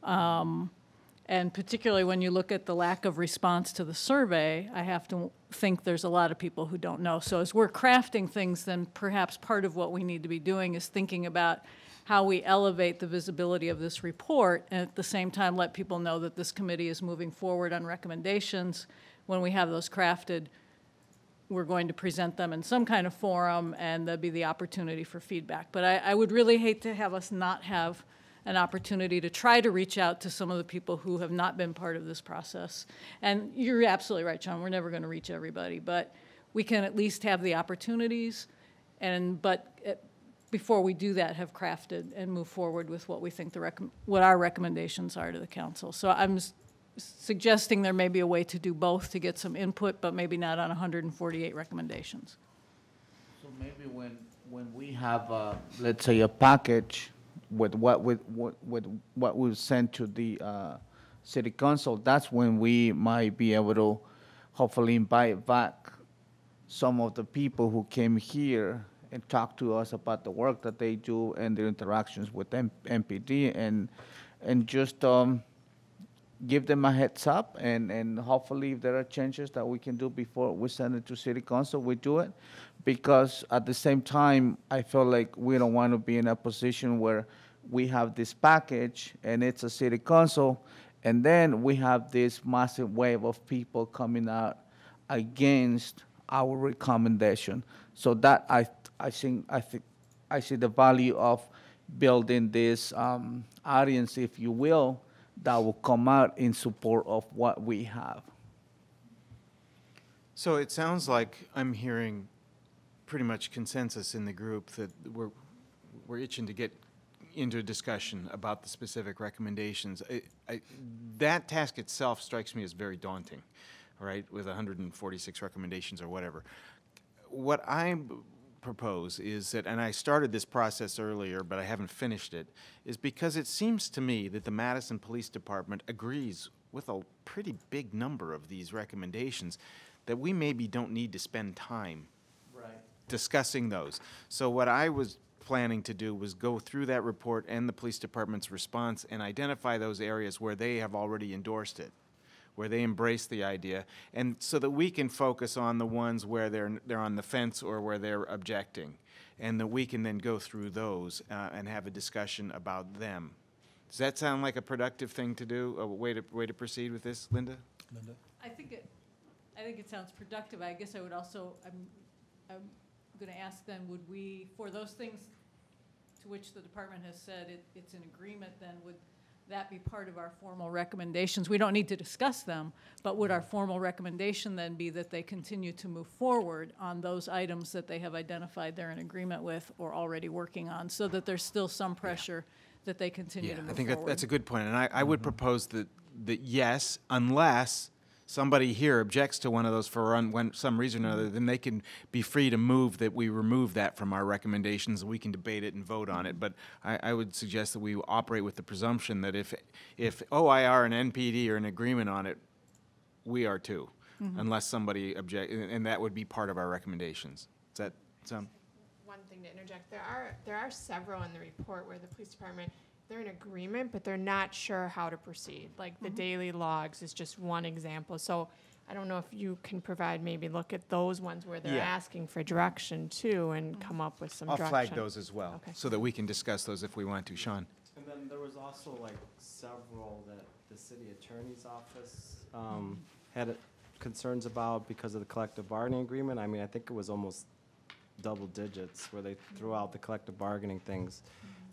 And particularly when you look at the lack of response to the survey, I have to think there's a lot of people who don't know. So as we're crafting things, then perhaps part of what we need to be doing is thinking about how we elevate the visibility of this report and at the same time let people know that this committee is moving forward on recommendations. When we have those crafted, we're going to present them in some kind of forum, and there'll be the opportunity for feedback. But I would really hate to have us not have an opportunity to try to reach out to some of the people who have not been part of this process. And you're absolutely right, John, we're never going to reach everybody, but we can at least have the opportunities, before we do that, have crafted and move forward with what we think what our recommendations are to the council. So I'm suggesting there may be a way to do both to get some input, but maybe not on 148 recommendations. So maybe when we have, let's say, a package with what we send to the city council, that's when we might be able to hopefully invite back some of the people who came here and talk to us about the work that they do and their interactions with MPD, and just give them a heads up, and hopefully if there are changes that we can do before we send it to city council, we do it. Because at the same time, I feel like we don't want to be in a position where we have this package and it's a city council, and then we have this massive wave of people coming out against our recommendation. So that I see the value of building this audience, if you will, that will come out in support of what we have. So it sounds like I'm hearing pretty much consensus in the group that we're itching to get into a discussion about the specific recommendations. That task itself strikes me as very daunting, right, with 146 recommendations or whatever. What I propose is that, and I started this process earlier, but I haven't finished it, is because it seems to me that the Madison Police Department agrees with a pretty big number of these recommendations, that we maybe don't need to spend time discussing those. So what I was planning to do was go through that report and the police department's response and identify those areas where they have already endorsed it, where they embrace the idea, and so that we can focus on the ones where they're on the fence or where they're objecting, and that we can then go through those and have a discussion about them. Does that sound like a productive thing to do, a way to proceed with this, Linda? I think it sounds productive. I guess I would also, I'm going to ask then, would we, for those things to which the department has said it's an agreement, then would that be part of our formal recommendations? We don't need to discuss them, but would our formal recommendation then be that they continue to move forward on those items that they have identified they're in agreement with or already working on, so that there's still some pressure that they continue to move forward? I think that's a good point, and I would propose that yes, unless somebody here objects to one of those for some reason or other, then they can be free to move that we remove that from our recommendations, and we can debate it and vote on it. But I would suggest that we operate with the presumption that if OIR and NPD are in agreement on it, we are too, unless somebody objects, and that would be part of our recommendations. Does that sound? One thing to interject, there are several in the report where the police department, they're in agreement, but they're not sure how to proceed. Like the daily logs is just one example. So I don't know if you can provide, maybe look at those ones where they're asking for direction too, and come up with some I'll direction. flag those as well, Okay. so that we can discuss those if we want to. Sean? And then there was also like several that the city attorney's office had concerns about because of the collective bargaining agreement. I mean, I think it was almost double digits where they threw out the collective bargaining things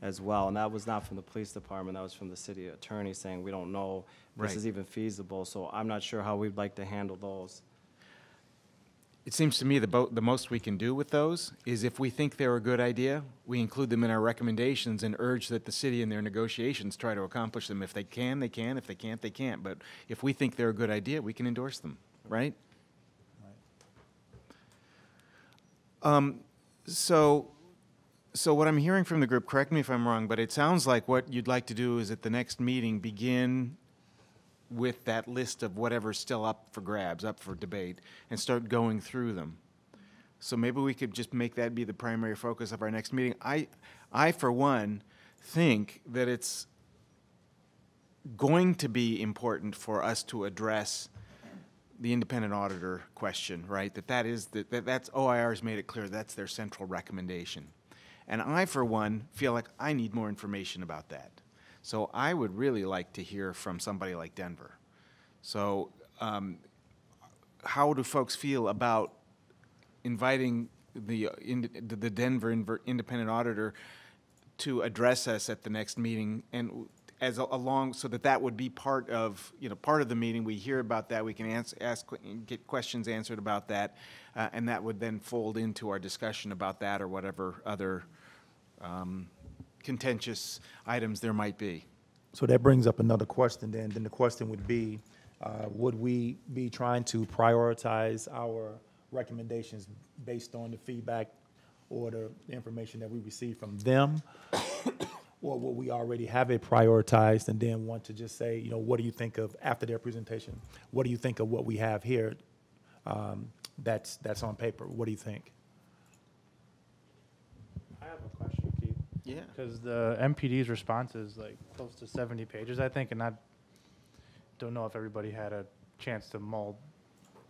as well. And that was not from the police department, that was from the city attorney saying, we don't know if this is even feasible. So I'm not sure how we'd like to handle those. It seems to me the most we can do with those is if we think they're a good idea, we include them in our recommendations and urge that the city in their negotiations try to accomplish them. If they can, they can. If they can't, they can't. But if we think they're a good idea, we can endorse them, right? So what I'm hearing from the group, correct me if I'm wrong, but it sounds like what you'd like to do is at the next meeting begin with that list of whatever's still up for grabs, up for debate, and start going through them. So maybe we could just make that be the primary focus of our next meeting. I for one, think that it's going to be important for us to address the independent auditor question, right? That's OIR's made it clear that's their central recommendation. And I, for one, feel like I need more information about that. So I would really like to hear from somebody like Denver. So how do folks feel about inviting the Denver independent auditor to address us at the next meeting, and so that would be part of the meeting? We hear about that, we can get questions answered about that, and that would then fold into our discussion about that or whatever other contentious items there might be. So that brings up another question then. Then the question would be, would we be trying to prioritize our recommendations based on the feedback or the information that we receive from them? Or will we already have it prioritized and then want to just say, what do you think of, after their presentation, what do you think of what we have here that's on paper? What do you think? I have a question, Keith. Yeah. Because the MPD's response is like close to 70 pages, I think, and that don't know if everybody had a chance to mull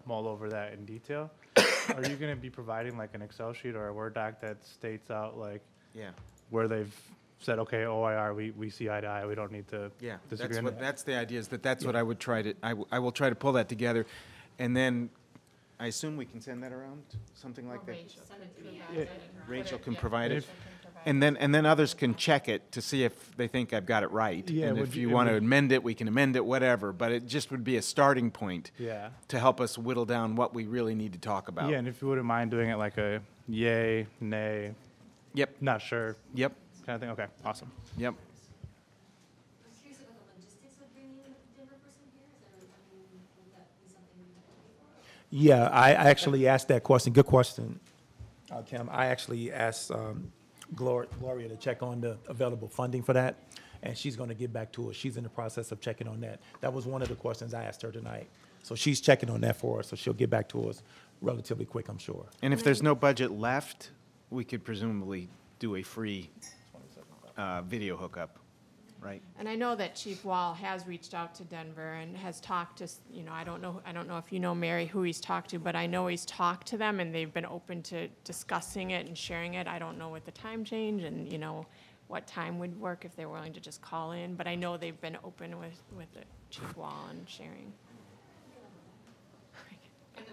over that in detail. Are you going to be providing like an Excel sheet or a Word doc that states out like Yeah. where they've said, okay, OIR, we see eye to eye, we don't need to Yeah, disagree that's on what, that? that's the idea, is that's what I would try to, I will try to pull that together. And then, I assume we can send that around, something like that? Rachel can provide it. And then others can check it to see if they think I've got it right. Yeah, And would if you- you it want to would- amend it, we can amend it, whatever. But it just would be a starting point Yeah. to help us whittle down what we really need to talk about. Yeah, and if you wouldn't mind doing it like a yay, nay. Yep. Not sure. Yep. Kind of thing, okay, awesome. Yep. I'm curious about the logistics of bringing the Denver person here. Is there, I mean, would that be something we have to pay for? Yeah, I actually asked that question. Good question, Kim. I actually asked Gloria to check on the available funding for that, and she's going to get back to us. She's in the process of checking on that. That was one of the questions I asked her tonight. So she's checking on that for us, so she'll get back to us relatively quick, I'm sure. And if there's no budget left, we could presumably do a free video hookup, right? And I know that Chief Wall has reached out to Denver and has talked to, I don't know if you know, Mary, who he's talked to, but I know he's talked to them and they've been open to discussing it and sharing it. I don't know with the time change and, what time would work if they're willing to just call in, but I know they've been open with the Chief Wall and sharing.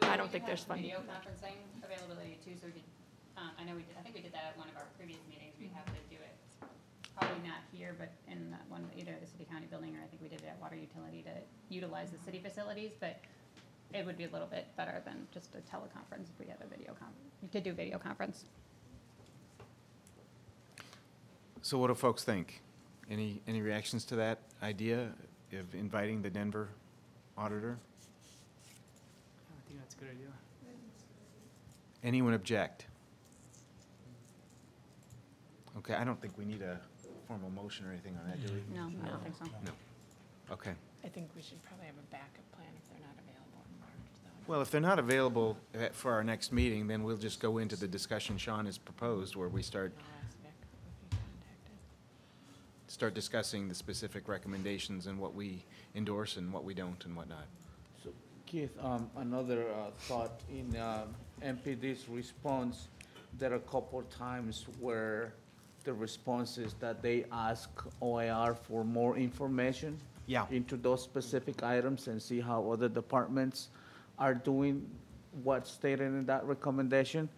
I don't think there's funding. Video conferencing availability too, so we could, I think we did that at one of our previous meetings. We have to do it, probably not here, but in either the city county building, or I think we did it at water utility to utilize the city facilities, but it would be a little bit better than just a teleconference if we have a video we could do video conference. So what do folks think? Any reactions to that idea of inviting the Denver auditor? I think that's a good idea. Anyone object? Okay, I don't think we need a formal motion or anything on that, do we? No, I don't think so. No. Okay. I think we should probably have a backup plan if they're not available in March. Well, if they're not available for our next meeting, then we'll just go into the discussion Sean has proposed, where we start discussing the specific recommendations and what we endorse and what we don't and whatnot. So Keith, another thought in MPD's response, there are a couple times where the response is that they ask OIR for more information into those specific items and see how other departments are doing what's stated in that recommendation.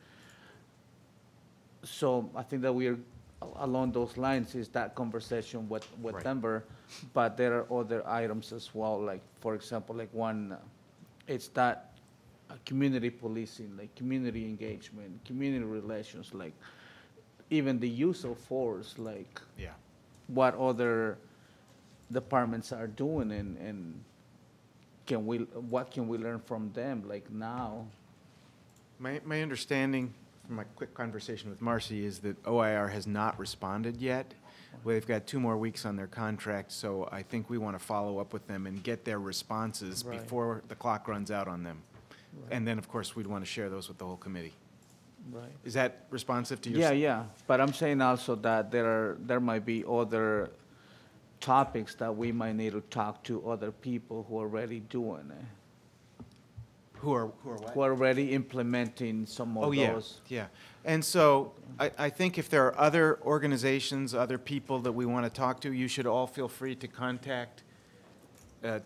So I think that we are along those lines is that conversation with Right. Denver, but there are other items as well, like, for example, like one, it's that community policing, like community engagement, community relations, like even the use of force, like Yeah. what other departments are doing and what can we learn from them, like now? My understanding from my quick conversation with Marcy is that OIR has not responded yet. Well, they've got 2 more weeks on their contract, so I think we want to follow up with them and get their responses Right. before the clock runs out on them. Right. And then, of course, we'd want to share those with the whole committee. Right. Is that responsive to your? Yeah, but I'm saying also that there might be other topics that we might need to talk to other people who are already doing it. Who are what? Who are already implementing some of Oh, yeah, those. yeah. And so I think if there are other organizations, other people that we want to talk to, you should all feel free to contact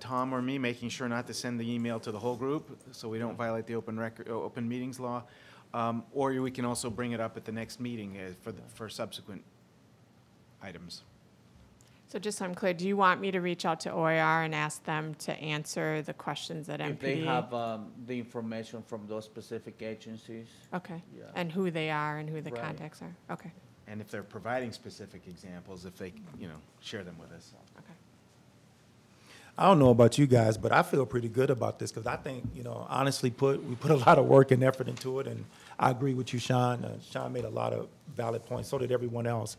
Tom or me, making sure not to send the email to the whole group, so we don't violate the open meetings law. Or we can also bring it up at the next meeting for subsequent items. So just so I'm clear, do you want me to reach out to OIR and ask them to answer the questions that MPD? If they have the information from those specific agencies. Okay, Yeah. and who they are and who the Right. contacts are, okay. And if they're providing specific examples, if they, share them with us. I don't know about you guys, but I feel pretty good about this because I think, honestly we put a lot of work and effort into it, and I agree with you, Sean. Sean made a lot of valid points, so did everyone else.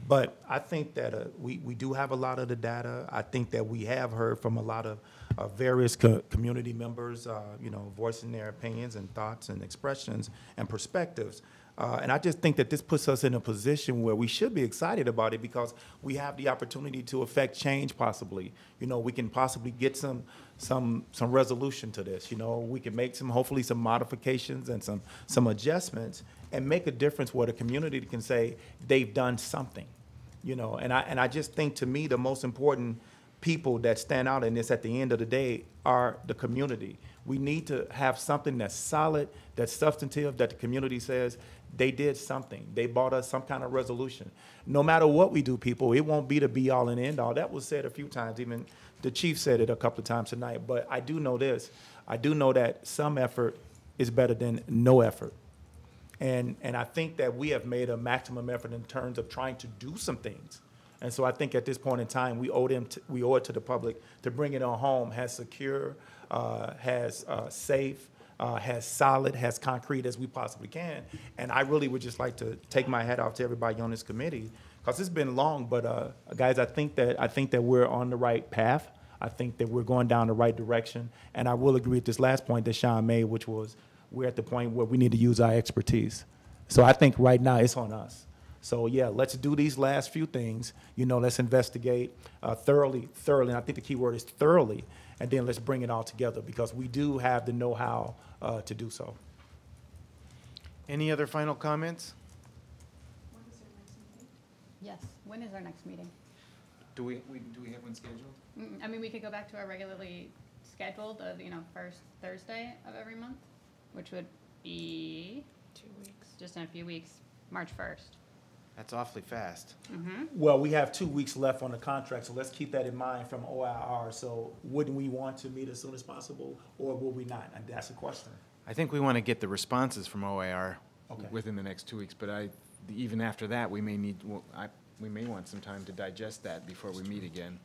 But I think that we do have a lot of the data. I think that we have heard from a lot of various community members, voicing their opinions and thoughts and expressions and perspectives. And I just think that this puts us in a position where we should be excited about it because we have the opportunity to affect change possibly. You know, we can possibly get some resolution to this. You know, we can make hopefully some modifications and some adjustments and make a difference where the community can say they've done something. You know, and I just think, to me, the most important people that stand out in this at the end of the day are the community. We need to have something that's solid, that's substantive, that the community says they did something. They brought us some kind of resolution. No matter what we do, people, it won't be the be-all and end-all. That was said a few times. Even the chief said it a couple of times tonight. But I do know this. I do know that some effort is better than no effort. And I think that we have made a maximum effort in terms of trying to do some things. And so I think at this point in time, we owe it to the public to bring it on home, has secure, has safe, has solid, has concrete as we possibly can. And I really would just like to take my hat off to everybody on this committee, because it's been long, but guys, I think that we're on the right path. I think that we're going down the right direction. And I will agree with this last point that Sean made, which was we're at the point where we need to use our expertise. So I think right now it's on us. So yeah, let's do these last few things. You know, let's investigate thoroughly, and I think the key word is thoroughly, and then let's bring it all together because we do have the know-how to do so. Any other final comments? Yes, when is our next meeting? Do we have one scheduled? I mean, we could go back to our regularly scheduled, first Thursday of every month, which would be 2 weeks. Just in a few weeks, March 1st. That's awfully fast. Well, we have 2 weeks left on the contract, so let's keep that in mind from OIR. So wouldn't we want to meet as soon as possible, or will we not? And that's the question. I think we want to get the responses from OIR Okay. within the next 2 weeks, but even after that, we may want some time to digest that before we meet again.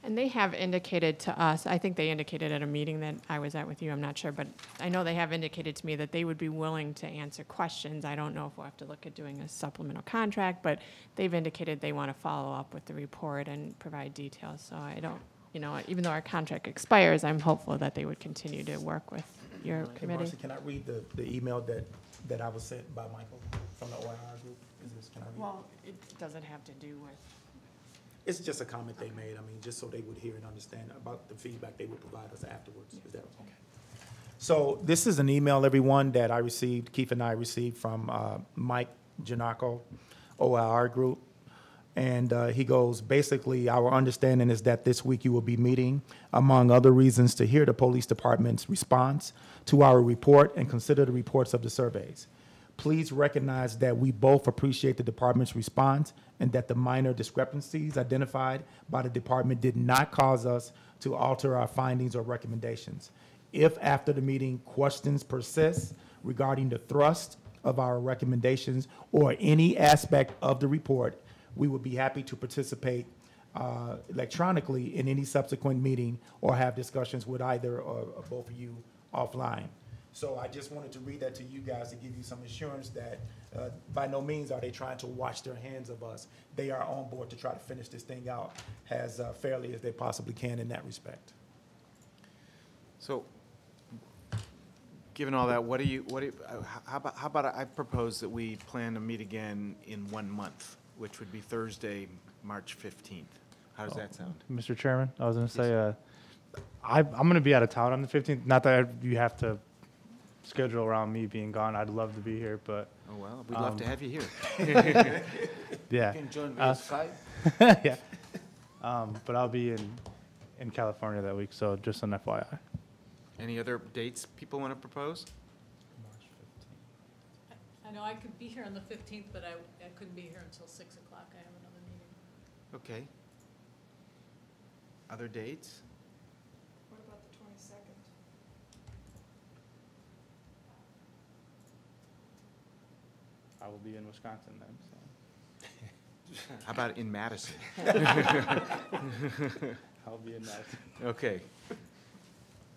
And they have indicated to us, I think they indicated at a meeting that I was at with you, I'm not sure, but I know they have indicated to me that they would be willing to answer questions. I don't know if we'll have to look at doing a supplemental contract, but they've indicated they want to follow up with the report and provide details. So I don't, even though our contract expires, I'm hopeful that they would continue to work with your Hey, committee. Marcy, can I read the email that I was sent by Michael from the OIR group? Can I read it? Well, it doesn't have to do with. It's just a comment they made, just so they would hear and understand about the feedback they would provide us afterwards. Is that okay? So this is an email, everyone, that I received, Keith and I received from Mike Giannaco, OIR Group. And he goes, basically, our understanding is that this week you will be meeting, among other reasons, to hear the police department's response to our report and consider the reports of the surveys. Please recognize that we both appreciate the department's response and that the minor discrepancies identified by the department did not cause us to alter our findings or recommendations. If after the meeting questions persist regarding the thrust of our recommendations or any aspect of the report, we would be happy to participate electronically in any subsequent meeting or have discussions with either or both of you offline. So I just wanted to read that to you guys to give you some assurance that by no means are they trying to wash their hands of us. They are on board to try to finish this thing out as fairly as they possibly can in that respect. So, given all that, how about I propose that we plan to meet again in 1 month, which would be Thursday, March 15th. How does that sound? Mr. Chairman, I was going to say, I'm going to be out of town on the 15th. Not that you have to schedule around me being gone. I'd love to be here, but. Oh, well, we'd love to have you here. Yeah. You can join me on Skype. Yeah. But I'll be in California that week, so just an FYI. Any other dates people want to propose? I know I could be here on the 15th, but I couldn't be here until 6 o'clock. I have another meeting. Okay. Other dates? What about the 22nd? I will be in Wisconsin then, so. How about in Madison? I'll be in Madison. Okay.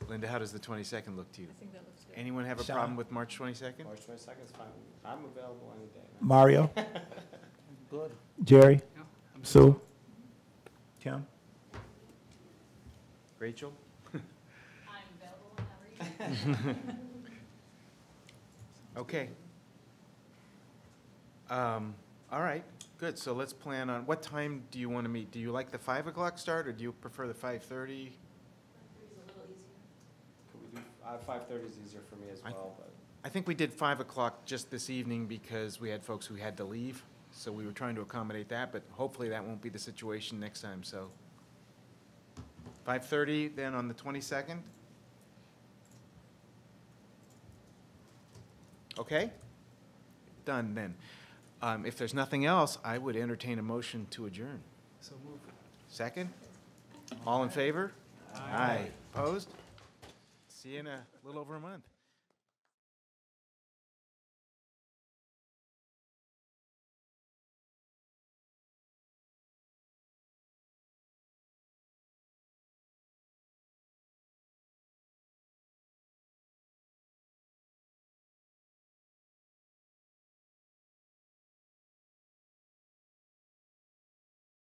Linda, how does the 22nd look to you? I think that looks good. Anyone have a Sean? problem with March 22nd? March 22nd is fine. I'm available any day. Mario, Good. Jerry, Sue, Kim? Rachel? I'm available whenever you. Okay. All right, good. So let's plan on, what time do you want to meet? Do you like the 5 o'clock start, or do you prefer the 5:30? It's a little easier. Could we do, 5:30 is easier for me as well, but. I think we did 5 o'clock just this evening because we had folks who had to leave, so we were trying to accommodate that, but hopefully that won't be the situation next time, so. 5:30 then on the 22nd? Okay? Done then. If there's nothing else, I would entertain a motion to adjourn. So move. Second? All in favor? Aye. Opposed? See you in a little over a month.